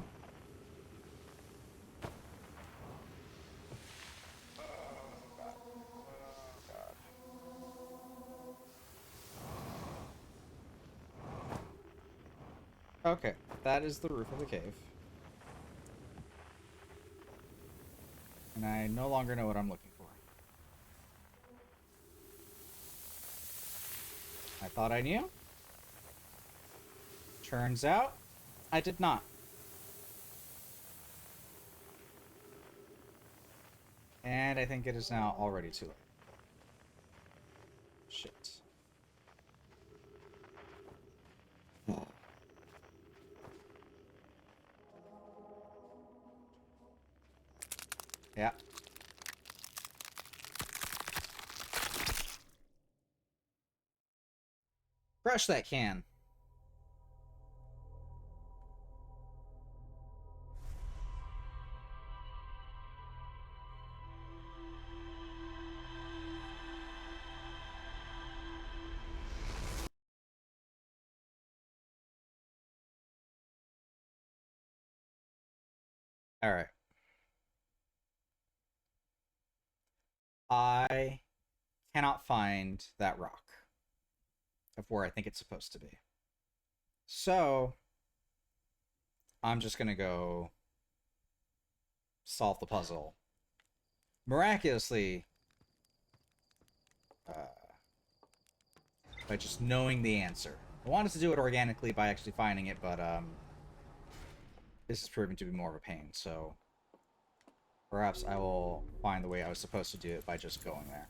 Okay, that is the roof of the cave. And I no longer know what I'm looking for. I thought I knew. Turns out, I did not. And I think it is now already too late. Shit. Yeah. Crush that can. All right. I cannot find that rock of where I think it's supposed to be. So, I'm just going to go solve the puzzle. Miraculously, by just knowing the answer. I wanted to do it organically by actually finding it, but this is proving to be more of a pain, so perhaps I will find the way I was supposed to do it by just going there.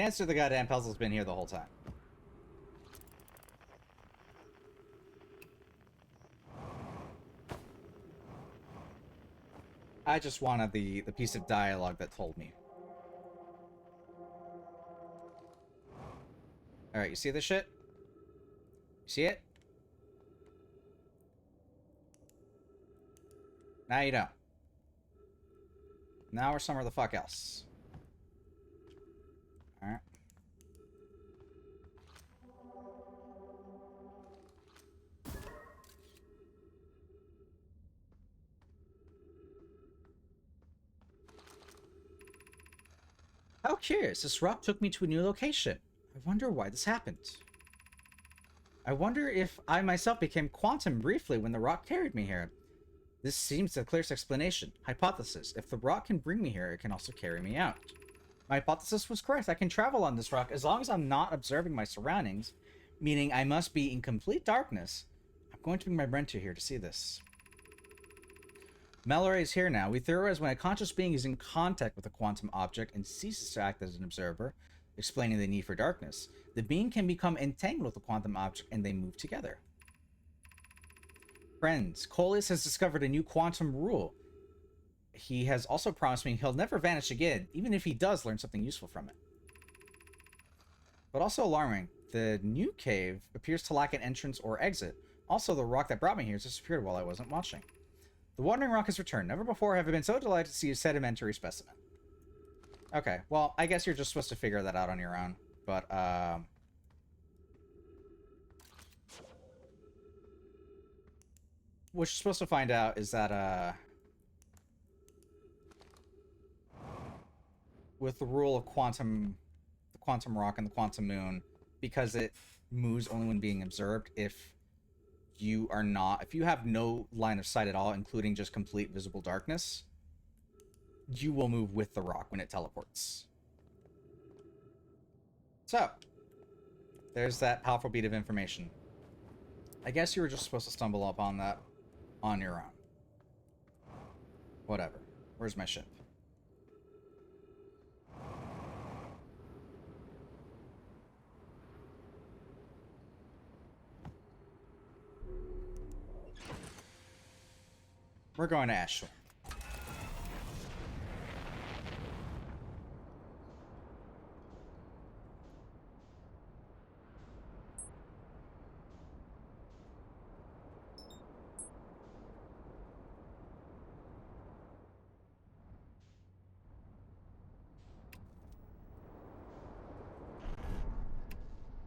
The answer to the goddamn puzzle's been here the whole time. I just wanted the piece of dialogue that told me. Alright, you see this shit? You see it? Now you don't. Now we're somewhere the fuck else. Alright. How curious. This rock took me to a new location. I wonder why this happened. I wonder if I myself became quantum briefly when the rock carried me here. This seems the clearest explanation. Hypothesis. If the rock can bring me here, it can also carry me out. My hypothesis was correct. I can travel on this rock as long as I'm not observing my surroundings, meaning I must be in complete darkness. I'm going to bring my Brenta here to see this. Mallory is here now. We theorize when a conscious being is in contact with a quantum object and ceases to act as an observer, explaining the need for darkness. The being can become entangled with the quantum object and they move together. Friends, Coleus has discovered a new quantum rule. He has also promised me he'll never vanish again, even if he does learn something useful from it. But also alarming, the new cave appears to lack an entrance or exit. Also, the rock that brought me here has disappeared while I wasn't watching. The Wandering Rock has returned. Never before have I been so delighted to see a sedimentary specimen. Okay, well, I guess you're just supposed to figure that out on your own. But, what you're supposed to find out is that, with the rule of the quantum rock and the quantum moon, because it moves only when being observed, if you have no line of sight at all, including just complete visible darkness, you will move with the rock when it teleports. So, there's that powerful beat of information. I guess you were just supposed to stumble upon that on your own. Whatever. Where's my ship? We're going to Ashshore.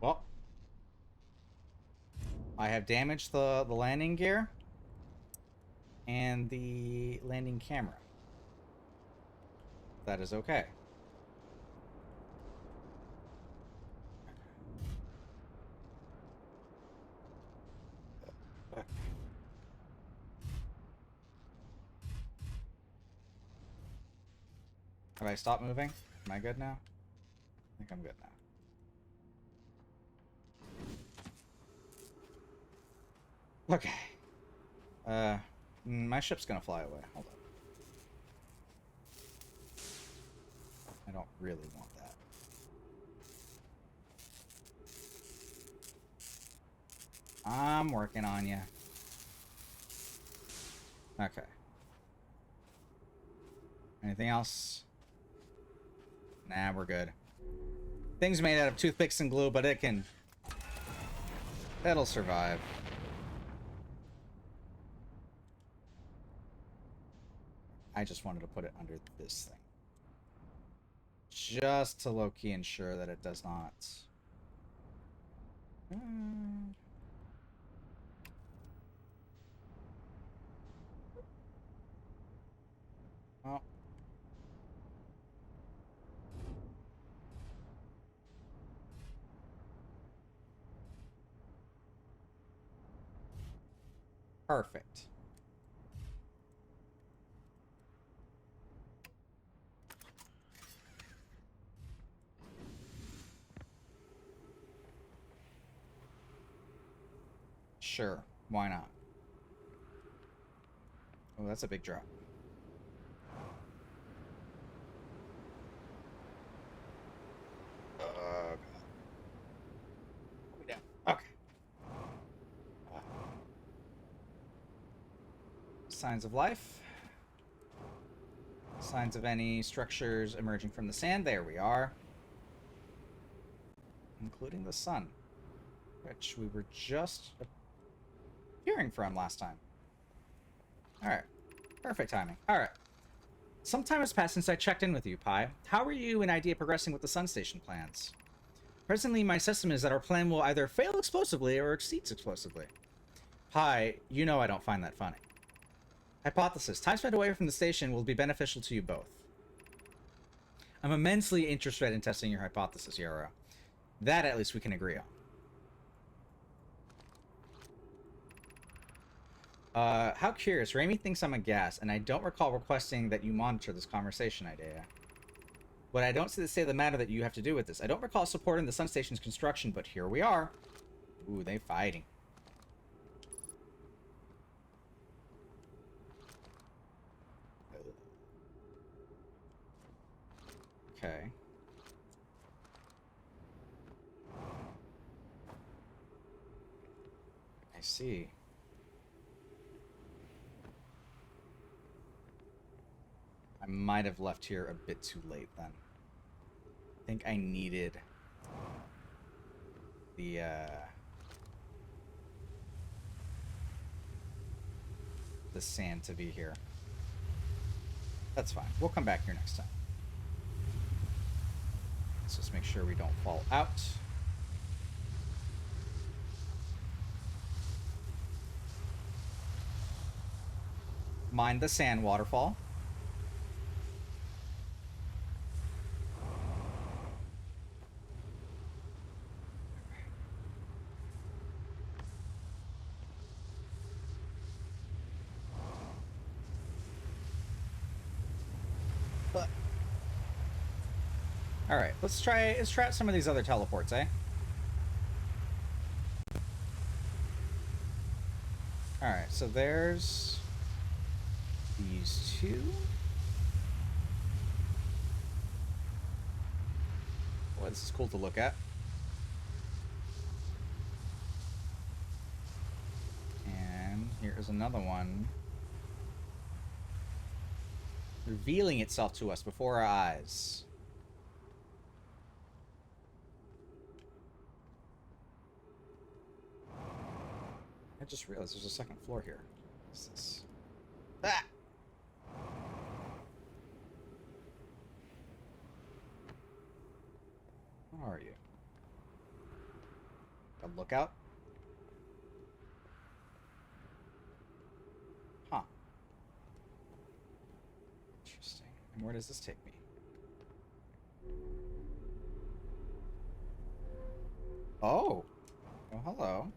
Well, I have damaged the landing gear and the landing camera. That is okay. Have I stopped moving? Am I good now? I think I'm good now. Okay. My ship's gonna fly away. Hold on. I don't really want that. I'm working on you. Okay. Anything else? Nah, we're good. Thing's made out of toothpicks and glue, but it'll survive. I just wanted to put it under this thing. Just to low-key ensure that it does not... Well... Perfect. Sure, why not? Oh, that's a big drop. signs of life. Signs of any structures emerging from the sand. There we are. Including the sun, which we were just appearing from last time. Alright. Perfect timing. Alright. Some time has passed since I checked in with you, Pi. How are you and Idea progressing with the Sun Station plans? Presently, my assessment is that our plan will either fail explosively or exceeds explosively. Pi, you know I don't find that funny. Hypothesis. Time spent away from the station will be beneficial to you both. I'm immensely interested in testing your hypothesis, Yoro. That at least we can agree on. How curious. Raimi thinks I'm a gas, and I don't recall requesting that you monitor this conversation, Idea. But I don't see the state of the matter that you have to do with this. I don't recall supporting the Sun Station's construction, but here we are. Ooh, they fighting. Okay. I see. I might have left here a bit too late then. I think I needed the sand to be here. That's fine. We'll come back here next time. Let's just make sure we don't fall out. Mind the sand waterfall. All right, let's try out some of these other teleports, eh? All right, so there's these two. Well, this is cool to look at. And here's another one. Revealing itself to us before our eyes. I just realized there's a second floor here. What's this? Ah! Where are you? A lookout? Huh. Interesting. And where does this take me? Oh! Oh, hello.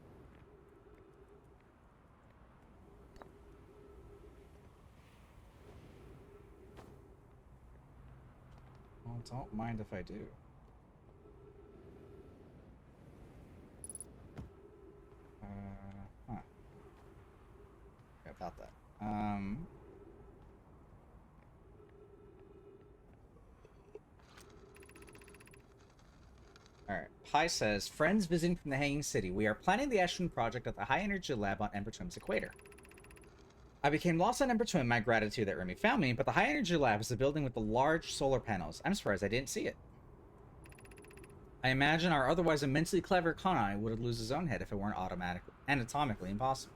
Well, don't mind if I do. Huh. Okay, about that. Alright. Pi says, friends visiting from the Hanging City. We are planning the Ashton project at the High Energy Lab on Ember Twin's equator. I became lost on Ember Twin, my gratitude that Remy found me, but the High Energy Lab is the building with the large solar panels. I'm surprised I didn't see it. I imagine our otherwise immensely clever Kanai would lose his own head if it weren't anatomically impossible.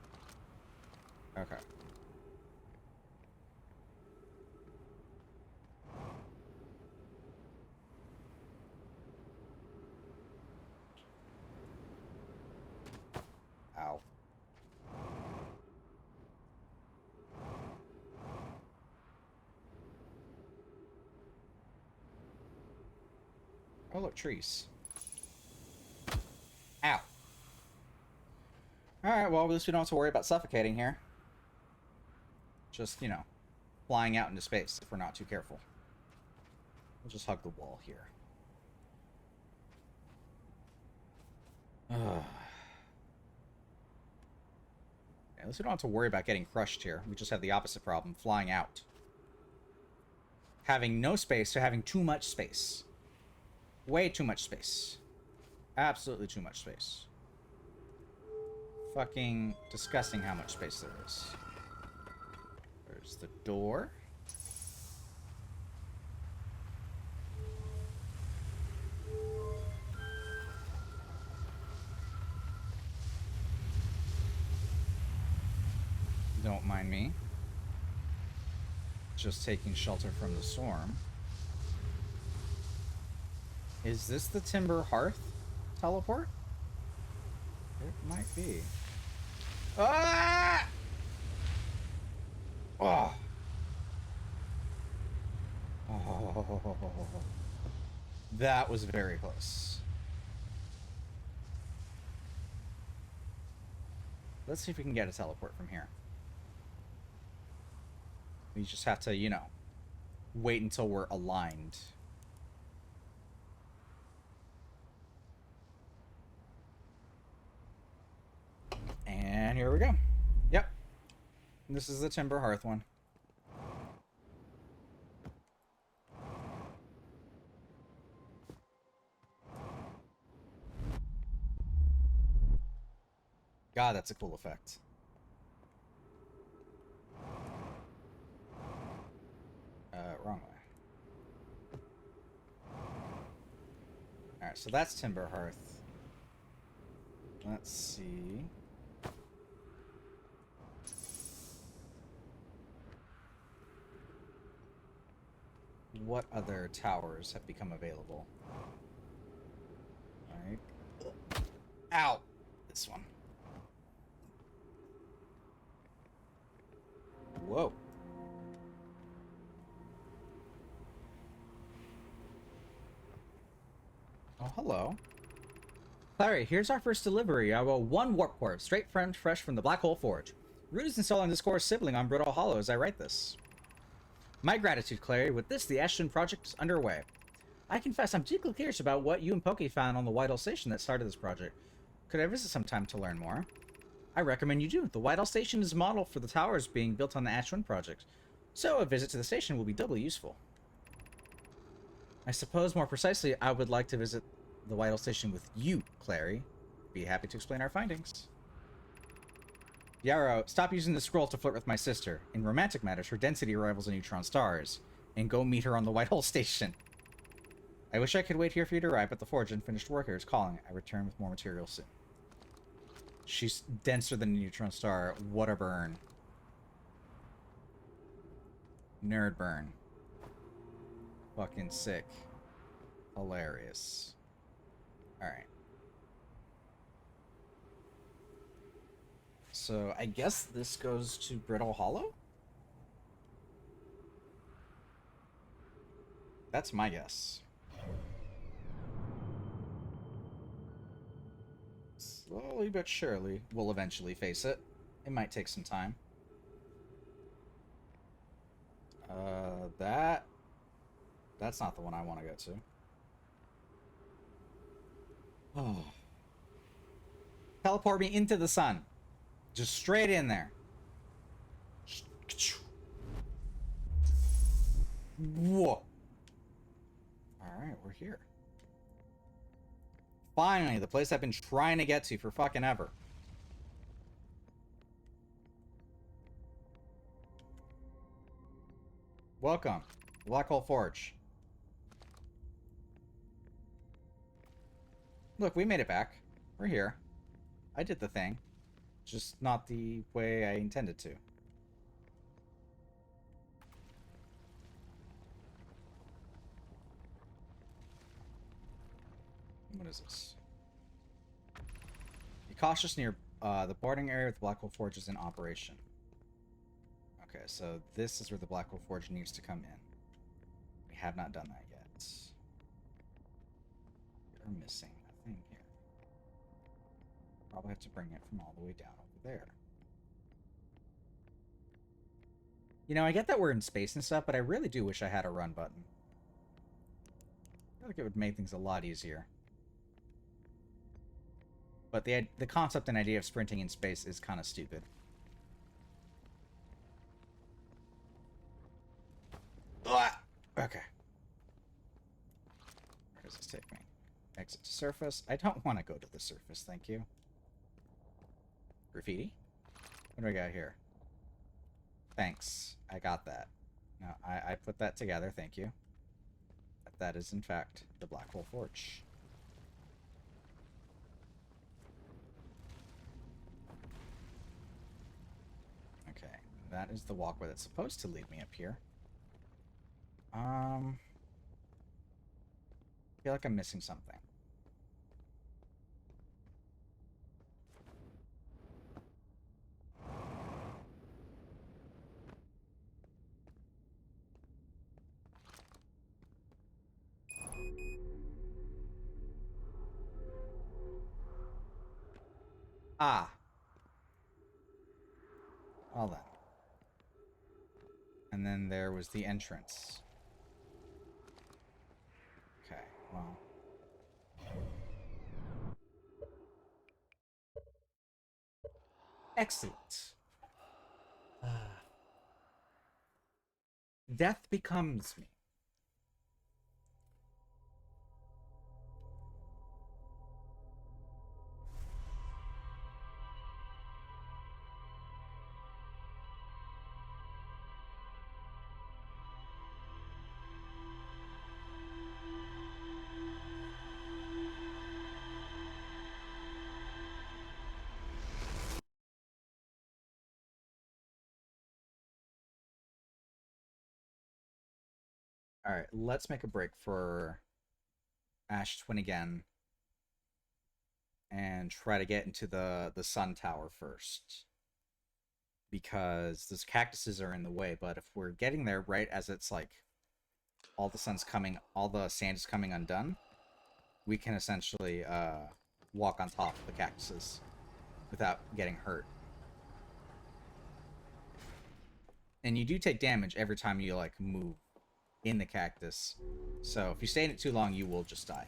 Okay. Ow. Oh, look, trees. Ow. Alright, well, at least we don't have to worry about suffocating here. Just, you know, flying out into space if we're not too careful. We'll just hug the wall here. Ugh. At least we don't have to worry about getting crushed here. We just have the opposite problem, flying out. Having no space to having too much space. Way too much space. Absolutely too much space. Fucking disgusting how much space there is. There's the door. Don't mind me. Just taking shelter from the storm. Is this the Timber Hearth teleport? It might be. Ah! Oh. Oh. That was very close. Let's see if we can get a teleport from here. We just have to, you know, wait until we're aligned. And here we go. Yep. This is the Timber Hearth one. God, that's a cool effect. Wrong way. Alright, so that's Timber Hearth. Let's see. What other towers have become available? Alright. Ow! This one. Whoa. Oh, hello. Clary, here's our first delivery. I will one warp core, straight fresh from the Black Hole Forge. Root is installing this core sibling on Brittle Hollow as I write this. My gratitude, Clary. With this, the Ashton project is underway. I confess I'm deeply curious about what you and Pokey found on the Whitehall Station that started this project. Could I visit sometime to learn more? I recommend you do. The Whitehall Station is a model for the towers being built on the Ashwin project, so a visit to the station will be doubly useful. I suppose, more precisely, I would like to visit the Whitehall Station with you, Clary. Be happy to explain our findings. Yarrow, stop using the scroll to flirt with my sister. In romantic matters, her density rivals a neutron star's. And go meet her on the Whitehall Station. I wish I could wait here for you to arrive, but the forge and finished work here is calling. I return with more material soon. She's denser than a neutron star. What a burn. Nerd burn. Fucking sick. Hilarious. Alright. So, I guess this goes to Brittle Hollow? That's my guess. Slowly but surely, we'll eventually face it. It might take some time. That's not the one I want to go to. Oh. Teleport me into the sun. Just straight in there. Whoa. Alright, we're here. Finally, the place I've been trying to get to for fucking ever. Welcome. Black Hole Forge. Look, we made it back. We're here. I did the thing. Just not the way I intended to. What is this? Be cautious near the boarding area with the Black Hole Forge is in operation. Okay, so this is where the Black Hole Forge needs to come in. We have not done that yet. We're missing a thing here. Probably have to bring it from all the way down over there. You know, I get that we're in space and stuff, but I really do wish I had a run button. I feel like it would make things a lot easier. But the concept and idea of sprinting in space is kind of stupid. Okay. Where does this take me? Exit to surface. I don't want to go to the surface, thank you. Graffiti? What do I got here? Thanks. I got that. No, I put that together. Thank you. That is, in fact, the Black Hole Forge. Okay, that is the walkway that's supposed to lead me up here. I feel like I'm missing something. Ah. Well then. And then there was the entrance. Okay, well. Excellent. Death becomes me. Alright, let's make a break for Ash Twin again. And try to get into the Sun Tower first. Because those cactuses are in the way, but if we're getting there right as it's like all the sand is coming undone, we can essentially walk on top of the cactuses without getting hurt. And you do take damage every time you like move in the cactus. So if you stay in it too long, you will just die.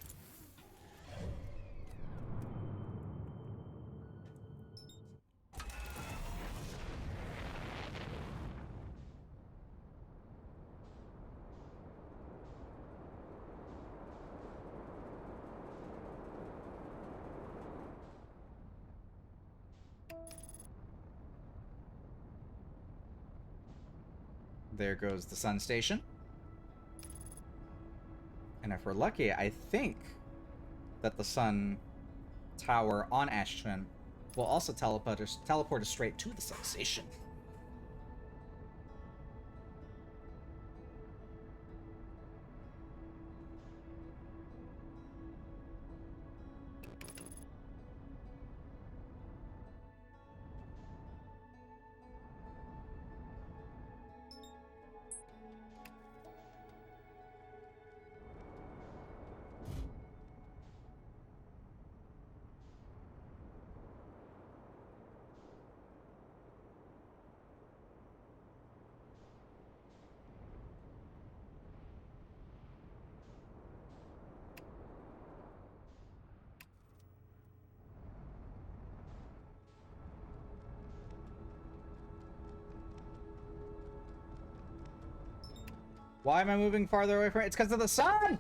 There goes the sun station. And if we're lucky, I think that the sun tower on Ash Twin will also teleport us straight to the sun station. Why am I moving farther away from it? It's because of the sun!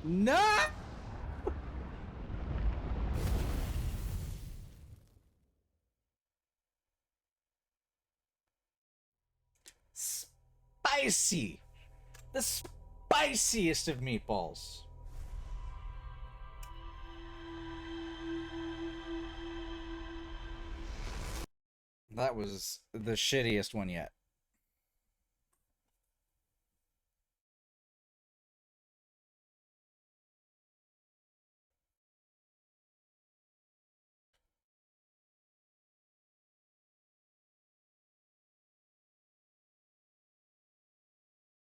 No! Spicy! The spiciest of meatballs. That was the shittiest one yet.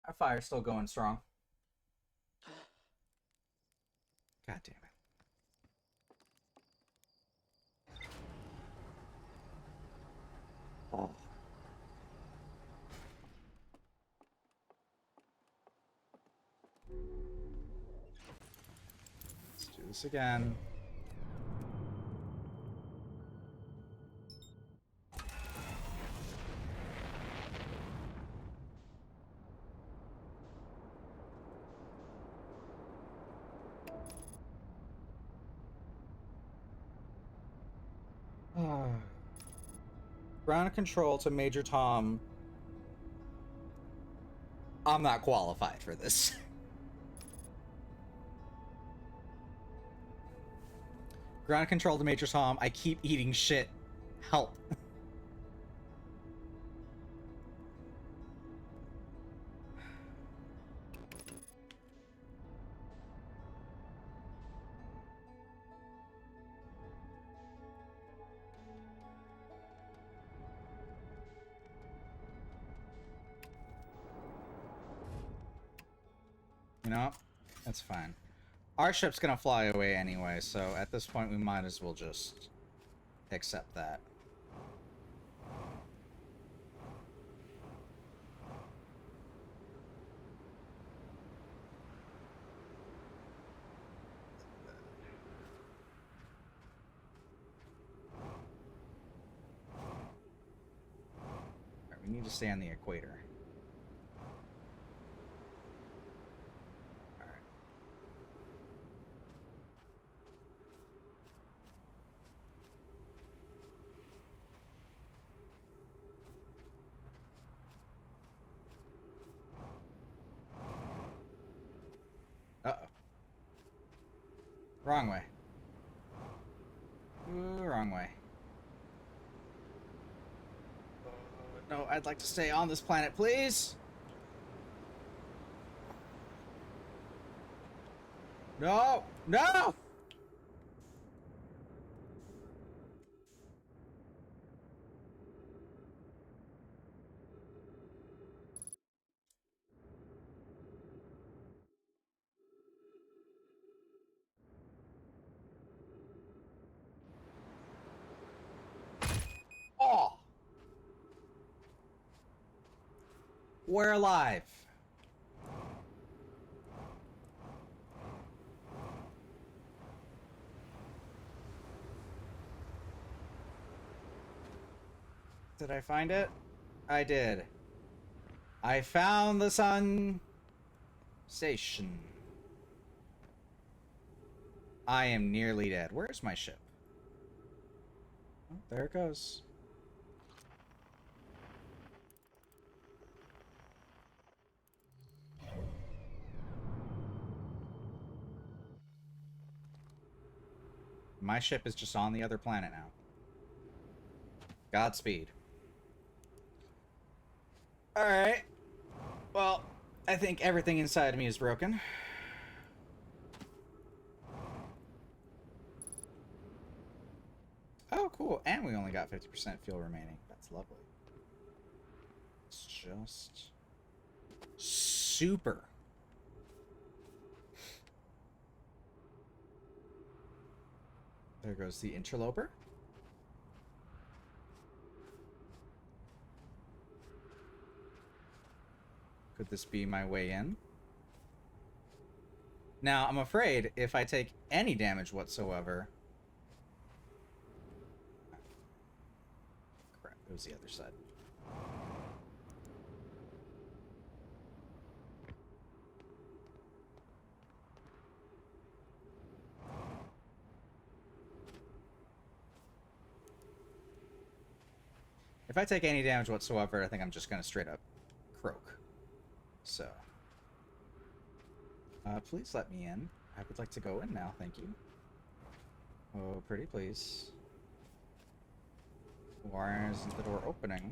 Our fire's still going strong. God damn it. Oh. Let's do this again. Ground control to Major Tom. I'm not qualified for this. Ground control to Major Tom. I keep eating shit. Help. You know, that's fine. Our ship's gonna fly away anyway, so at this point we might as well just accept that. Alright, we need to stay on the equator. Uh-oh. Wrong way. Ooh, wrong way. No, I'd like to stay on this planet, please. No! No! Oh! We're alive. Did I find it? I did. I found the sun station. I am nearly dead. Where's my ship? Oh, there it goes. My ship is just on the other planet now. Godspeed. Alright. Well, I think everything inside of me is broken. Oh, cool. And we only got 50% fuel remaining. That's lovely. It's just super. There goes the interloper. Could this be my way in? Now, I'm afraid if I take any damage whatsoever... Crap, it was the other side. If I take any damage whatsoever, I think I'm just going to straight up croak. So, please let me in. I would like to go in now, thank you. Oh, pretty please. Why isn't the door opening?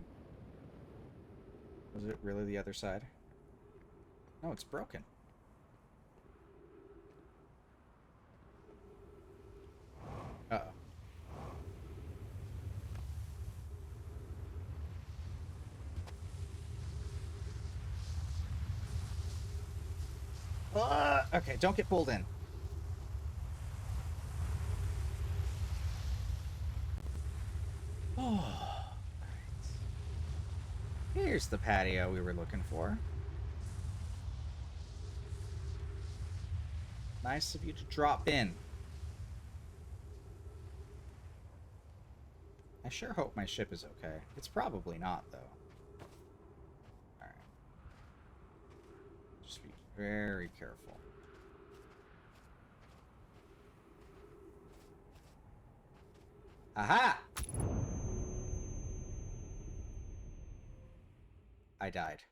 Was it really the other side? No, it's broken. Uh-oh. Okay, don't get pulled in. Oh, right. Here's the patio we were looking for. Nice of you to drop in. I sure hope my ship is okay. It's probably not, though. Alright. Just be very careful. Aha! I died.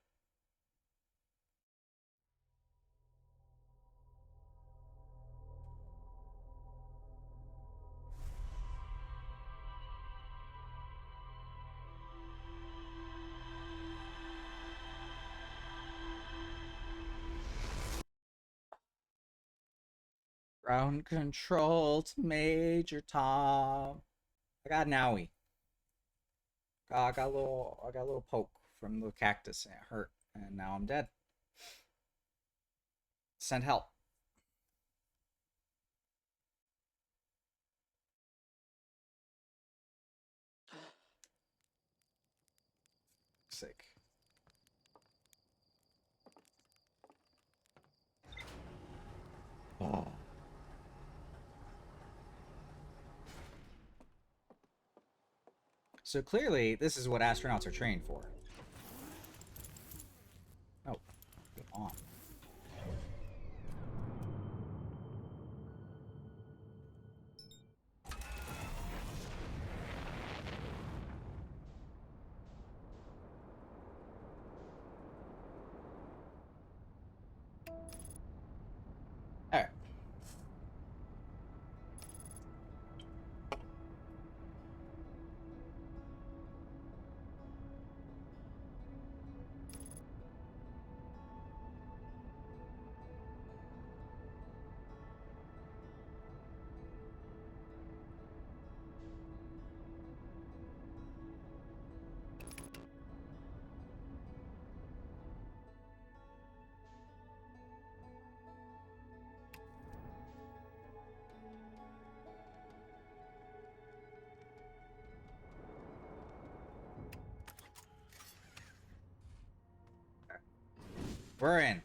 Ground control to Major Tom. I got an owie. I got a little poke from the cactus and it hurt, and now I'm dead. Send help. Sick. Oh. So clearly, this is what astronauts are trained for. Oh, get on. All right. We're in.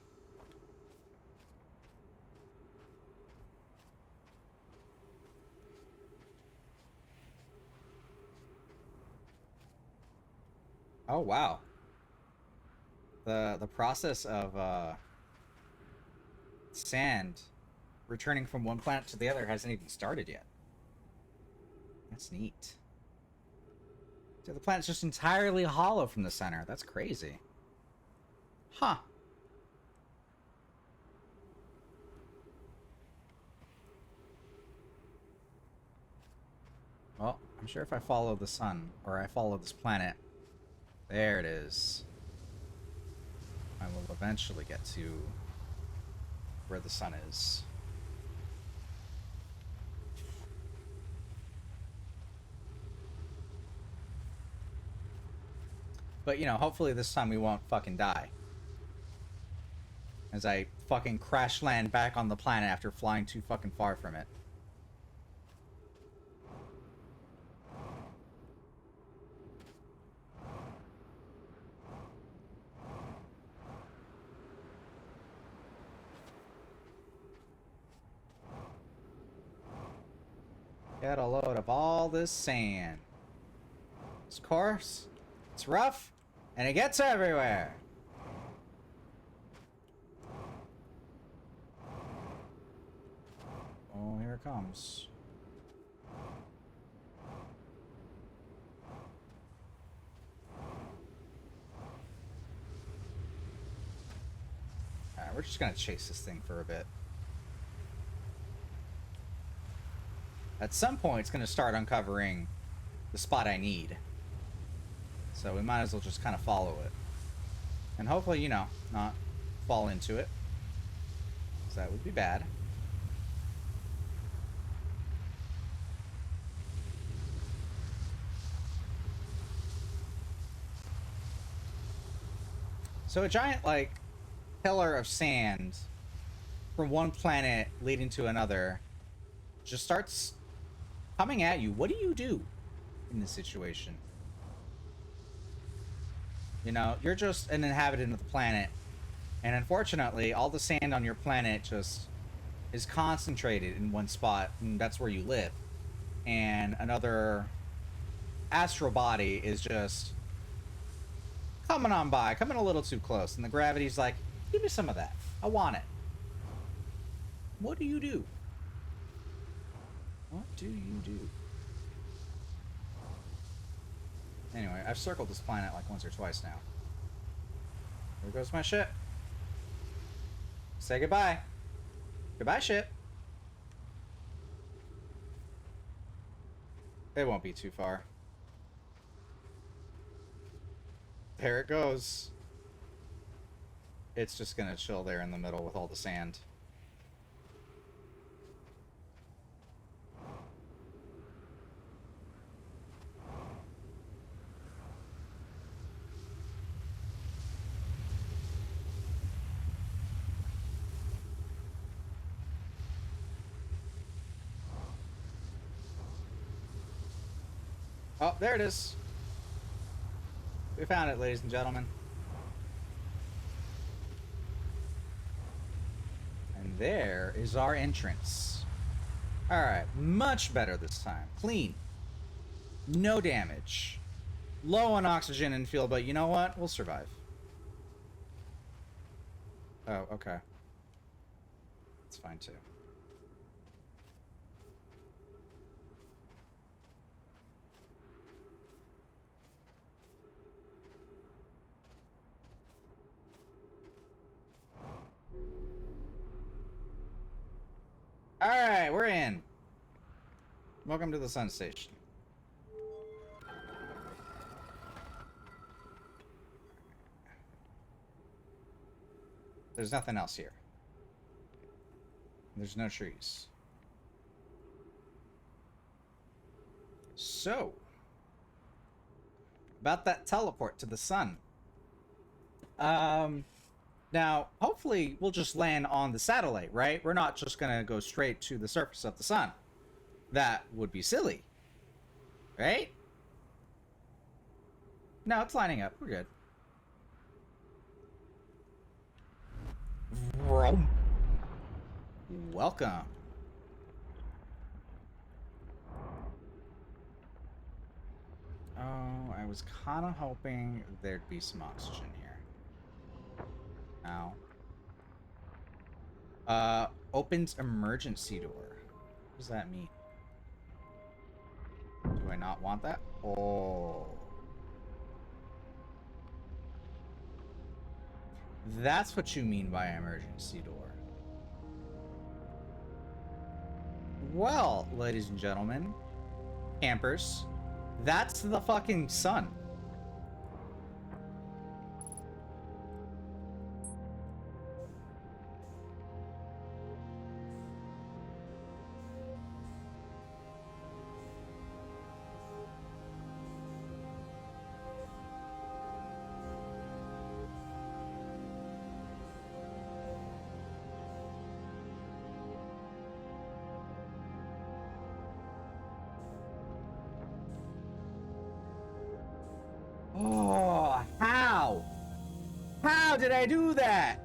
Oh wow. The process of sand returning from one planet to the other hasn't even started yet. That's neat. So the planet's just entirely hollow from the center. That's crazy. Huh. Well, I'm sure if I follow the sun, or I follow this planet, there it is, I will eventually get to where the sun is. But, you know, hopefully this time we won't fucking die. As I fucking crash land back on the planet after flying too fucking far from it. Get a load of all this sand. It's coarse, it's rough, and it gets everywhere. Oh, here it comes. Alright, we're just gonna chase this thing for a bit. At some point, it's gonna start uncovering the spot I need. So we might as well just kind of follow it. And hopefully, you know, not fall into it. Because that would be bad. So a giant, like, pillar of sand from one planet leading to another just starts coming at you. What do you do in this situation? You know, you're just an inhabitant of the planet, and unfortunately, all the sand on your planet just is concentrated in one spot, and that's where you live. And another astral body is just coming on by, coming a little too close, and the gravity's like, give me some of that. I want it. What do you do? What do you do? Anyway, I've circled this planet like once or twice now. There goes my ship. Say goodbye. Goodbye, ship. It won't be too far. There it goes. It's just gonna chill there in the middle with all the sand. Oh, there it is. We found it, ladies and gentlemen. And there is our entrance. Alright, much better this time. Clean. No damage. Low on oxygen and fuel, but you know what? We'll survive. Oh, okay. It's fine too. Alright, we're in. Welcome to the Sun Station. There's nothing else here. There's no trees. So, about that teleport to the sun. Now, hopefully we'll just land on the satellite, right? We're not just gonna go straight to the surface of the sun. That would be silly. Right? No, it's lining up. We're good. Vroom. Welcome. Oh, I was kind of hoping there'd be some oxygen here. Ow. Opens emergency door. What does that mean? Do I not want that? Oh. That's what you mean by emergency door. Well, ladies and gentlemen, campers, that's the fucking sun. Oh, how? How did I do that?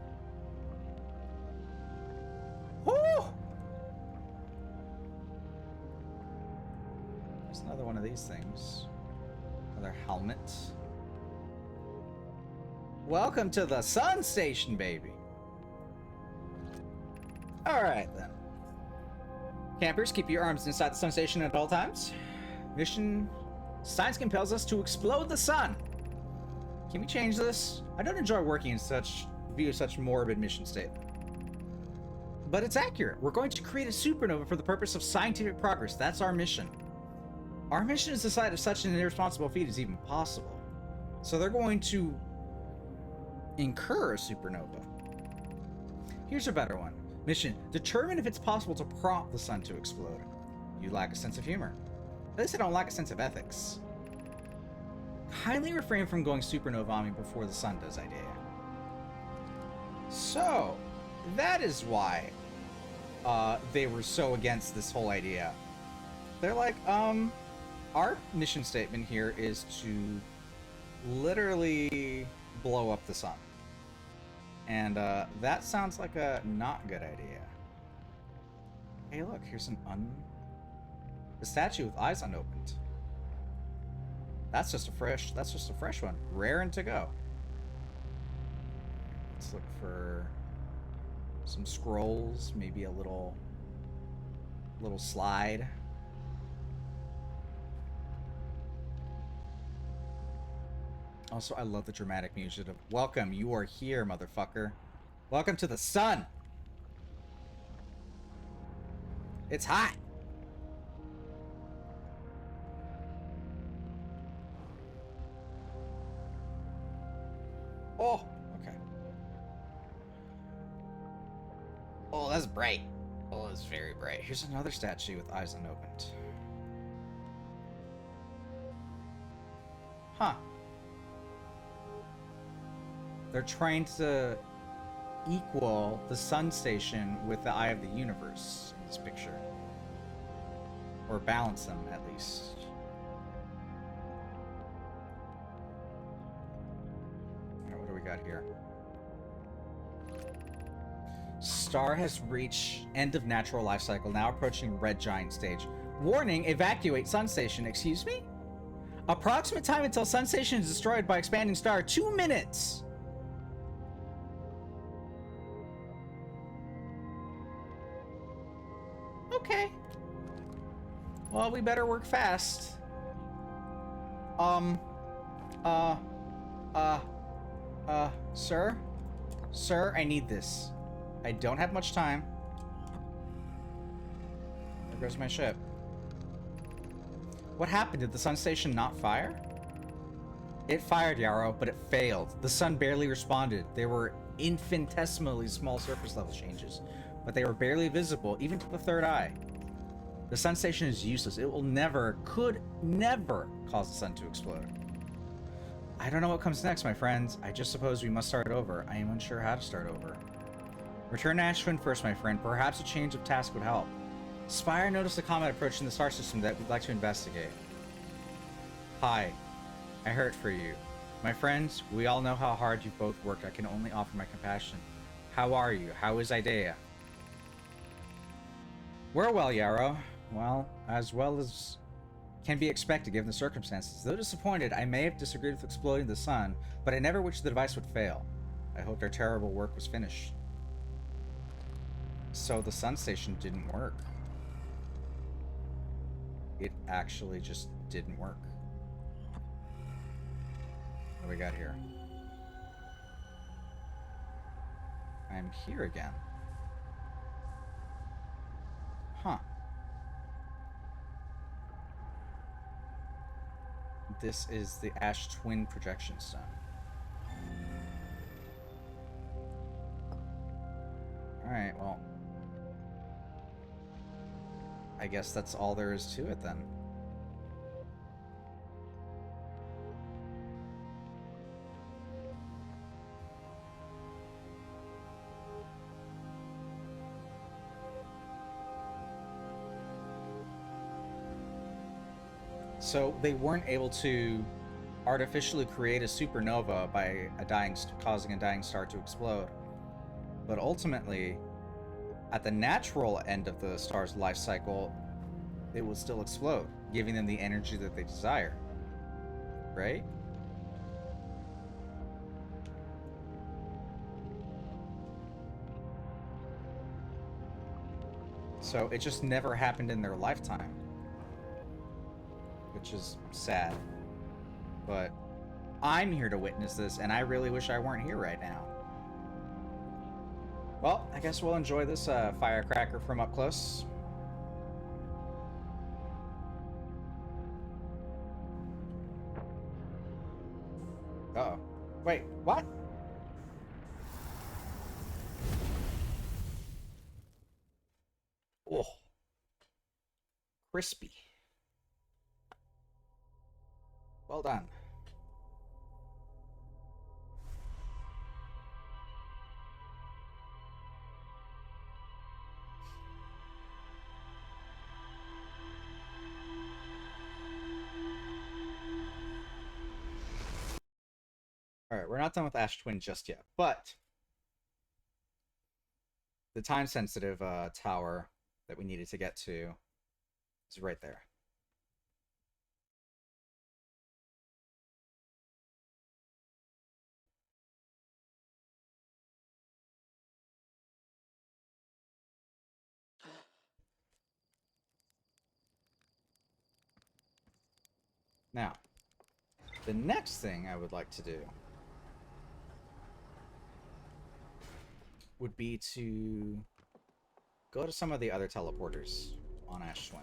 Whew! There's another one of these things. Another helmet. Welcome to the Sun Station, baby. Alright then. Campers, keep your arms inside the Sun Station at all times. Mission... Science compels us to explode the sun. Can we change this? I don't enjoy working in such morbid mission statement. But it's accurate. We're going to create a supernova for the purpose of scientific progress. That's our mission. Our mission is to decide if such an irresponsible feat is even possible. So they're going to incur a supernova. Here's a better one. Mission: determine if it's possible to prompt the sun to explode. You lack a sense of humor. At least I don't lack a sense of ethics. Kindly refrain from going supernova on me before the sun does, idea. So, that is why they were so against this whole idea. They're like, our mission statement here is to literally blow up the sun. And that sounds like a not good idea. Hey look, here's a statue with eyes unopened. That's just a fresh one. Raring to go. Let's look for some scrolls, maybe a little slide. Also, I love the dramatic music of welcome, you are here, motherfucker. Welcome to the sun. It's hot. Oh, okay. Oh, that's bright. Oh, it's very bright. Here's another statue with eyes unopened. Huh. They're trying to equal the sun station with the eye of the universe in this picture. Or balance them, at least. Alright, what do we got here? Star has reached end of natural life cycle, now approaching red giant stage. Warning, evacuate sun station. Excuse me? Approximate time until sun station is destroyed by expanding star, 2 minutes. Okay. Well, we better work fast. Sir? Sir, I need this. I don't have much time. There goes my ship. What happened? Did the sun station not fire? It fired, Yarrow, but it failed. The sun barely responded. There were infinitesimally small surface level changes, but they were barely visible, even to the third eye. The sun station is useless. It will never, could never cause the sun to explode. I don't know what comes next, my friends. I just suppose we must start over. I am unsure how to start over. Return to Ashwin first, my friend. Perhaps a change of task would help. Spire noticed a comet approaching the star system that we'd like to investigate. Hi. I hurt for you. My friends, we all know how hard you both work. I can only offer my compassion. How are you? How is Idea? We're well, Yarrow. Well as can be expected given the circumstances. Though disappointed, I may have disagreed with exploding the sun, but I never wished the device would fail. I hoped our terrible work was finished. So the sun station didn't work. It actually just didn't work. What do we got here? I'm here again. Huh. This is the Ash Twin Projection Stone. Alright, well. I guess that's all there is to it then. So they weren't able to artificially create a supernova by causing a dying star to explode. But ultimately, at the natural end of the star's life cycle, it will still explode, giving them the energy that they desire. Right? So it just never happened in their lifetime. Which is sad. But I'm here to witness this, and I really wish I weren't here right now. Well, I guess we'll enjoy this firecracker from up close. Uh-oh. Wait, what? Oh. Crispy. Well done. Alright, we're not done with Ash Twin just yet, but the time-sensitive tower that we needed to get to is right there. Now, The next thing I would like to do would be to go to some of the other teleporters on Ash Twin.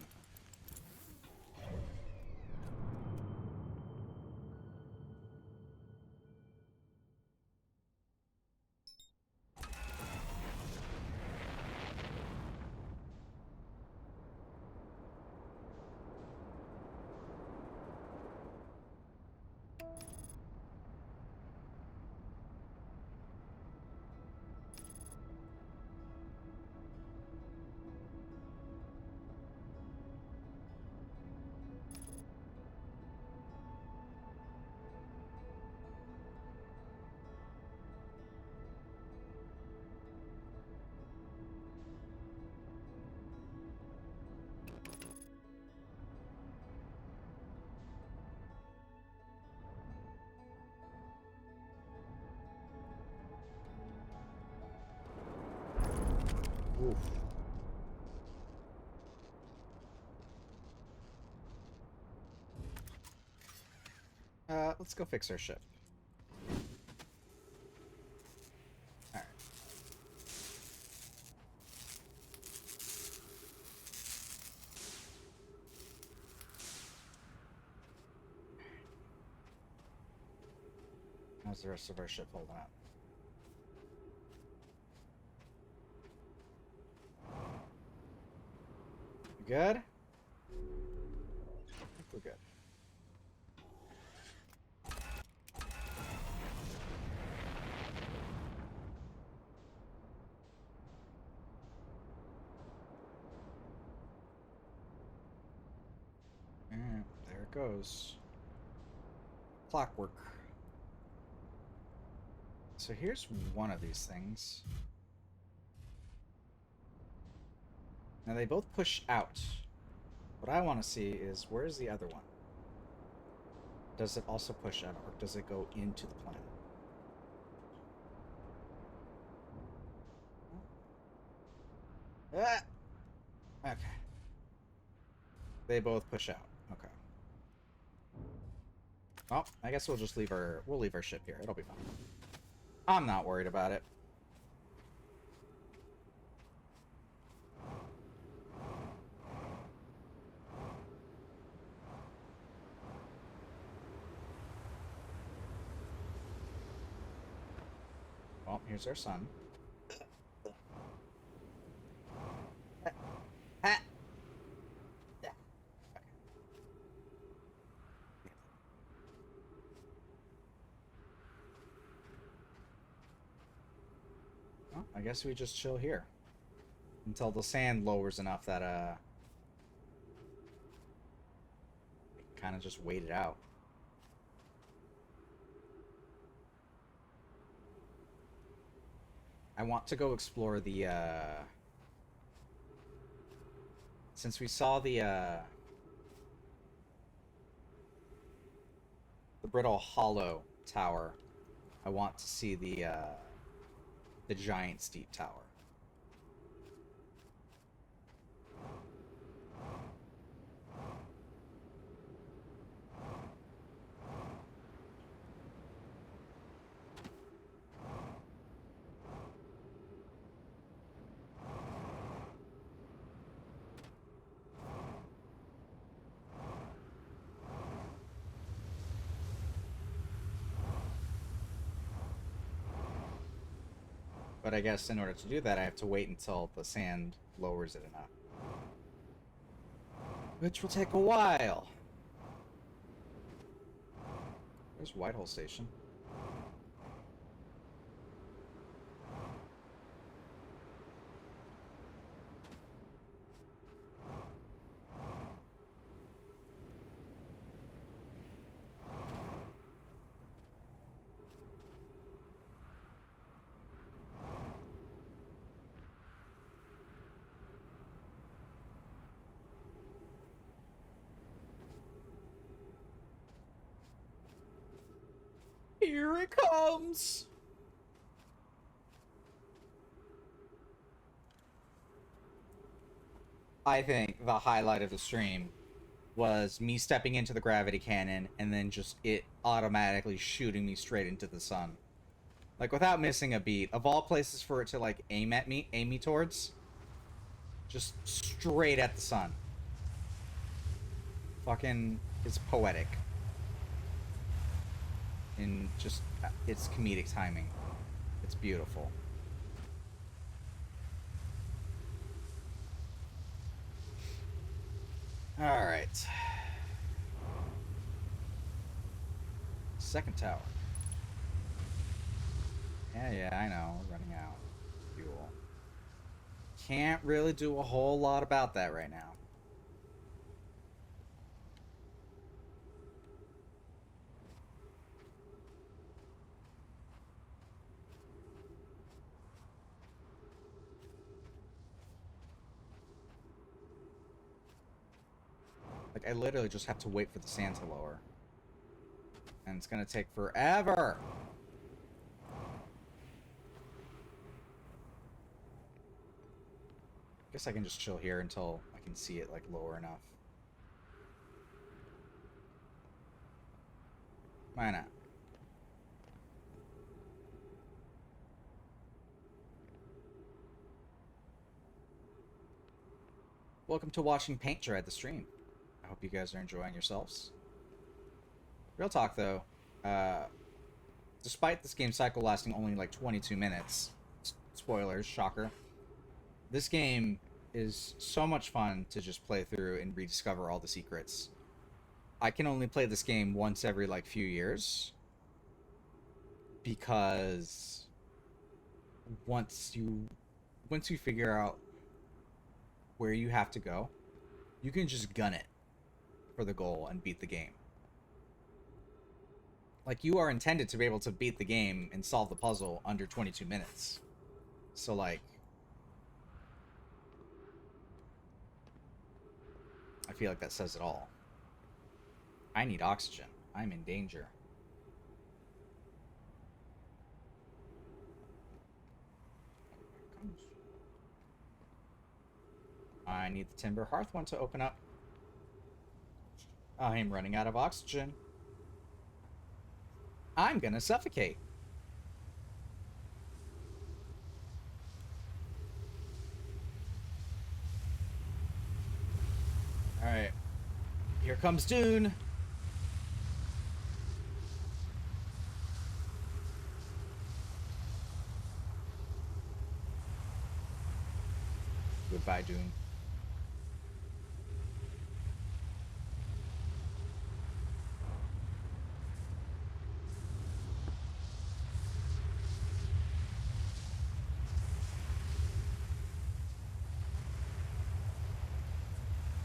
Oof. Let's go fix our ship. Alright. How's the rest of our ship holding up? You good? I think we're good. Alright, there it goes. Clockwork. So here's one of these things. Now they both push out. What I want to see is, where's the other one? Does it also push out, or does it go into the planet? Ah! Okay. They both push out. Okay. Well, I guess we'll just leave our ship here. It'll be fine. I'm not worried about it. Well, here's our sun. Ha! Well, I guess we just chill here until the sand lowers enough that kind of just wait it out. I want to go explore the since we saw the Brittle Hollow Tower, I want to see the Giant Steep Tower. But I guess in order to do that, I have to wait until the sand lowers it enough. Which will take a while. There's Whitehall Station. Here it comes! I think the highlight of the stream was me stepping into the gravity cannon and then just it automatically shooting me straight into the sun. Like, without missing a beat. Of all places for it to, like, aim me towards. Just straight at the sun. Fucking, it's poetic. And just, it's comedic timing. It's beautiful. Alright. Second tower. Yeah, I know. We're running out of fuel. Can't really do a whole lot about that right now. Like, I literally just have to wait for the sand to lower. And it's gonna take forever! Guess I can just chill here until I can see it, like, lower enough. Why not? Welcome to watching paint dry the stream. I hope you guys are enjoying yourselves. Real talk, though. Despite this game cycle lasting only, like, 22 minutes... Spoilers, shocker. This game is so much fun to just play through and rediscover all the secrets. I can only play this game once every, like, few years. Because... Once you figure out where you have to go, you can just gun it for the goal and beat the game. Like, you are intended to be able to beat the game and solve the puzzle under 22 minutes. So, like... I feel like that says it all. I need oxygen. I'm in danger. I need the Timber Hearth one to open up. I'm running out of oxygen. I'm gonna suffocate. Alright. Here comes Dune. Goodbye, Dune.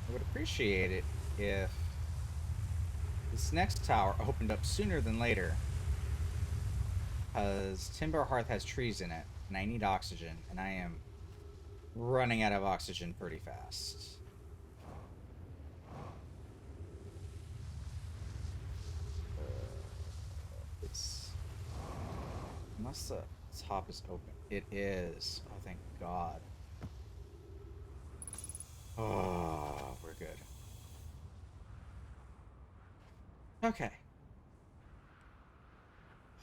I would appreciate it if this next tower opened up sooner than later. Because Timber Hearth has trees in it, and I need oxygen, and I am running out of oxygen pretty fast. It's... Unless the top is open. It is. Oh, thank God. Oh, we're good. Okay.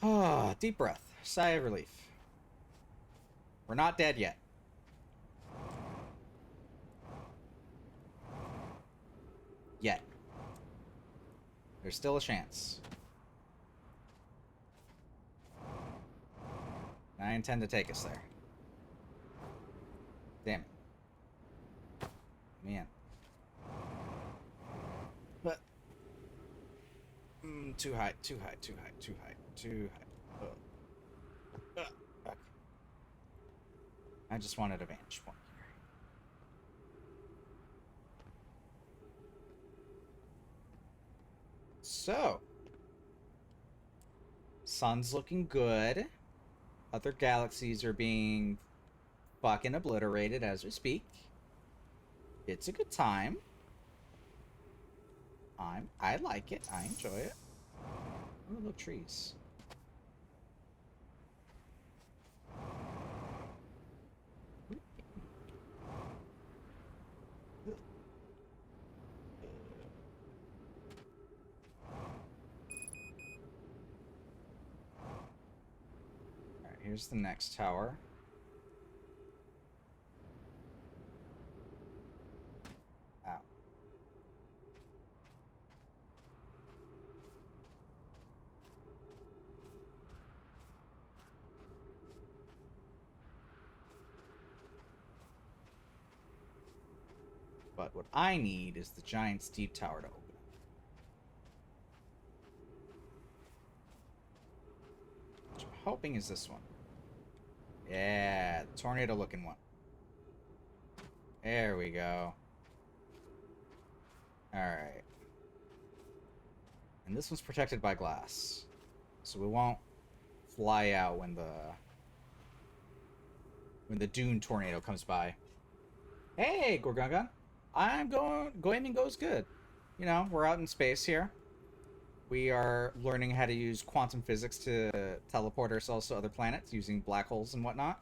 Ah, deep breath. Sigh of relief. We're not dead yet. Yet. There's still a chance. I intend to take us there. Damn it. Man. But... too high, too high, too high, too high, too high. Okay. I just wanted a vantage point here. So... Sun's looking good. Other galaxies are being fucking obliterated as we speak. It's a good time. I like it. I enjoy it. Oh, look, trees. here's the next tower. Ow. But what I need is the giant steep tower to open. Which I'm hoping is this one. Yeah, the tornado looking one. There we go. Alright. And this one's protected by glass. So we won't fly out when the Dune tornado comes by. Hey, Gorgungan. Aiming goes good. You know, we're out in space here. We are learning how to use quantum physics to teleport ourselves to other planets using black holes and whatnot.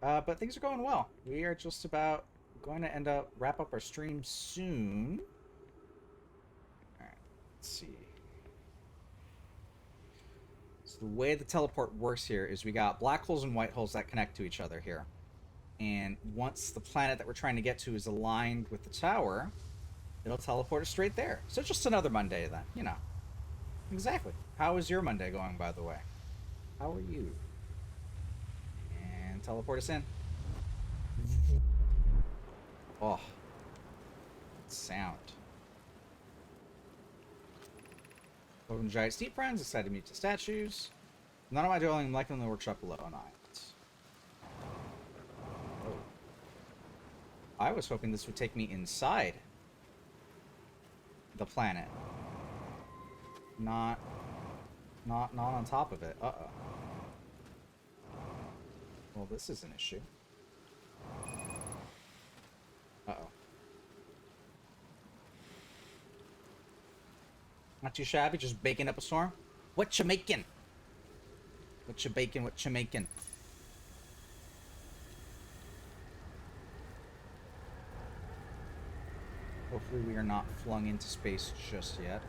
But things are going well. We are just about going to wrap up our stream soon. Alright, let's see. So the way the teleport works here is we got black holes and white holes that connect to each other here. And once the planet that we're trying to get to is aligned with the tower, it'll teleport us straight there. So it's just another Monday then, you know. Exactly. How is your Monday going, by the way? How are you? And teleport us in. Oh. Sound. Welcome to Giant Steep Friends. Excited to meet the statues. None of my doing like in the workshop below. Not. Oh. I was hoping this would take me inside the planet. Not on top of it. Uh-oh. Well, this is an issue. Uh-oh. Not too shabby, just baking up a storm. What you making? What you baking? What you making? Hopefully we are not flung into space just yet.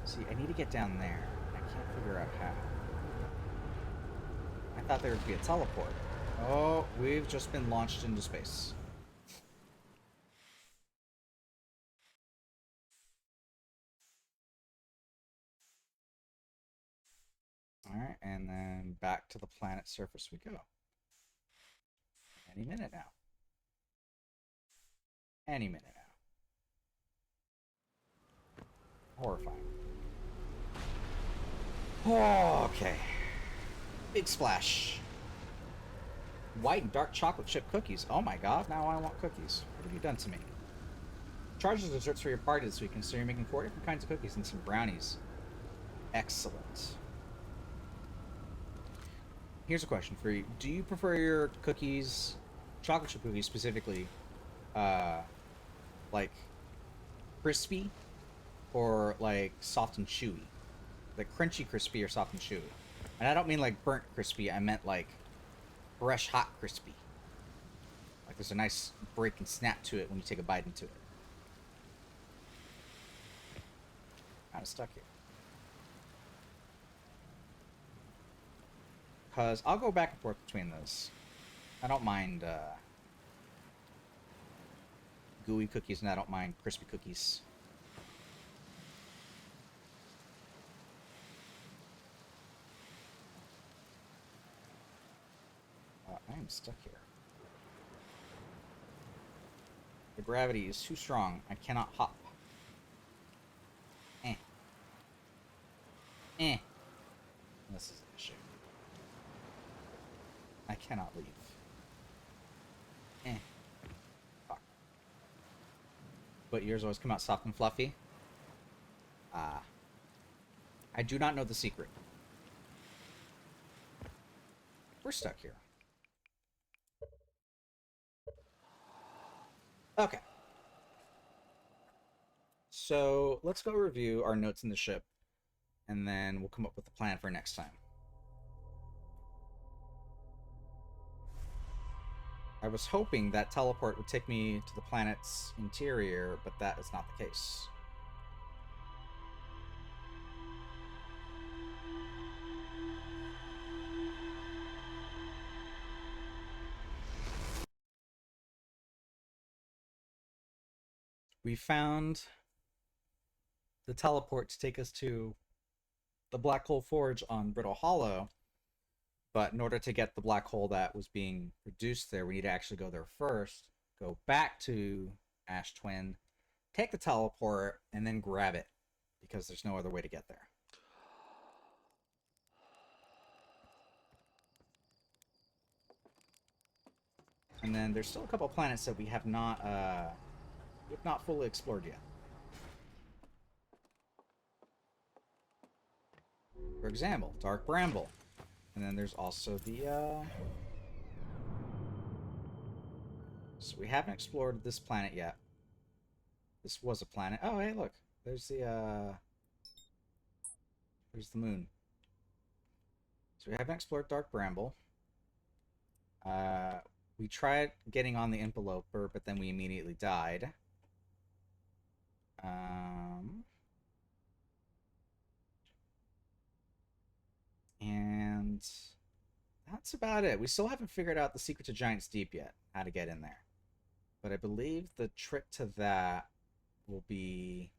See, I need to get down there. I can't figure out how. I thought there would be a teleport. Oh, we've just been launched into space. Alright, and then back to the planet surface we go. Any minute now. Any minute now. Horrifying. Oh, okay. Big splash. White and dark chocolate chip cookies. Oh my god, now I want cookies. What have you done to me? Charge the desserts for your party this weekend, so you're making 4 different kinds of cookies and some brownies. Excellent. Here's a question for you. Do you prefer your cookies, chocolate chip cookies specifically, like crispy or like soft and chewy? Like crunchy crispy or soft and chewy? And I don't mean like burnt crispy, I meant like fresh hot crispy. Like there's a nice break and snap to it when you take a bite into it. Kind of stuck here. Because I'll go back and forth between those. I don't mind gooey cookies, and I don't mind crispy cookies. I am stuck here. The gravity is too strong. I cannot hop. This is an issue. I cannot leave. Fuck. But yours always come out soft and fluffy? I do not know the secret. We're stuck here. Okay. So, let's go review our notes in the ship, and then we'll come up with a plan for next time. I was hoping that teleport would take me to the planet's interior, but that is not the case. we found the teleport to take us to the Black Hole Forge on Brittle Hollow. But in order to get the black hole that was being produced there, we need to actually go there first, go back to Ash Twin, take the teleport, and then grab it, because there's no other way to get there. And then there's still a couple planets that we have not fully explored yet. For example, Dark Bramble. And then there's also the, so we haven't explored this planet yet. This was a planet. Oh, hey, look. There's the moon. So we haven't explored Dark Bramble. We tried getting on the Interloper, but then we immediately died. And that's about it. We still haven't figured out the secret to Giant's Deep yet, how to get in there. But I believe the trick to that will be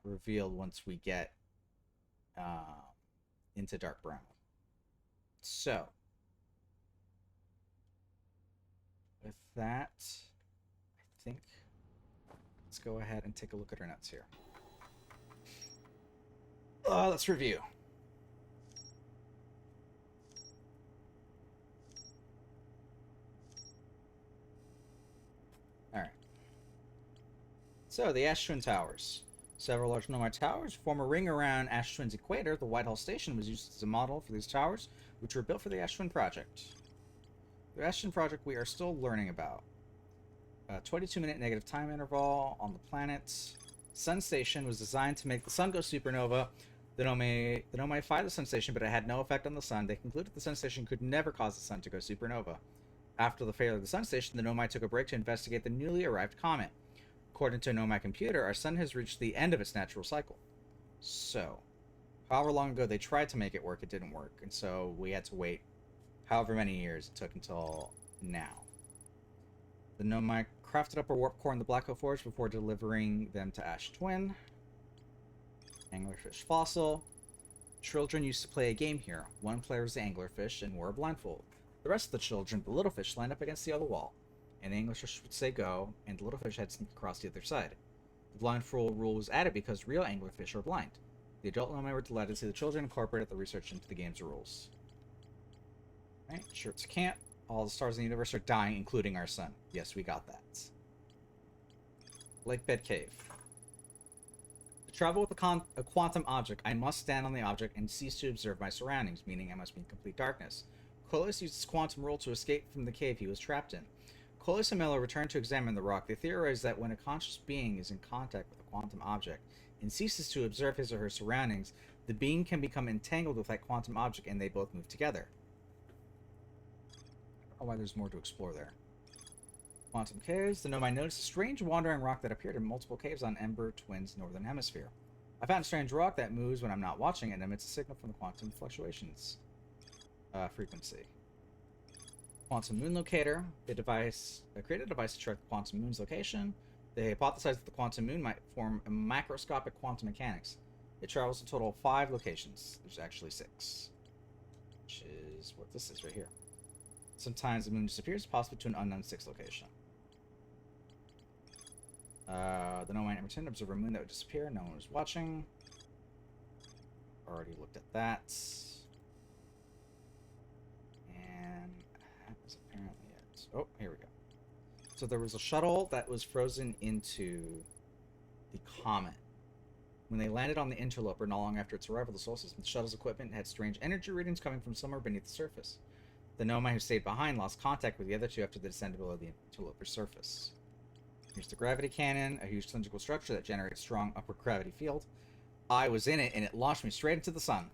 revealed once we get into Dark Bramble. So, with that, I think let's go ahead and take a look at our notes here. Let's review. Alright. So, the Ash Twin Towers. Several large nomad towers form a ring around Ash Twin's equator. The Whitehall Station was used as a model for these towers, which were built for the Ash Twin project. The Ash Twin project we are still learning about. A 22-minute negative time interval on the planet. Sun Station was designed to make the sun go supernova. The Nomai fired the Sun Station, but it had no effect on the sun. They concluded the Sun Station could never cause the sun to go supernova. After the failure of the Sun Station, the Nomai took a break to investigate the newly arrived comet. According to a Nomai computer, our sun has reached the end of its natural cycle. So, however long ago they tried to make it work, it didn't work. And so we had to wait however many years it took until now. The Nomai crafted up a warp core in the Black Hole Forge before delivering them to Ash Twin. Anglerfish fossil. Children used to play a game here. One player was the anglerfish and wore a blindfold. The rest of the children, the little fish, lined up against the other wall. And the anglerfish would say go, and the little fish had to sneak across the other side. The blindfold rule was added because real anglerfish are blind. The adult Nomai were delighted to see the children incorporated the research into the game's rules. Right, sure, it's a camp. All the stars in the universe are dying, including our sun. Yes, we got that. Lake Bed Cave. To travel with a quantum object, I must stand on the object and cease to observe my surroundings, meaning I must be in complete darkness. Coleus used his quantum rule to escape from the cave he was trapped in. Coleus and Miller returned to examine the rock. They theorized that when a conscious being is in contact with a quantum object and ceases to observe his or her surroundings, the being can become entangled with that quantum object and they both move together. I don't know why there's more to explore there. Quantum caves. The Nomai noticed a strange wandering rock that appeared in multiple caves on Ember Twin's northern hemisphere. I found a strange rock that moves when I'm not watching it and emits a signal from the quantum fluctuations frequency. Quantum moon locator. They created a device to track the quantum moon's location. They hypothesized that the quantum moon might form a macroscopic quantum mechanics. It travels a total of 5 locations. There's actually 6. Which is what this is right here. Sometimes the moon disappears, possibly to an unknown 6th location. The Nomai number 10, observe a moon that would disappear. No one was watching. Already looked at that. And that was apparently it. Oh, here we go. So there was a shuttle that was frozen into the comet. When they landed on the Interloper not long after its arrival, the solar system, the shuttle's equipment had strange energy readings coming from somewhere beneath the surface. The Nomai who stayed behind lost contact with the other two after they descended below the Interloper's surface. Here's the gravity cannon, a huge cylindrical structure that generates a strong upward gravity field. I was in it, and it launched me straight into the sun.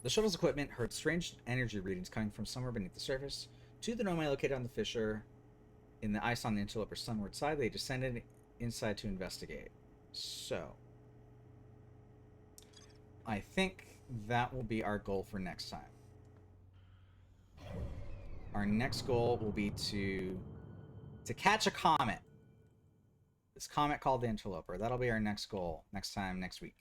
The shuttle's equipment heard strange energy readings coming from somewhere beneath the surface. Two of the Nomai located on the fissure in the ice on the Interloper's sunward side. They descended inside to investigate. So, I think that will be our goal for next time. Our next goal will be to catch a comet this comet called the Interloper. That'll be our next goal next week.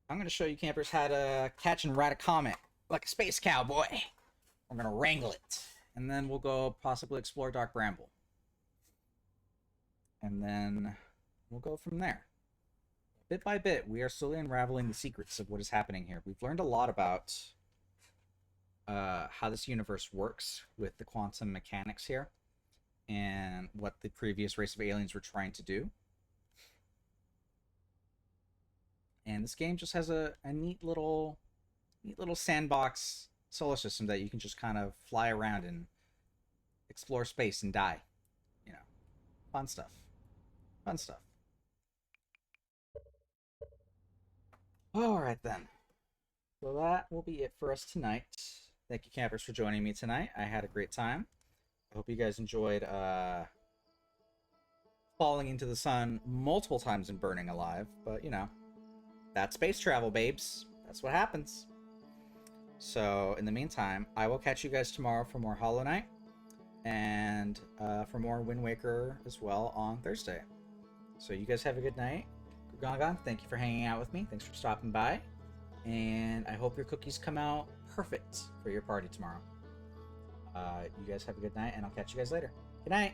I'm going to show you campers how to catch and ride a comet like a space cowboy. We're going to wrangle it. And then we'll go possibly explore Dark Bramble. And then we'll go from there. Bit by bit, we are slowly unraveling the secrets of what is happening here. We've learned a lot about how this universe works with the quantum mechanics here and what the previous race of aliens were trying to do. And this game just has a neat little sandbox solar system that you can just kind of fly around and explore space and die. You know, fun stuff. Fun stuff. All right then. So that will be it for us tonight. Thank you, campers, for joining me tonight. I had a great time. I hope you guys enjoyed falling into the sun multiple times and burning alive. But, you know, that's space travel, babes. That's what happens. So, in the meantime, I will catch you guys tomorrow for more Hollow Knight. And for more Wind Waker as well on Thursday. So, you guys have a good night. Gongon, thank you for hanging out with me. Thanks for stopping by. And I hope your cookies come out perfect for your party tomorrow. You guys have a good night, and I'll catch you guys later. Good night.